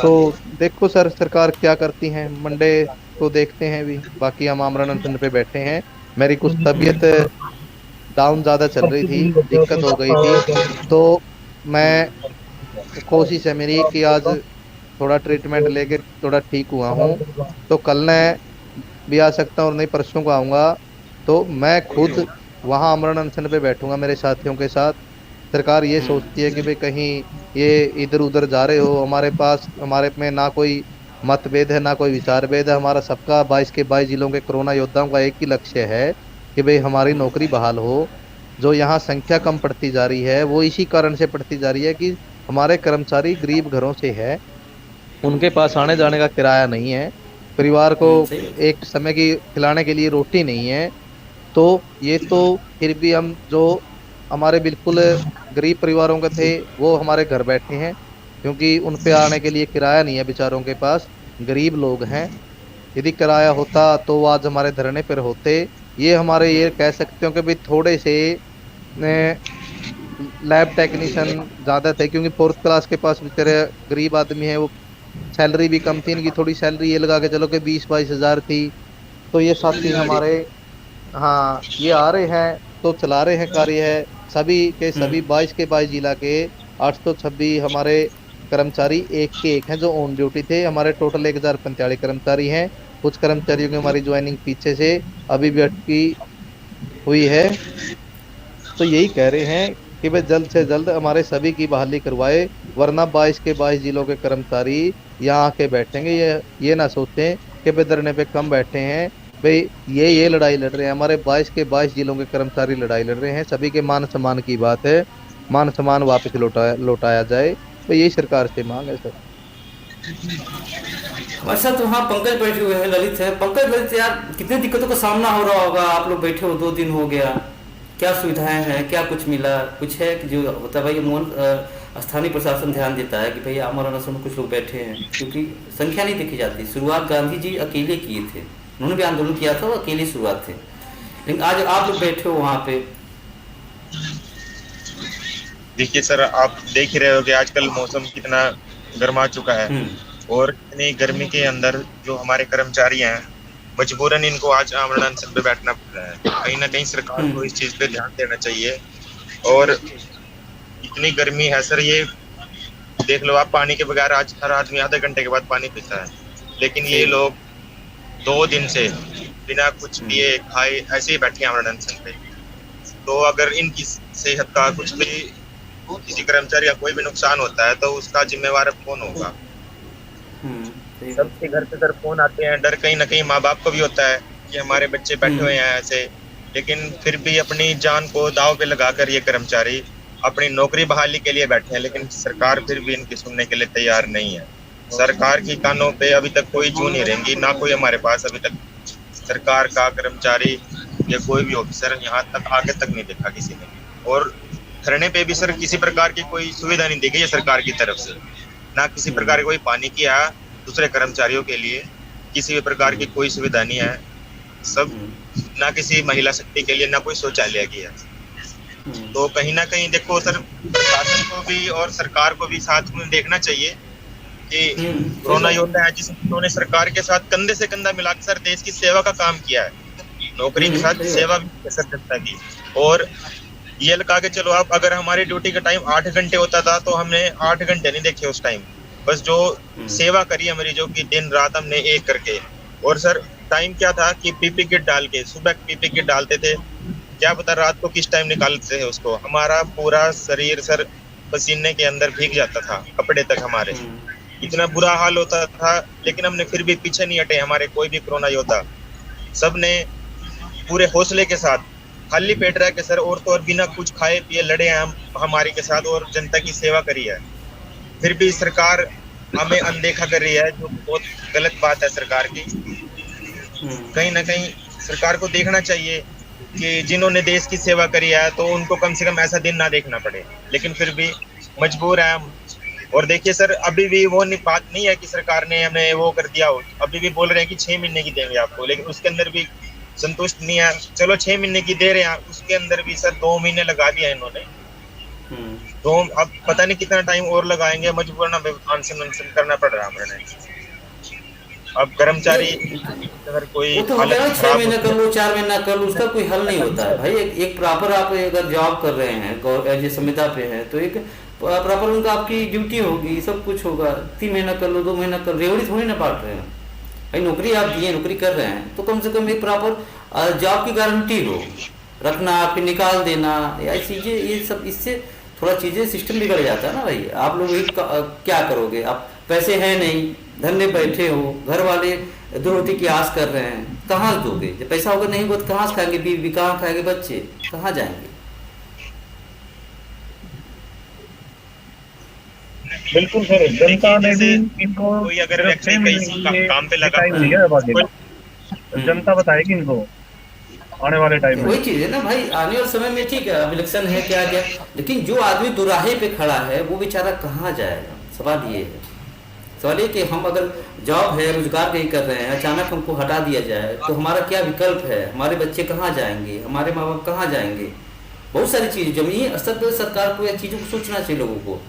तो देखो सर सरकार क्या करती है, मंडे को देखते हैं भी। बाकी हम आमरण अनशन पे बैठे हैं। मेरी कुछ तबीयत डाउन ज़्यादा चल रही थी, दिक्कत हो गई थी, तो मैं, कोशिश है मेरी कि आज थोड़ा ट्रीटमेंट लेके थोड़ा ठीक हुआ हूँ, तो कल मैं भी आ सकता हूँ और नहीं परसों को आऊँगा। तो मैं खुद वहाँ आमरण अनशन पे बैठूंगा मेरे साथियों के साथ। सरकार ये सोचती है कि भाई कहीं ये इधर उधर जा रहे हो, हमारे पास, हमारे में ना कोई मतभेद है ना कोई विचार भेद है, हमारा सबका 22 के 22 जिलों के कोरोना योद्धाओं का एक ही लक्ष्य है कि भाई हमारी नौकरी बहाल हो। जो यहाँ संख्या कम पड़ती जा रही है वो इसी कारण से पड़ती जा रही है कि हमारे कर्मचारी गरीब घरों से है, उनके पास आने जाने का किराया नहीं है, परिवार को एक समय की खिलाने के लिए रोटी नहीं है। तो ये तो फिर भी हम जो हमारे बिल्कुल गरीब परिवारों के थे वो हमारे घर बैठे हैं, क्योंकि उन पे आने के लिए किराया नहीं है बेचारों के पास, गरीब लोग हैं। यदि किराया होता तो वो आज हमारे धरने पर होते। ये हमारे ये कह सकते हो कि भाई थोड़े से लैब टेक्नीशियन ज़्यादा थे, क्योंकि फोर्थ क्लास के पास बेचारे गरीब आदमी है, वो सैलरी भी कम थी इनकी, थोड़ी सैलरी ये लगा के चलो कि 20-22 हज़ार थी। तो ये साथी हमारे, हाँ ये आ रहे हैं तो चला रहे हैं कार्य है। सभी के सभी 22 के 22 जिला के 826 हमारे कर्मचारी एक के एक हैं जो ऑन ड्यूटी थे। हमारे टोटल 1045 कर्मचारी हैं। कुछ कर्मचारियों की हमारी ज्वाइनिंग पीछे से अभी भी अटकी हुई है। तो यही कह रहे हैं कि भाई जल्द से जल्द हमारे सभी की बहाली करवाए, वरना 22 के 22 जिलों के कर्मचारी यहाँ आके बैठेंगे। ये ना सोचें कि भाई धरने पे कम बैठे हैं, भाई ये लड़ाई लड़ रहे हैं। हमारे 22 के 22 जिलों के कर्मचारी लड़ाई लड़ रहे हैं। सभी के मान सम्मान की बात है, मान सम्मान वापस लौटाया जाए। तो यही सरकार से मांग है सर। हमारे साथ वहाँ पंकज बैठे हुए हैं, ललित है। पंकज, ललित यार, कितनी दिक्कतों का सामना हो रहा होगा, आप लोग बैठे हो 2 दिन हो गया, क्या सुविधाएं हैं, क्या कुछ मिला, कुछ है कि जो होता है भाई मोहन स्थानीय प्रशासन ध्यान देता है कि भैया अमर अनशन में कुछ लोग बैठे हैं, क्योंकि संख्या नहीं देखी जाती। शुरुआत गांधी जी अकेले किए थे, उन्होंने भी आंदोलन किया था, वो अकेली शुरुआत थे, लेकिन आज आप लोग बैठे हो वहाँ पे। देखिए सर, आप देख ही रहे हो कि आजकल मौसम कितना गर्मा चुका है, और इतनी गर्मी के अंदर जो हमारे कर्मचारी हैं मजबूरन इनको आज आमरण अनशन पे बैठना पड़ रहा है। कहीं ना कहीं सरकार को इस चीज पे ध्यान देना चाहिए। और इतनी गर्मी है सर, ये देख लो आप, पानी के बगैर आज हर आदमी आधे घंटे के बाद पानी पीता है, लेकिन ये लोग 2 दिन से बिना कुछ पिए खाए ऐसे ही बैठे आमरण अनशन पे। तो अगर इनकी सेहत का कुछ भी, किसी कर्मचारी का कोई भी नुकसान होता है तो उसका जिम्मेवार कौन होगा? सबके घर पे सर फोन आते हैं, डर कहीं ना कहीं माँ बाप को भी होता है कि हमारे बच्चे बैठे हुए हैं ऐसे, लेकिन फिर भी अपनी जान को दांव पे लगाकर ये कर्मचारी अपनी नौकरी बहाली के लिए बैठे हैं, लेकिन सरकार फिर भी इनकी सुनने के लिए तैयार नहीं है। सरकार की कानों पे अभी तक कोई जू नहीं रहेंगी, ना कोई हमारे पास अभी तक सरकार का कर्मचारी या कोई भी ऑफिसर यहाँ तक आगे तक नहीं देखा किसी ने। और धरने पे भी सर किसी प्रकार की कोई सुविधा नहीं दी गई है सरकार की तरफ से, ना किसी प्रकार की कोई पानी की या दूसरे कर्मचारियों के लिए किसी भी प्रकार की कोई सुविधा नहीं है। सब ना किसी महिला शक्ति के लिए ना कोई शौचालय की है। तो कहीं ना कहीं देखो सर, प्रशासन को भी और सरकार को भी साथ में देखना चाहिए कि कोरोना योद्धा है जिन्होंने सरकार के साथ कंधे से कंधा मिलाकर सर देश की सेवा का काम किया है, नौकरी के साथ सेवा भी सर जनता की। और ये लगा के चलो आप, अगर हमारी ड्यूटी का टाइम 8 घंटे होता था तो हमने 8 घंटे नहीं देखे उस टाइम, बस जो सेवा करी है मरीजों की दिन रात हमने एक करके। और सर टाइम क्या था कि पीपी किट डाल के, सुबह पीपी किट डालते थे, क्या पता रात को किस टाइम निकालते थे उसको। हमारा पूरा शरीर सर पसीने के अंदर भीग जाता था, कपड़े तक हमारे, इतना बुरा हाल होता था, लेकिन हमने फिर भी पीछे नहीं हटे। हमारे कोई भी कोरोना योद्धा सब ने पूरे हौसले के साथ खाली पेट रह के सर, और तो और बिना कुछ खाए पिए लड़े हैं हम हमारी के साथ और जनता की सेवा करी है। फिर भी सरकार हमें अनदेखा कर रही है, जो बहुत गलत बात है सरकार की। कहीं ना कहीं सरकार को देखना चाहिए कि जिन्होंने देश की सेवा करी है तो उनको कम से कम ऐसा दिन ना देखना पड़े, लेकिन फिर भी मजबूर है हम। और देखिए सर, अभी भी वो बात नहीं है कि सरकार ने हमें वो कर दिया हो, अभी भी बोल रहे हैं कि 6 महीने की देंगे आपको, लेकिन उसके अंदर भी संतुष्ट नहीं है। चलो 6 महीने की दे रहे हैं, उसके अंदर भी सर 2 महीने लगा दिया इन्होंने। तो अब पता नहीं कितना टाइम और लगाएंगे, मजबूरन हमें अनशन करना पड़ रहा है हमें। अब कर्मचारी अगर कोई वो तो होता है 6 महीना कर लो, 4 महीना कर लो, उसका कोई हल नहीं होता है भाई। एक प्रॉपर आप अगर जॉब कर रहे हैं, एज ए संविदा पे है, तो एक प्रॉपर उनका आपकी ड्यूटी होगी, सब कुछ होगा। 3 महीना कर लो, 2 महीना कर लो, रेवड़ी थोड़ी ना बांट रहे हैं भाई। नौकरी आप दिए, नौकरी कर रहे हैं, तो कम से कम एक प्रॉपर जॉब की गारंटी हो, रखना, फिर निकाल देना, या चीज़ें, ये सब इससे थोड़ा चीज़ें सिस्टम बिगड़ जाता है ना भाई। आप लोग क्या करोगे, आप पैसे हैं नहीं, धरने बैठे हो, घर वाले 2 रोटी की आस कर रहे हैं, कहाँ दोगे? जब पैसा होगा नहीं होगा तो कहाँ से खाएंगे? बीवी कहाँ खाएंगे? बच्चे कहाँ जाएंगे? बिल्कुल सर, जनता ने भी इनको कोई अगर काम पे लगा टाइम दिया है, बाकी जनता बताएगी इनको आने वाले टाइम में। वही चीज है ना भाई, आने वाले समय में ठीक है, अब इलेक्शन है क्या क्या, लेकिन जो आदमी दुराहे पे खड़ा है वो बेचारा कहाँ जाएगा? सवाल ये है। सवाल ये कि हम अगर जॉब है, रोजगार नहीं कर रहे हैं, अचानक हमको हटा दिया जाए तो हमारा क्या विकल्प है, हमारे बच्चे कहाँ जाएंगे, हमारे माँ बाप कहाँ जाएंगे। बहुत सारी चीज़ जमीनी स्तर पर सरकार को यह चीज़ों को सोचना चाहिए लोगों को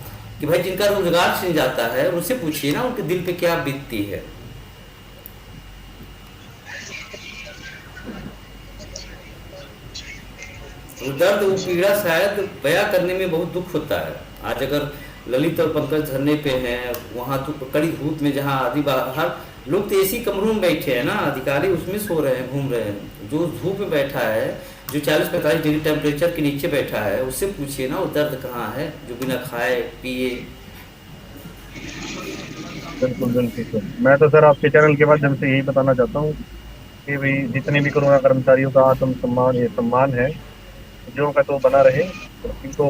कि भाई जिनका रोजगार छिन जाता है उनसे पूछिए ना उनके दिल पे क्या बीतती है। वो दर्द, वो पीड़ा शायद बयां करने में बहुत दुख होता है। आज अगर ललित और पंकज धरने पे हैं, वहाँ तो कड़ी धूप में, जहाँ आदि बाहर लोग तो एसी कमरों में बैठे हैं ना, अधिकारी उसमें सो रहे हैं, घूम रहे हैं। जो धूप में बैठा है, जो 40-45 डिग्री टेम्परेचर के नीचे बैठा है, उससे पूछिए ना वो दर्द कहाँ है, जो बिना खाए पिए। बिल्कुल बिल्कुल सर। मैं तो सर आपके चैनल के माध्यम से यही बताना चाहता हूँ कि भाई जितने भी कोरोना कर्मचारियों का आत्म सम्मान, ये सम्मान है जो का तो बना रहे, इनको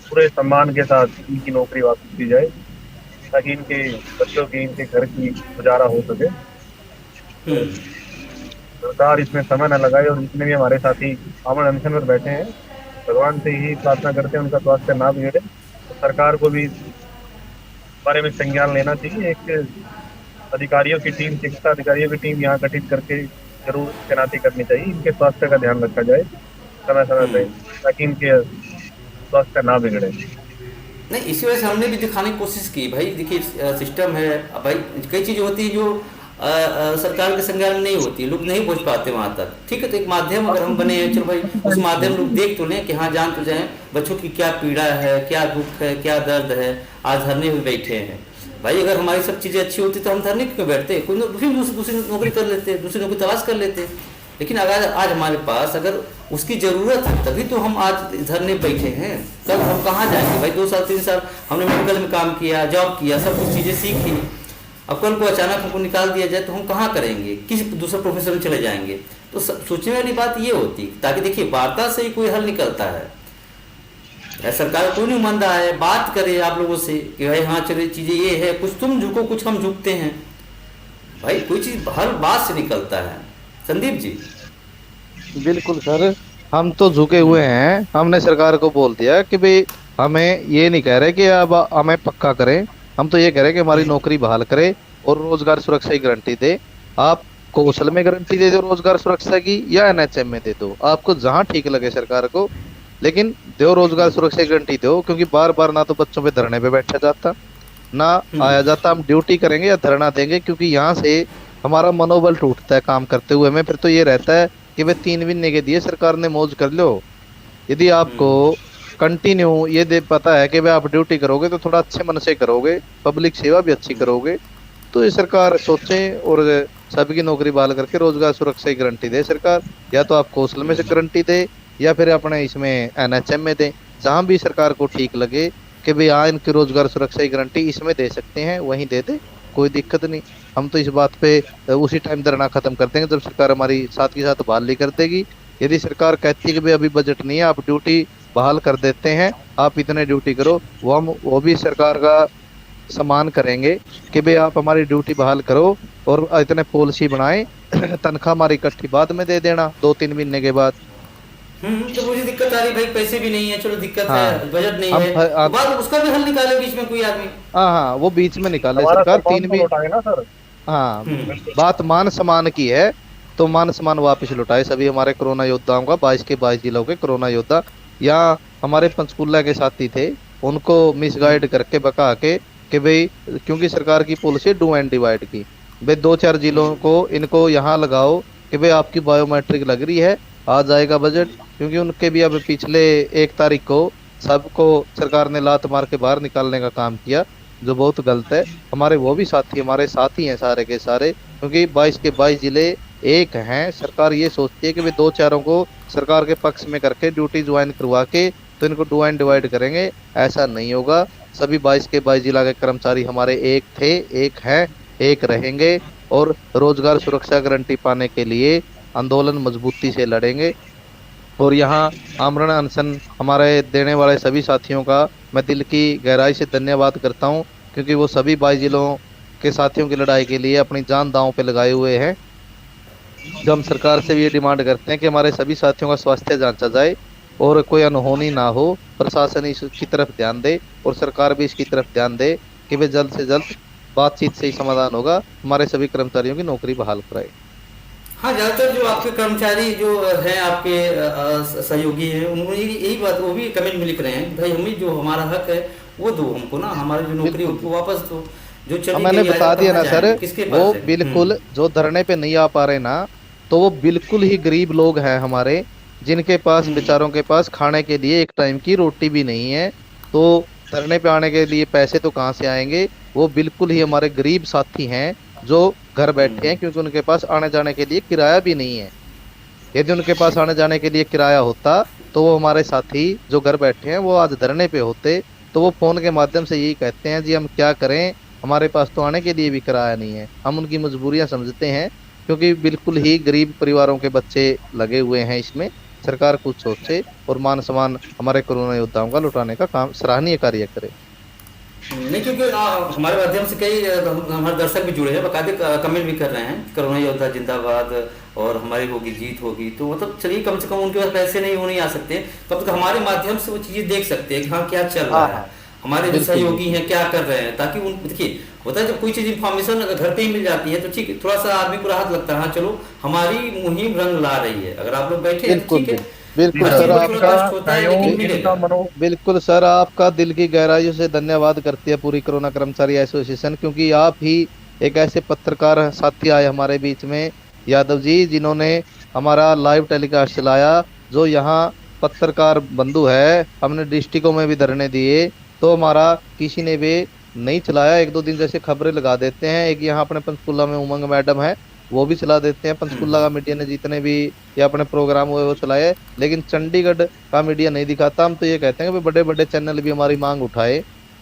पूरे सम्मान के साथ इनकी नौकरी वापस दी जाए ताकि इनके बच्चों की, इनके घर की गुजारा हो सके। सरकार इसमें समय न लगाए और जितने भी हमारे साथी आमरण अनशन पर बैठे हैं, भगवान से यही प्रार्थना करते हैं उनका स्वास्थ्य ना बिगड़े। तो सरकार को भी इस बारे में संज्ञान लेना चाहिए। एक अधिकारियों की टीम, चिकित्सा अधिकारियों की टीम यहाँ गठित करके जरूर तैनाती करनी चाहिए। इनके स्वास्थ्य का ध्यान रखा जाए समय समय पे ताकि इनके स्वास्थ्य ना बिगड़े। नहीं, इसी वजह से हमने भी दिखाने की कोशिश की। भाई देखिए सिस्टम है, अब भाई कई चीज़ें होती हैं जो सरकार के संज्ञान में नहीं होती, लोग नहीं पहुंच पाते वहां तक। ठीक है, तो एक माध्यम अगर हम बने हैं, चलो भाई उस माध्यम लोग देख तो लें कि हाँ जान तो जाए बच्चों की क्या पीड़ा है, क्या दुख है, क्या दर्द है। आज धरने में बैठे हैं भाई, अगर हमारी सब चीज़ें अच्छी होती तो हम धरने क्यों बैठते, कोई दूसरी नौकरी कर लेते, दूसरी नौकरी तलाश कर लेते। लेकिन अगर आज हमारे पास अगर उसकी ज़रूरत है तभी तो हम आज धरने बैठे हैं। कल हम कहाँ जाएंगे भाई, 2 साल 3 साल हमने मेडिकल में काम किया, जॉब किया, सब कुछ चीज़ें सीखी, अब कल को अचानक हमको निकाल दिया जाए तो हम कहाँ करेंगे, किस दूसरे प्रोफेशन में चले जाएंगे। तो सोचने वाली बात ये होती, ताकि देखिए वार्ता से ही कोई हल निकलता है। सरकार कोई नहीं मान रहा है, बात करे आप लोगों से कि भाई हाँ चलिए चीज़ें ये है, कुछ तुम झुको कुछ हम झुकते हैं। भाई कोई चीज़ हर बात से निकलता है। संदीप जी। बिल्कुल सर, हम तो झुके हुए हैं। हमने सरकार को बोल दिया कि भाई हमें ये नहीं कह रहे कि अब हमें पक्का करें, हम तो ये कह रहे हैं कि हमारी नौकरी बहाल करे और रोजगार सुरक्षा की गारंटी दे। आप कौशल में गारंटी दे दो रोजगार सुरक्षा की, या एनएचएम में दे दो, आपको जहां ठीक लगे सरकार को, लेकिन दो रोजगार सुरक्षा की गारंटी दो। क्योंकि बार बार ना तो बच्चों पे धरने पे बैठा जाता, ना आया जाता। हम ड्यूटी करेंगे या धरना देंगे, क्योंकि यहाँ से हमारा मनोबल टूटता है काम करते हुए में। फिर तो ये रहता है कि वे 3 महीने के दिए सरकार ने, मौज कर लो। यदि आपको कंटिन्यू ये दे पता है कि भाई आप ड्यूटी करोगे तो थोड़ा अच्छे मन से करोगे, पब्लिक सेवा भी अच्छी करोगे, तो ये सरकार सोचे और सबकी नौकरी बहाल करके रोजगार सुरक्षा की गारंटी दे सरकार। या तो आप कौशल में से गारंटी दे या फिर अपने इसमें एनएचएम में दे, जहां भी सरकार को ठीक लगे कि भाई हाँ इनकी रोजगार सुरक्षा की गारंटी इसमें दे सकते हैं, वहीं दे दे, कोई दिक्कत नहीं। हम तो इस बात पे उसी टाइम धरना खत्म कर देंगे जब सरकार हमारी साथ के साथ बहाली कर देगी। यदि सरकार कहती है कि भाई अभी बजट नहीं है, आप ड्यूटी बहाल कर देते हैं, आप इतने ड्यूटी करो, वो भी सरकार का सम्मान करेंगे कि भाई आप हमारी ड्यूटी बहाल करो और इतने पॉलिसी बनाए, तनख्वाह हमारी इकट्ठी बाद में दे देना 2-3 महीने के बाद। तो मुझे दिक्कत आ रही भाई, पैसे भी नहीं है, चलो दिक्कत है, बजट नहीं है, बाद उसका भी हल निकाले बीच में कोई आदमी। हाँ, वो बीच में निकाले सरकार। 3 भी हाँ, बात मान सम्मान की है तो मान सम्मान वापस लौटाए सभी हमारे कोरोना योद्धाओं का। 22 के 22 जिलों के कोरोना योद्धा, यहाँ हमारे पंचकुला के साथी थे, उनको मिसगाइड करके बका के कि भाई क्योंकि सरकार की पॉलिसी डू एंड डिवाइड की, भाई 2-4 जिलों को इनको यहाँ लगाओ कि भाई आपकी बायोमेट्रिक लग रही है, आ जाएगा बजट। क्योंकि उनके भी अब पिछले 1 तारीख को सबको सरकार ने लात मार के बाहर निकालने का काम किया, जो बहुत गलत है। हमारे वो भी साथी हमारे साथी हैं सारे के सारे, क्योंकि 22 के 22 जिले एक हैं। सरकार ये सोचती है कि भाई 2-4 को सरकार के पक्ष में करके ड्यूटी ज्वाइन करवा के तो इनको डू एंड डिवाइड करेंगे, ऐसा नहीं होगा। सभी 22 के 22 जिला के कर्मचारी हमारे एक थे, एक हैं, एक रहेंगे और रोजगार सुरक्षा गारंटी पाने के लिए आंदोलन मजबूती से लड़ेंगे। और यहाँ आमरण अनशन हमारे देने वाले सभी साथियों का मैं दिल की गहराई से धन्यवाद करता हूँ, क्योंकि वो सभी 22 जिलों के साथियों की लड़ाई के लिए अपनी जान दांव पे लगाए हुए हैं। जो हम सरकार से भी ये डिमांड करते हैं कि हमारे सभी साथियों का स्वास्थ्य जांचा जाए और कोई अनहोनी ना हो, प्रशासन इसकी तरफ ध्यान दे और सरकार भी इसकी तरफ ध्यान दे कि वे जल्द से जल्द बातचीत से ही समाधान होगा, हमारे सभी कर्मचारियों की नौकरी बहाल कराए। हाँ, ज़्यादातर जो आपके कर्मचारी जो हैं आपके सहयोगी हैं, उन्होंने यही बात, वो भी कमेंट में लिख रहे हैं कि भाई हमें जो हमारा हक है वो दो हमको ना, हमारी जो नौकरी है बिल्कुल, उसको वापस दो, जो चली मैंने गई बता आज दिया कहाँ ना सर, जाए, किसके वो पास है। बिल्कुल जो धरने पे नहीं आ पा रहे ना, तो वो बिल्कुल ही गरीब लोग हैं हमारे, जिनके पास हम्म बेचारों के पास खाने के लिए एक टाइम की रोटी भी नहीं है। तो धरने पे आने के लिए पैसे तो कहाँ से आएंगे? वो बिल्कुल ही हमारे गरीब साथी हैं जो घर बैठे हैं, हम्म क्योंकि उनके पास आने जाने के लिए किराया भी नहीं है। यदि उनके पास आने जाने के लिए किराया होता तो वो हमारे साथी जो घर बैठे हैं वो आज धरने पे होते। तो वो फोन के माध्यम से यही कहते हैं, जी हम क्या करें, हमारे पास तो आने के लिए भी किराया नहीं है। हम उनकी मजबूरियां समझते हैं, क्योंकि बिल्कुल ही गरीब परिवारों के बच्चे लगे हुए हैं इसमें। सरकार कुछ सोचे और मान सम्मान हमारे कोरोना योद्धाओं का लुटाने का काम सराहनीय कार्य करे। नहीं, क्योंकि हमारे माध्यम से कई हमारे दर्शक भी जुड़े हैं, बाकायदे कमेंट भी कर रहे हैं कोरोना योद्धा जिंदाबाद और हमारी होगी जीत होगी। तो मतलब चलिए, कम से कम उनके पास पैसे नहीं हो नहीं आ सकते, कम से कम हमारे माध्यम से वो चीज़ें देख सकते हैं कि हाँ क्या चल रहा है, हमारे जो बिल्कुल सहयोगी हैं क्या कर रहे हैं, ताकि उन देखिए होता है जब कोई चीज़ इन्फॉर्मेशन घर पे ही मिल जाती है तो ठीक है, थोड़ा सा आदमी को राहत लगता है, हाँ चलो हमारी मुहिम रंग ला रही है। अगर आप लोग बैठे हैं तो बिल्कुल ठीक है, बिल्कुल हर सर, चीज़ में थोड़ा आपका कष्ट होता है लेकिन सहयोग, मिलेगा। इनका मनो बिल्कुल सर, आपका दिल की गहराइयों से धन्यवाद करती है पूरी कोरोना कर्मचारी एसोसिएशन, क्योंकि आप ही एक ऐसे पत्रकार साथी आए हमारे बीच में, यादव जी, जिन्होंने हमारा लाइव टेलीकास्ट चलाया। जो यहाँ पत्रकार बंधु है, हमने डिस्ट्रिक्टों में भी धरने दिए तो हमारा किसी ने भी नहीं चलाया। एक दो दिन जैसे खबरें लगा देते हैं, एक यहाँ अपने पंचकुला में उमंग मैडम है वो भी चला देते हैं, पंचकुला का मीडिया ने जितने भी ये अपने प्रोग्राम हुए वो चलाए, लेकिन चंडीगढ़ का मीडिया नहीं दिखाता। हम तो ये कहते हैं कि बड़े बड़े चैनल भी हमारी मांग उठाए,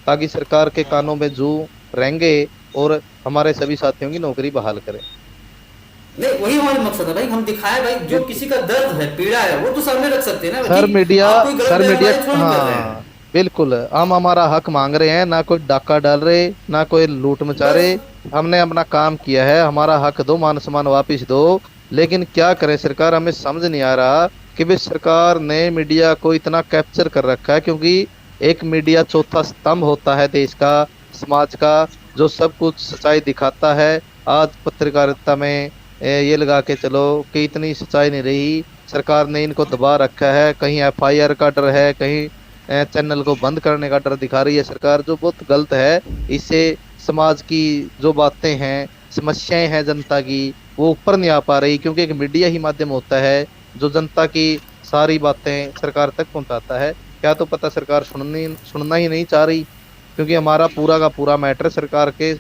ताकि सरकार के कानों में जू रहेंगे और हमारे सभी साथियों की नौकरी बहाल करें। नहीं, वही हमारा मकसद है भाई, हम दिखाए भाई जो बिल्कुल किसी का दर्द है पीड़ा है वो तो सामने रख सकते हैं ना सर, कि मीडिया आप कोई गलत सर मीडिया बयानबाजी थोड़ी कर रहे हैं। हाँ बिल्कुल, हम हमारा हक मांग रहे हैं, ना कोई डाका डाल रहे, ना कोई लूट मचा रहे। बस हमने अपना काम किया है, हमारा हक दो, मान सम्मान वापिस दो। लेकिन क्या करे सरकार, हमें समझ नहीं आ रहा कि भाई सरकार ने मीडिया को इतना कैप्चर कर रखा है, क्योंकि एक मीडिया चौथा स्तंभ होता है देश का, समाज का, जो सब कुछ सच्चाई दिखाता है। आज पत्रकारिता में ये लगा के चलो कि इतनी सच्चाई नहीं रही, सरकार ने इनको दबा रखा है, कहीं एफआईआर का डर है, कहीं चैनल को बंद करने का डर दिखा रही है सरकार, जो बहुत गलत है। इससे समाज की जो बातें हैं, समस्याएं हैं जनता की, वो ऊपर नहीं आ पा रही, क्योंकि एक मीडिया ही माध्यम होता है जो जनता की सारी बातें सरकार तक पहुंचाता है। क्या तो पता सरकार सुनना ही नहीं चाह रही, क्योंकि हमारा पूरा का पूरा मैटर सरकार के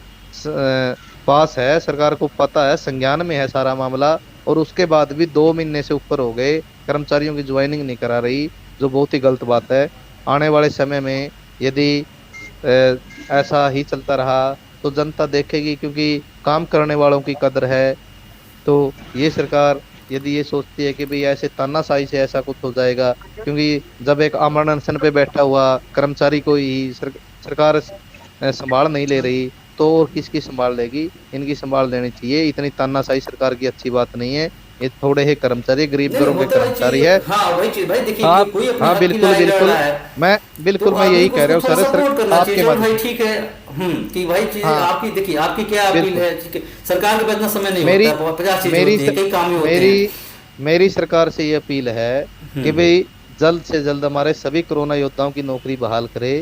पास है, सरकार को पता है, संज्ञान में है सारा मामला, और उसके बाद भी 2 महीने से ऊपर हो गए कर्मचारियों की ज्वाइनिंग नहीं करा रही, जो बहुत ही गलत बात है। आने वाले समय में यदि ऐसा ही चलता रहा तो जनता देखेगी, क्योंकि काम करने वालों की कदर है। तो ये सरकार यदि ये सोचती है कि भाई ऐसे तानाशाही से ऐसा कुछ हो जाएगा, क्योंकि जब एक आमरण अनशन पे बैठा हुआ कर्मचारी को ही सरकार संभाल नहीं ले रही, तो और किसकी संभाल लेगी? इनकी संभाल लेनी चाहिए। इतनी तानाशाही सरकार की अच्छी बात नहीं है। ये थोड़े ही कर्मचारी गरीब नहीं घरों के होता वही कर्मचारी चीज, है। हाँ वही चीज भाई, देखिए हाँ कोई अपने हाँ हक की बिल्कुल लड़ाई लड़ बिल्कुल, रहा है मैं तो बिल्कुल मैं आदमी यही को कह रहा उसको हूँ थोड़ा सर सपोर्ट करना आपके चाहिए, चलो भाई माध्यम ठीक है। कि भाई चीजें हाँ आपकी देखिए, आपकी क्या अपील बिल्कुल। है, ठीक है, सरकार के पास इतना समय नहीं मेरी होता, 50 चीजें मेरी होती है, कई काम ही होते मेरी हैं। मेरी सरकार से ये अपील है कि हम्म भाई जल्द से जल्द हमारे सभी कोरोना योद्धाओं की नौकरी बहाल करे।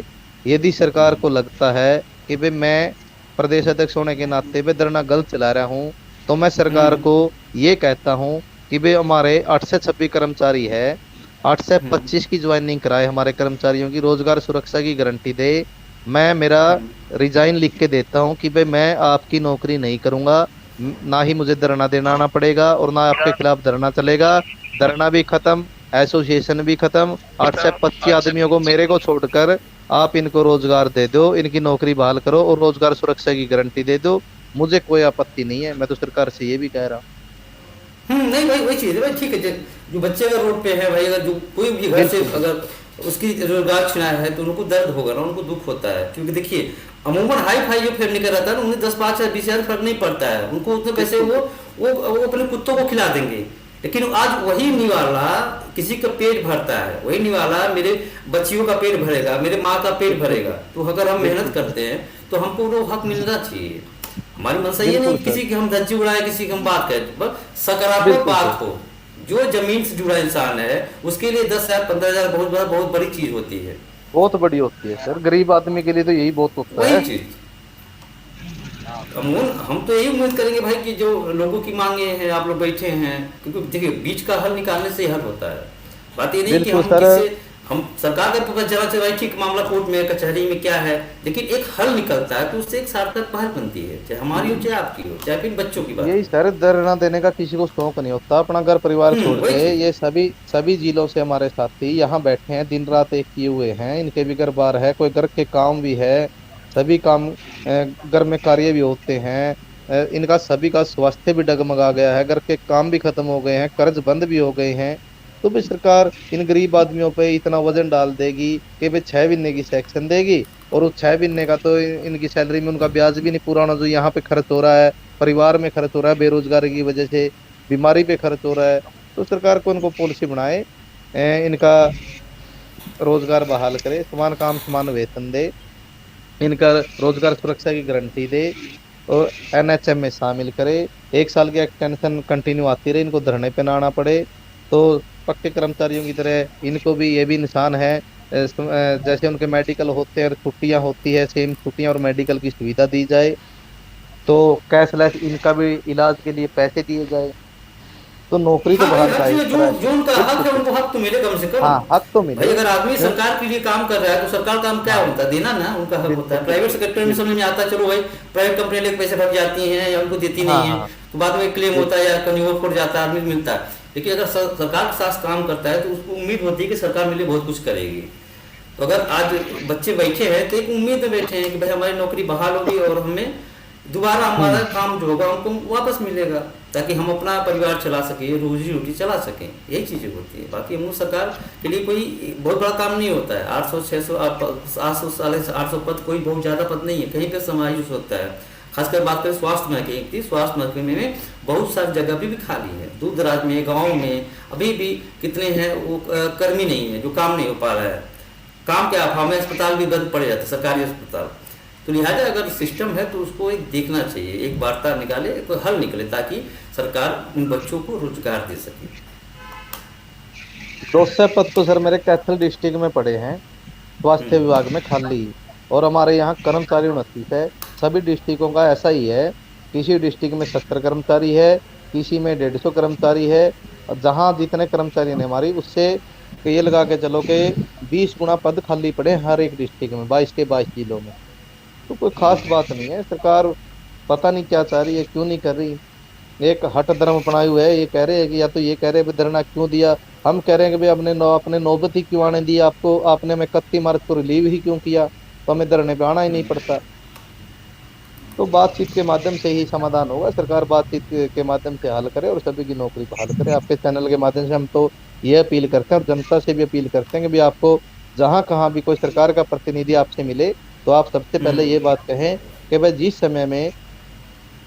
यदि सरकार को लगता है कि भाई मैं प्रदेश अध्यक्ष होने के नाते पे धरना गलत चला रहा हूँ, तो मैं सरकार हम्म को ये कहता हूँ कि भाई हमारे 8 से 26 कर्मचारी है, 8 से हम्म 25 की ज्वाइनिंग कराए, हमारे कर्मचारियों की रोजगार सुरक्षा की गारंटी दे। मैं मेरा रिजाइन लिख के देता हूँ कि भाई मैं आपकी नौकरी नहीं करूंगा, ना ही मुझे धरना देना आना पड़ेगा और ना आपके खिलाफ धरना चलेगा। धरना भी खत्म, एसोसिएशन भी खत्म। 8 से 25 आदमियों को मेरे को छोड़कर आप इनको रोजगार दे दो, इनकी नौकरी बहाल करो और रोजगार सुरक्षा की गारंटी दे दो। मुझे कोई आपत्ति नहीं है, मैं तो सरकार से ये भी कह रहा हूँ। नहीं भाई वही चीज है भाई, ठीक है। जो बच्चे अगर रोड पे है भाई, अगर जो कोई भी घर से बिल्कुल अगर उसकी रोजगार छिनाया है तो उनको दर्द होगा ना, उनको दुख होता है। क्योंकि देखिए अमूमन हाई फाई जो फैमिली का रहता है ना, उन्हें 10 5 20 हजार फर्क नहीं पड़ता है, उनको उतने पैसे बिल्कुल वो अपने कुत्तों को खिला देंगे, लेकिन आज वही निवाला किसी का पेट भरता है, वही निवाला मेरे बच्चियों का पेट भरेगा, मेरे माँ का पेट भरेगा। तो अगर हम मेहनत करते हैं तो हमको वो हक मिलना चाहिए। हमारी मनसा ये नहीं किसी की हम धज्जी उड़ाए, किसी की हम बात करें, बस सकारात्मक बात हो। जो जमीन से जुड़ा इंसान है उसके लिए 10,000 15,000 बहुत बड़ी चीज होती है, बहुत बड़ी होती है सर। गरीब आदमी के लिए तो यही बहुत होता है। वही चीज हम तो यही उम्मीद करेंगे भाई कि जो लोगों की मांगे हैं, आप लोग बैठे हैं, क्योंकि देखिए बीच का हल निकालने से ही हल होता है। बात ये नहीं कि हम हम सरकार का पता चला चला ठीक मामला कोर्ट में कचहरी में क्या है, लेकिन एक हल निकलता है तो उससे एक सार्थक पहल बनती है, चाहे हमारी हो चाहे आपकी हो, चाहे फिर बच्चों की बात। यही सर, धरना देने का किसी को शौक नहीं होता। अपना घर परिवार छोड़ के ये सभी जिलों से हमारे साथी यहाँ बैठे हैं, दिन रात एक किए हुए हैं। इनके भी घर बार है, कोई घर के काम भी है, सभी काम घर में कार्य भी होते हैं। इनका सभी का स्वास्थ्य भी डगमगा गया है, घर के काम भी खत्म हो गए हैं, कर्ज बंद भी हो गए हैं। तो भी सरकार इन गरीब आदमियों पे इतना वजन डाल देगी कि भाई 6 महीने की सेक्शन देगी, और उस 6 महीने का तो इनकी सैलरी में उनका ब्याज भी नहीं पूरा होना जो यहाँ पे खर्च हो रहा है, परिवार में खर्च हो रहा है, बेरोजगारी की वजह से बीमारी पे खर्च हो रहा है। तो सरकार को उनको पॉलिसी बनाए, इनका रोजगार बहाल करे, समान काम समान वेतन दे, इनका रोजगार सुरक्षा की गारंटी दे, और NHM में शामिल करे। 1 साल की एक्सटेंशन कंटिन्यू आती रहे, इनको धरने पे ना आना पड़े। तो पक्के कर्मचारियों की तरह इनको भी ये भी निशान है, जैसे उनके मेडिकल होते हैं और छुट्टियां होती है, सेम छुट्टियां और मेडिकल की सुविधा दी जाए। तो कैशलेस इनका भी इलाज के लिए पैसे दिए जाए। तो नौकरी तो बहाल चाहिए, जो उनका हक है उनको हक तो मिले कम से कम। हाँ, हक तो मिले भाई। अगर आदमी सरकार के लिए काम कर रहा है तो सरकार काम क्या होता है, देना ना, उनका हक होता है। प्राइवेट सेक्टर में समझ में आता है, चलो भाई प्राइवेट कंपनी लेके पैसे भग जाती हैं या उनको देती नहीं है, तो बाद में क्लेम होता है या कहीं ओवर जाता है, आदमी मिलता है। लेकिन अगर सरकार के साथ काम करता है तो उसको उम्मीद होती है कि सरकार मेरे लिए बहुत कुछ करेगी। तो अगर आज बच्चे बैठे हैं तो एक उम्मीद में बैठे हैं कि भाई हमारी नौकरी बहाल होगी और हमें दोबारा हमारा काम जो होगा हमको वापस मिलेगा, ताकि हम अपना परिवार चला सकें, रोजी रोटी चला सकें। यही चीज़ें होती है। बाकी हम सरकार के लिए कोई बहुत बड़ा काम नहीं होता है। 800 600 800 पद कोई बहुत ज़्यादा पद नहीं है, कहीं पर समायोजित होता है। खासकर बात करें स्वास्थ्य महकमे की, स्वास्थ्य महकमे में बहुत सारी जगह भी खाली है, दूर दराज में, गाँव में अभी भी कितने हैं वो कर्मी नहीं है, जो काम नहीं हो पा रहा है। काम के अभाव में अस्पताल भी बंद पड़ जाते, सरकारी अस्पताल। तो लिहाजा अगर सिस्टम है तो उसको एक देखना चाहिए, एक वार्ता निकाले, एक हल निकले, ताकि सरकार उन बच्चों को रोजगार दे सके। 200 पद तो सर मेरे कैथल डिस्ट्रिक्ट में पड़े हैं, स्वास्थ्य विभाग में खाली, और हमारे यहाँ कर्मचारी 29 है। सभी डिस्ट्रिक्टों का ऐसा ही है, किसी डिस्ट्रिक्ट में 70 कर्मचारी है, किसी में 150 कर्मचारी है। और जहाँ जितने कर्मचारी ने हमारी, उससे ये लगा के चलो कि 20 गुना पद खाली पड़े हर एक डिस्ट्रिक्ट में, 22 के 22 जिलों में। तो कोई खास बात नहीं है। सरकार पता नहीं क्या चाह रही है, क्यों नहीं कर रही। एक हट धर्म अपनाए हुए है, ये कह रहे हैं कि या तो ये कह रहे हैं धरना क्यों दिया, हम कह रहे हैं कि भाई अपने नौबत ही क्यों आने दिया आपको, आपने हमें 31 मार्च को रिलीव ही क्यों किया, तो हमें धरने पे आना ही नहीं पड़ता। तो बातचीत के माध्यम से ही समाधान होगा। सरकार बातचीत के माध्यम से हल करे और सभी की नौकरी को हल करे। आपके चैनल के माध्यम से हम तो ये अपील करते हैं और जनता से भी अपील करते हैं कि भाई आपको जहाँ कहाँ भी कोई सरकार का प्रतिनिधि आपसे मिले तो आप सबसे पहले ये बात कहें कि भाई जिस समय में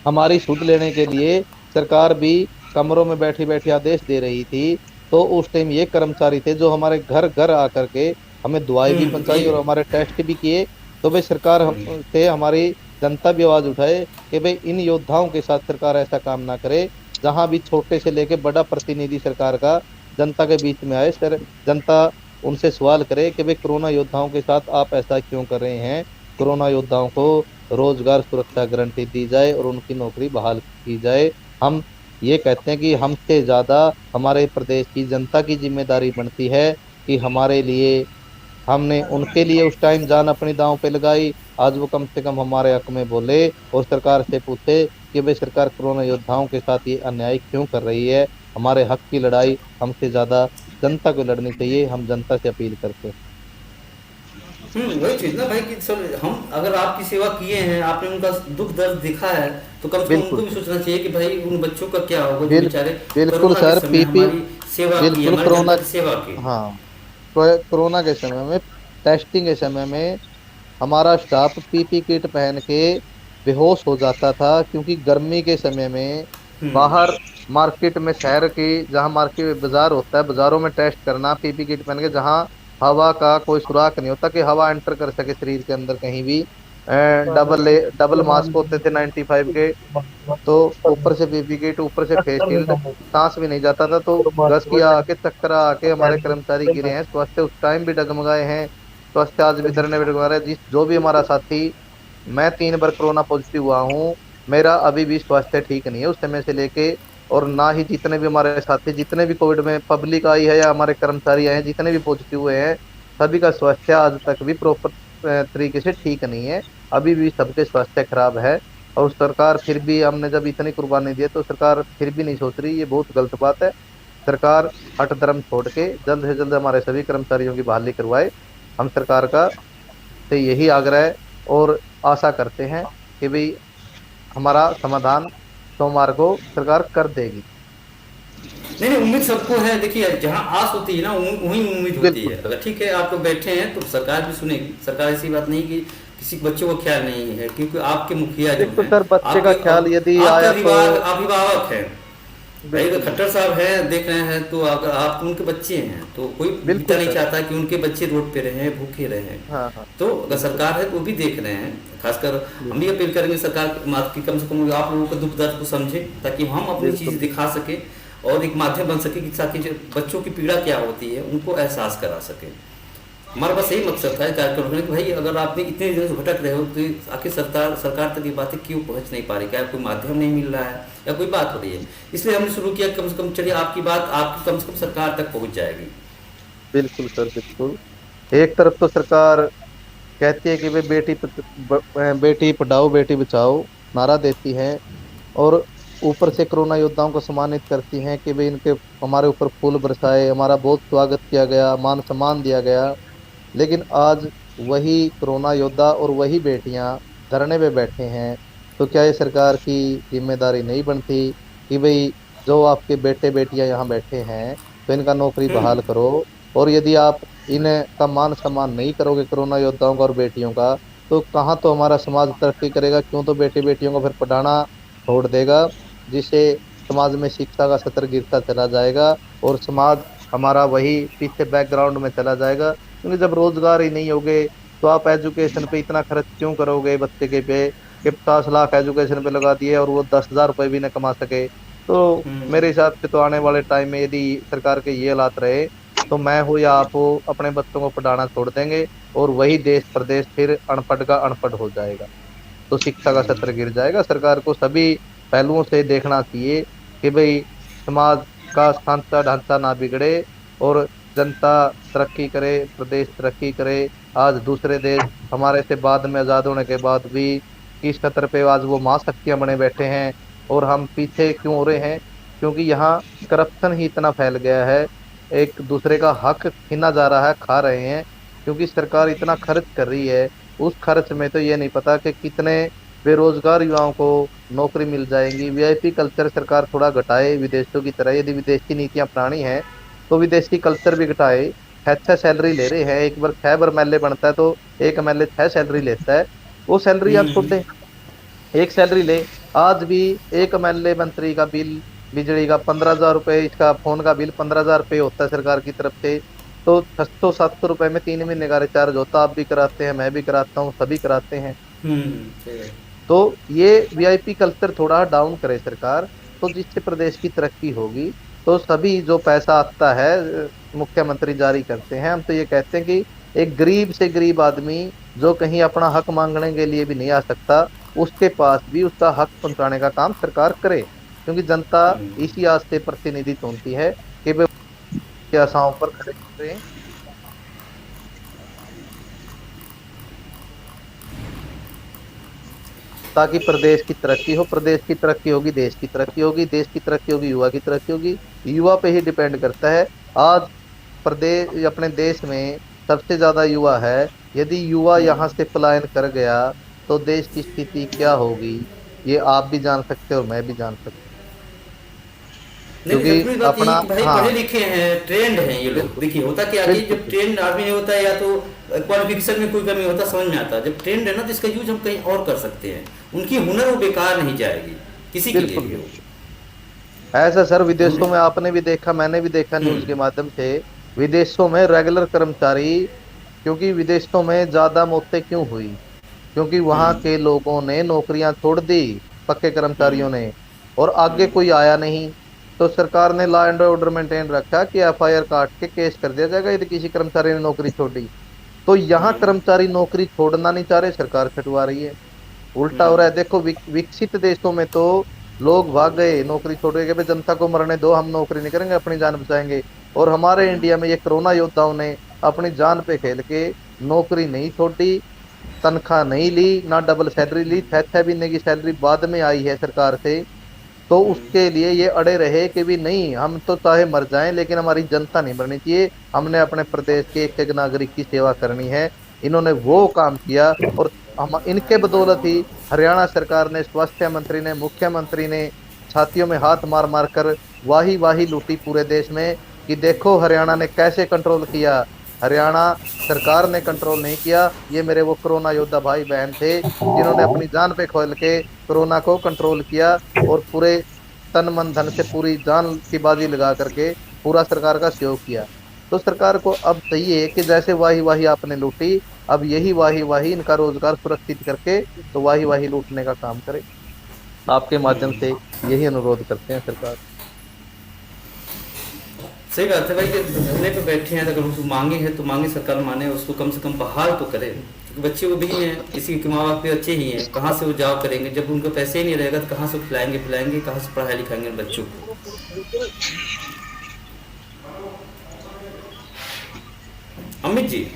हमारी सुध लेने के लिए सरकार भी कमरों में बैठी बैठी आदेश दे रही थी, तो उस टाइम ये कर्मचारी थे जो हमारे घर घर आकर के हमें दुआएं भी पहुंचाई और हमारे टेस्ट भी किए। तो भाई सरकार से हमारी जनता भी आवाज उठाए कि भाई इन योद्धाओं के साथ सरकार ऐसा काम ना करे, जहां भी छोटे से लेके बड़ा प्रतिनिधि सरकार का जनता के बीच में आए। सर जनता उनसे सवाल करे कि भाई कोरोना योद्धाओं के साथ आप ऐसा क्यों कर रहे हैं। कोरोना योद्धाओं को रोजगार सुरक्षा गारंटी दी जाए और उनकी नौकरी बहाल की जाए। हम ये कहते हैं कि हमसे ज़्यादा हमारे प्रदेश की जनता की जिम्मेदारी बनती है कि हमारे लिए, हमने उनके लिए उस टाइम जान अपनी दांव पे लगाई, आज वो कम से कम हमारे हक में बोले और सरकार से पूछे कि भाई सरकार कोरोना योद्धाओं के साथ ये अन्याय क्यों कर रही है। हमारे हक की लड़ाई हमसे ज़्यादा जनता को लड़नी चाहिए, हम जनता से अपील करते हैं। वही चीज ना भाई कि सर हम अगर आपकी सेवा किए हैं, आपने उनका दुख दर्द दिखा है, तो कम से कम उनको भी सोचना चाहिए कि भाई उन बच्चों का क्या होगा जो बेचारे बिल्कुल सर सेवा की, कोरोना की सेवा की। हाँ, कोरोना के समय में, टेस्टिंग के समय में हमारा स्टाफ पीपी किट पहन के बेहोश हो जाता था, क्योंकि गर्मी के समय में बाहर मार्केट में, शहर की जहाँ मार्केट बाजार होता है, बाजारों में टेस्ट करना पीपी किट पहन के, जहाँ हवा का कोई सुराख नहीं होता कि हवा एंटर कर सके शरीर के अंदर कहीं भी। डबल मास्क होते थे 95 के, तो ऊपर से पीपी किट, ऊपर से फेस शील्ड, सांस भी नहीं जाता था। तो गस आके चक्कर आके हमारे कर्मचारी गिरे हैं, स्वास्थ्य उस टाइम भी डगमगाए हैं, स्वास्थ्य आज भी धरने पे डगमगा रहे हैं। जिस जो भी हमारा साथी, मैं 3 बार कोरोना पॉजिटिव हुआ हूँ, मेरा अभी भी स्वास्थ्य ठीक नहीं है उस समय से लेके। और ना ही जितने भी हमारे साथी, जितने भी कोविड में पब्लिक आई है या हमारे कर्मचारी आए हैं, जितने भी पॉजिटिव हुए हैं, सभी का स्वास्थ्य आज तक भी प्रॉपर तरीके से ठीक नहीं है, अभी भी सबके स्वास्थ्य खराब है। और सरकार फिर भी, हमने जब इतनी कुर्बानी दी है तो सरकार फिर भी नहीं सोच रही, ये बहुत गलत बात है। सरकार हठ धर्म छोड़ के जल्द से जल्द हमारे सभी कर्मचारियों की बहाली करवाए। हम सरकार का से यही आग्रह और आशा करते हैं कि भाई हमारा समाधान सोमवार को सरकार कर देगी। नहीं, उम्मीद सबको है। देखिए, जहाँ आस होती है ना वहीं उम्मीद होती है। अगर ठीक है आप लोग बैठे हैं तो सरकार भी सुनेगी। सरकार ऐसी बात नहीं कि किसी बच्चों का ख्याल नहीं है, क्योंकि आपके मुखिया जो हैं, सर बच्चे का ख्याल यदि आया तो अभिभावक है भाई, अगर खट्टर साहब हैं देख रहे हैं तो अगर आप उनके बच्चे हैं तो कोई पिता नहीं चाहता कि उनके बच्चे रोड पे रहे, भूखे रहे। हाँ। तो अगर सरकार है तो वो भी देख रहे हैं। खासकर हम भी अपील करेंगे सरकार की, कम से कम आप लोगों के दुख दर्द को समझे, ताकि हम अपनी चीज दिखा सके और एक माध्यम बन सके कि ताकि जो बच्चों की पीड़ा क्या होती है उनको एहसास करा सके। हमारा बस यही मकसद था कार्यक्रम कि भाई अगर आपने इतने दिन से भटक रहे हो तो आखिर सरकार तक ये बातें क्यों पहुंच नहीं पा रही, क्या कोई माध्यम नहीं मिल रहा है या कोई बात हो रही है। इसलिए हमने शुरू किया, कम से कम चलिए आपकी बात आपकी कम से कम सरकार तक पहुंच जाएगी। बिल्कुल सर, बिल्कुल। एक तरफ तो सरकार कहती है कि भाई बेटी पढ़ाओ बेटी बचाओ नारा देती है, और ऊपर से कोरोना योद्धाओं को सम्मानित करती हैं कि भाई इनके हमारे ऊपर फूल बरसाए, हमारा बहुत स्वागत किया गया, मान सम्मान दिया गया। लेकिन आज वही कोरोना योद्धा और वही बेटियां धरने पे बैठे हैं, तो क्या ये सरकार की जिम्मेदारी नहीं बनती कि भाई जो आपके बेटे बेटियां यहाँ बैठे हैं तो इनका नौकरी बहाल करो। और यदि आप इनका मान सम्मान नहीं करोगे कोरोना योद्धाओं का और बेटियों का, तो कहाँ तो हमारा समाज तरक्की करेगा, क्यों तो बेटे बेटियों को फिर पढ़ाना छोड़ देगा, जिससे समाज में शिक्षा का स्तर गिरता चला जाएगा और समाज हमारा वही पीछे बैकग्राउंड में चला जाएगा। क्योंकि जब रोजगार ही नहीं होगे तो आप एजुकेशन पे इतना खर्च क्यों करोगे बच्चे के पे, कि 50 लाख एजुकेशन पे लगा दिए और वो 10,000 रुपये भी न कमा सके। तो मेरे हिसाब से तो आने वाले टाइम में यदि सरकार के ये हालात रहे तो मैं हो या आप हो अपने बच्चों को पढ़ाना छोड़ देंगे और वही देश प्रदेश फिर अनपढ़ का अनपढ़ हो जाएगा, तो शिक्षा का स्तर गिर जाएगा। सरकार को सभी पहलुओं से देखना चाहिए कि भाई समाज का ढांचा ढांचा ना बिगड़े और जनता तरक्की करे, प्रदेश तरक्की करे। आज दूसरे देश हमारे से बाद में आज़ाद होने के बाद भी किस स्तर पे आज वो महाशक्तियाँ बने बैठे हैं और हम पीछे क्यों हो रहे हैं, क्योंकि यहाँ करप्शन ही इतना फैल गया है, एक दूसरे का हक छीना जा रहा है, खा रहे हैं। क्योंकि सरकार इतना खर्च कर रही है, उस खर्च में तो ये नहीं पता कि कितने बेरोजगार युवाओं को नौकरी मिल जाएंगी। वीआईपी कल्चर सरकार थोड़ा घटाए विदेशों की तरह, यदि विदेशी नीतियां अपनानी है तो विदेशी कल्चर भी घटाए। 6 सैलरी ले रहे हैं, एक बार 6 बार एमएलए बनता है तो एक एमएलए 6 सैलरी लेता है, वो सैलरी आप छोड़ दें, एक सैलरी ले। आज भी एक एमएलए मंत्री का बिल बिजली का 15,000 रुपये, इसका फोन का बिल 15,000 रुपये होता है सरकार की तरफ से। तो 600-700 रुपये में 3 महीने का रिचार्ज होता, आप भी कराते हैं, मैं भी कराता हूँ, सभी कराते हैं। तो ये वीआईपी कल्चर थोड़ा डाउन करे सरकार, तो जिससे प्रदेश की तरक्की होगी। तो सभी जो पैसा आता है मुख्यमंत्री जारी करते हैं, हम तो ये कहते हैं कि एक गरीब से गरीब आदमी जो कहीं अपना हक मांगने के लिए भी नहीं आ सकता, उसके पास भी उसका हक पहुंचाने का काम सरकार करे। क्योंकि जनता इसी आस से प्रतिनिधित्व होती है कि वे आशाओं पर खड़े उतरे। ताकि प्रदेश की तरक्की हो, प्रदेश की तरक्की होगी देश की तरक्की होगी, देश की तरक्की होगी युवा की तरक्की होगी। युवा पे ही डिपेंड करता है। आज प्रदेश अपने देश में सबसे ज्यादा युवा है, यदि युवा यहाँ से पलायन कर गया तो देश की स्थिति क्या होगी, ये आप भी जान सकते हो और मैं भी जान सकता हूँ। क्योंकि अपना भाई पढ़े लिखे हैं, ट्रेंड हैं ये लोग। देखिए होता क्या है, जब ट्रेंड आदमी नहीं होता है या तो क्वालिफिकेशन में कोई कमी होता, समझ में आता है। जब ट्रेंड है ना तो इसका यूज हम कहीं और कर सकते हैं, उनकी हुनर वो बेकार नहीं जाएगी किसी के लिए भी हो। ऐसा सर विदेशों में आपने भी देखा, मैंने भी देखा न्यूज के माध्यम से, विदेशों में रेगुलर कर्मचारी, क्योंकि विदेशों में ज्यादा मौतें क्यों हुई, क्योंकि वहां के लोगों ने नौकरियां छोड़ दी, पक्के कर्मचारियों ने, और आगे कोई आया नहीं। तो सरकार ने लॉ एंड ऑर्डर मेंटेन रखा कि एफआईआर काट के केस कर दिया जाएगा यदि किसी कर्मचारी ने नौकरी छोड़ी। तो यहाँ कर्मचारी नौकरी छोड़ना नहीं चाह रहे, सरकार छुटवा रही है। उल्टा हो रहा है। देखो विकसित देशों में तो लोग भाग गए, नौकरी छोड़ के भाई जनता को मरने दो, हम नौकरी नहीं करेंगे, अपनी जान बचाएंगे। और हमारे इंडिया में ये कोरोना योद्धाओं ने अपनी जान पे खेल के नौकरी नहीं छोड़ी, तनख्वाह नहीं ली, ना डबल सैलरी ली, 6 महीने की सैलरी बाद में आई है सरकार से। तो उसके लिए ये अड़े रहे कि भी नहीं, हम तो चाहे मर जाएं लेकिन हमारी जनता नहीं मरनी चाहिए, हमने अपने प्रदेश के एक एक नागरिक की सेवा करनी है। इन्होंने वो काम किया और हम इनके बदौलत ही हरियाणा सरकार ने, स्वास्थ्य मंत्री ने, मुख्यमंत्री ने छातियों में हाथ मार मार कर वाही वाही लूटी पूरे देश में कि देखो हरियाणा ने कैसे कंट्रोल किया। हरियाणा सरकार ने कंट्रोल नहीं किया, ये मेरे वो कोरोना योद्धा भाई बहन थे जिन्होंने अपनी जान पे खोल के कोरोना को कंट्रोल किया और पूरे तन मन धन से पूरी जान की बाजी लगा करके पूरा सरकार का सहयोग किया। तो सरकार को अब चाहिए कि जैसे वाही वाही आपने लूटी, अब यही वाही वाही इनका रोजगार सुरक्षित करके तो वाही वाही लूटने का काम करे। आपके माध्यम से यही अनुरोध करते हैं सरकार। सही बात है भाई कि धरने पे बैठे हैं, अगर उसको मांगे हैं तो मांगे, सरकार माने, उसको कम से कम बहाल तो करे। क्योंकि बच्चे वो भी हैं, किसी के माँ बाप के बच्चे ही हैं, कहाँ से वो जॉब करेंगे जब उनके पैसे ही नहीं रहेगा तो कहाँ से खिलाएंगे पिलाएंगे, कहाँ से पढ़ाई लिखाएंगे बच्चों को। अमित जी,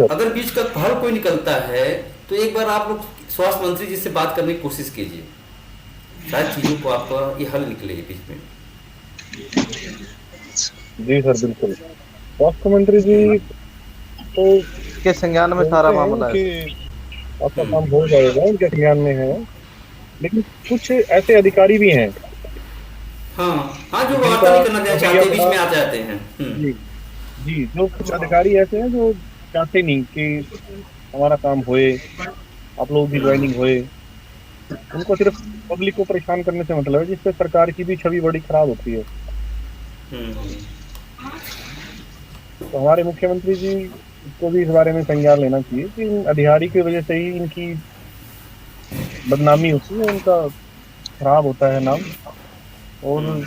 अगर बीच का हल कोई निकलता है तो एक बार आप लोग स्वास्थ्य मंत्री जी से बात करने की कोशिश कीजिए, शायद चीजों को आपका ये हल निकले बीच में। जी सर बिल्कुल, स्वास्थ्य मंत्री जी तो के संज्ञान में सारा मामला है, आपका काम हो जाएगा, उनके संज्ञान में है। लेकिन कुछ ऐसे अधिकारी भी हैं, हाँ हाँ, जो वार्ता नहीं करना चाहते, बीच में आ जाते हैं। जी, जो कुछ अधिकारी ऐसे हैं जो चाहते नहीं कि हमारा काम होए, आप लोग की ज्वाइनिंग होए। उनको सिर्फ पब्लिक को परेशान करने से मतलब है, जिससे सरकार की भी छवि बड़ी खराब होती है। तो हमारे मुख्यमंत्री जी को भी इस बारे में संज्ञान लेना चाहिए कि इन अधिकारी की वजह से ही इनकी बदनामी होती है, उनका खराब होता है नाम। और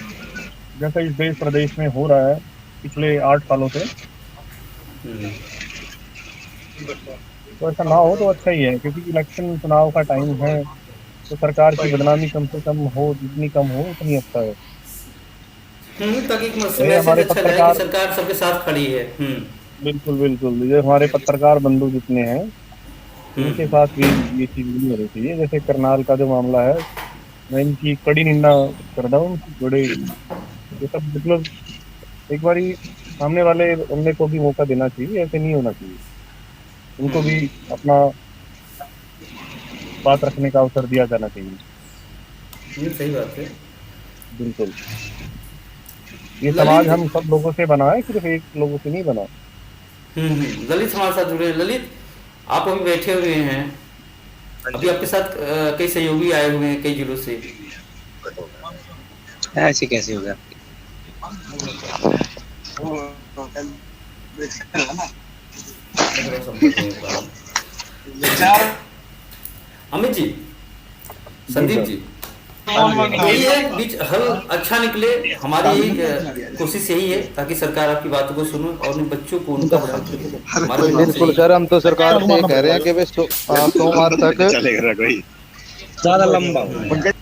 जैसा इस देश प्रदेश में हो रहा है पिछले 8 सालों से, तो ऐसा ना हो तो अच्छा ही है, क्योंकि इलेक्शन चुनाव का टाइम है, तो सरकार की बदनामी कम से कम हो, जितनी कम हो उतनी अच्छा है। ताकि हमारे पत्रकार, सरकार सबके साथ खड़ी है। बिल्कुल बिल्कुल, ये हमारे पत्रकार बंधु जितने हैं उनके साथ भी ये चीज नहीं होनी चाहिए। जैसे करनाल का जो मामला है, मैं इनकी कड़ी निंदा करता हूँ। बड़े ये सब मतलब एक बार सामने वाले बंदे को भी मौका देना चाहिए, ऐसे नहीं होना चाहिए। उनको भी अपना बात रखने का अवसर दिया जाना चाहिए। सही बात है, बिल्कुल। ये समाज हम सब लोगों से बना है, सिर्फ एक लोगों से नहीं बना। ललित हमारे साथ जुड़े हैं। ललित, आप अभी बैठे हुए हैं, अभी आपके साथ कई सहयोगी आए हुए हैं कई जिलों से, ऐसे कैसे हो गया? अमित जी, संदीप जी, यही है बीच हल अच्छा निकले। हमारी यही कोशिश यही है ताकि सरकार आपकी बातों को सुने और उन बच्चों को उनका बिल्कुल सर, हम तो सरकार से कह रहे हैं कि सोमवार तक ज्यादा लंबा।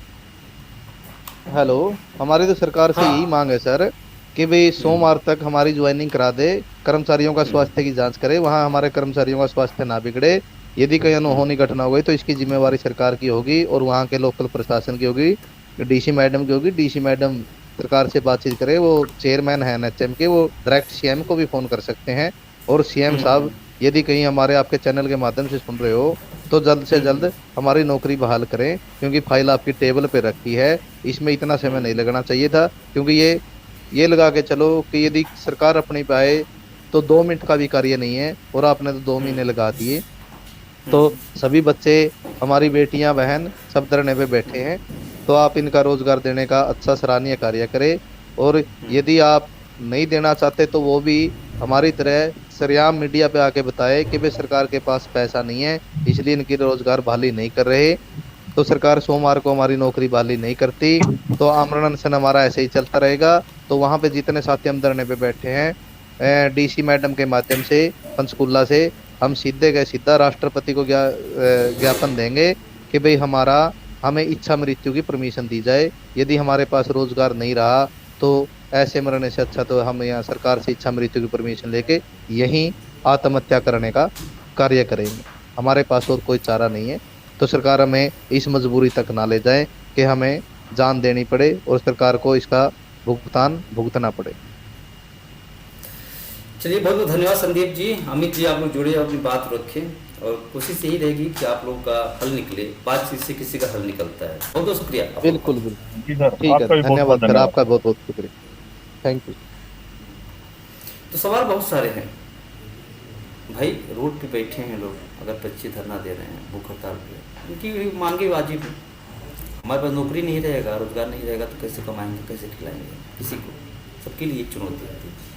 हेलो, हमारी तो सरकार से यही मांग है सर कि भाई सोमवार तक हमारी ज्वाइनिंग करा दे, कर्मचारियों का स्वास्थ्य की जांच करे, वहाँ हमारे कर्मचारियों का स्वास्थ्य ना बिगड़े। यदि कोई अनहोनी घटना हो गई तो इसकी जिम्मेवारी सरकार की होगी और वहाँ के लोकल प्रशासन की होगी, डीसी मैडम की होगी। डीसी मैडम सरकार से बातचीत करे, वो चेयरमैन है एनएचएम के, वो डायरेक्ट सीएम को भी फोन कर सकते हैं। और सीएम साहब यदि कहीं हमारे आपके चैनल के माध्यम से सुन रहे हो तो जल्द से जल्द हमारी नौकरी बहाल करें, क्योंकि फाइल आपकी टेबल पे रखी है, इसमें इतना समय नहीं लगना चाहिए था। क्योंकि ये लगा के चलो कि यदि सरकार अपनी पे आए तो 2 मिनट का भी कार्य नहीं है, और आपने तो 2 महीने लगा दिए। तो सभी बच्चे, हमारी बेटियां बहन सब धरने पे बैठे हैं। तो आप इनका रोजगार देने का अच्छा सराहनीय कार्य करें। और यदि आप नहीं देना चाहते तो वो भी हमारी तरह सरेआम मीडिया पे आके बताए कि भाई सरकार के पास पैसा नहीं है इसलिए इनकी रोजगार बहाली नहीं कर रहे। तो सरकार सोमवार को हमारी नौकरी बहाली नहीं करती तो आमरण अनशन हमारा ऐसे ही चलता रहेगा। तो वहां पे जितने साथी हम धरने पे बैठे हैं डीसी मैडम के माध्यम से पंचकुला से हम सीधे गए सीधा राष्ट्रपति को ज्ञापन देंगे कि भाई हमें इच्छा मृत्यु की परमिशन दी जाए। यदि हमारे पास रोजगार नहीं रहा तो ऐसे मरने से अच्छा तो हम यहाँ सरकार से इच्छा मृत्यु की परमिशन लेके यहीं आत्महत्या करने का कार्य करेंगे। हमारे पास और कोई चारा नहीं है। तो सरकार हमें इस मजबूरी तक ना ले जाए कि हमें जान देनी पड़े और सरकार को इसका भुगतान भुगतना पड़े। चलिए, बहुत बहुत धन्यवाद संदीप जी, अमित जी, आप लोग जुड़े अपनी बात रखें और कोशिश यही रहेगी कि आप लोगों का हल निकले। बातचीत से किसी का हल निकलता है। बहुत बहुत शुक्रिया। बिल्कुल बिल्कुल जी सर, ठीक है, आपका भी बहुत धन्यवाद सर, धन्यवाद। आपका बहुत बहुत शुक्रिया, थैंक यू। तो सवाल बहुत सारे हैं भाई। रोड पे बैठे हैं लोग, अगर बच्चे धरना दे रहे हैं भूख हड़ताल पे, उनकी मांगे वाजिब है। हमारे पास नौकरी नहीं रहेगा, रोजगार नहीं रहेगा तो कैसे कमाएंगे, कैसे खिलाएंगे किसी को? सबके लिए एक चुनौती होती है।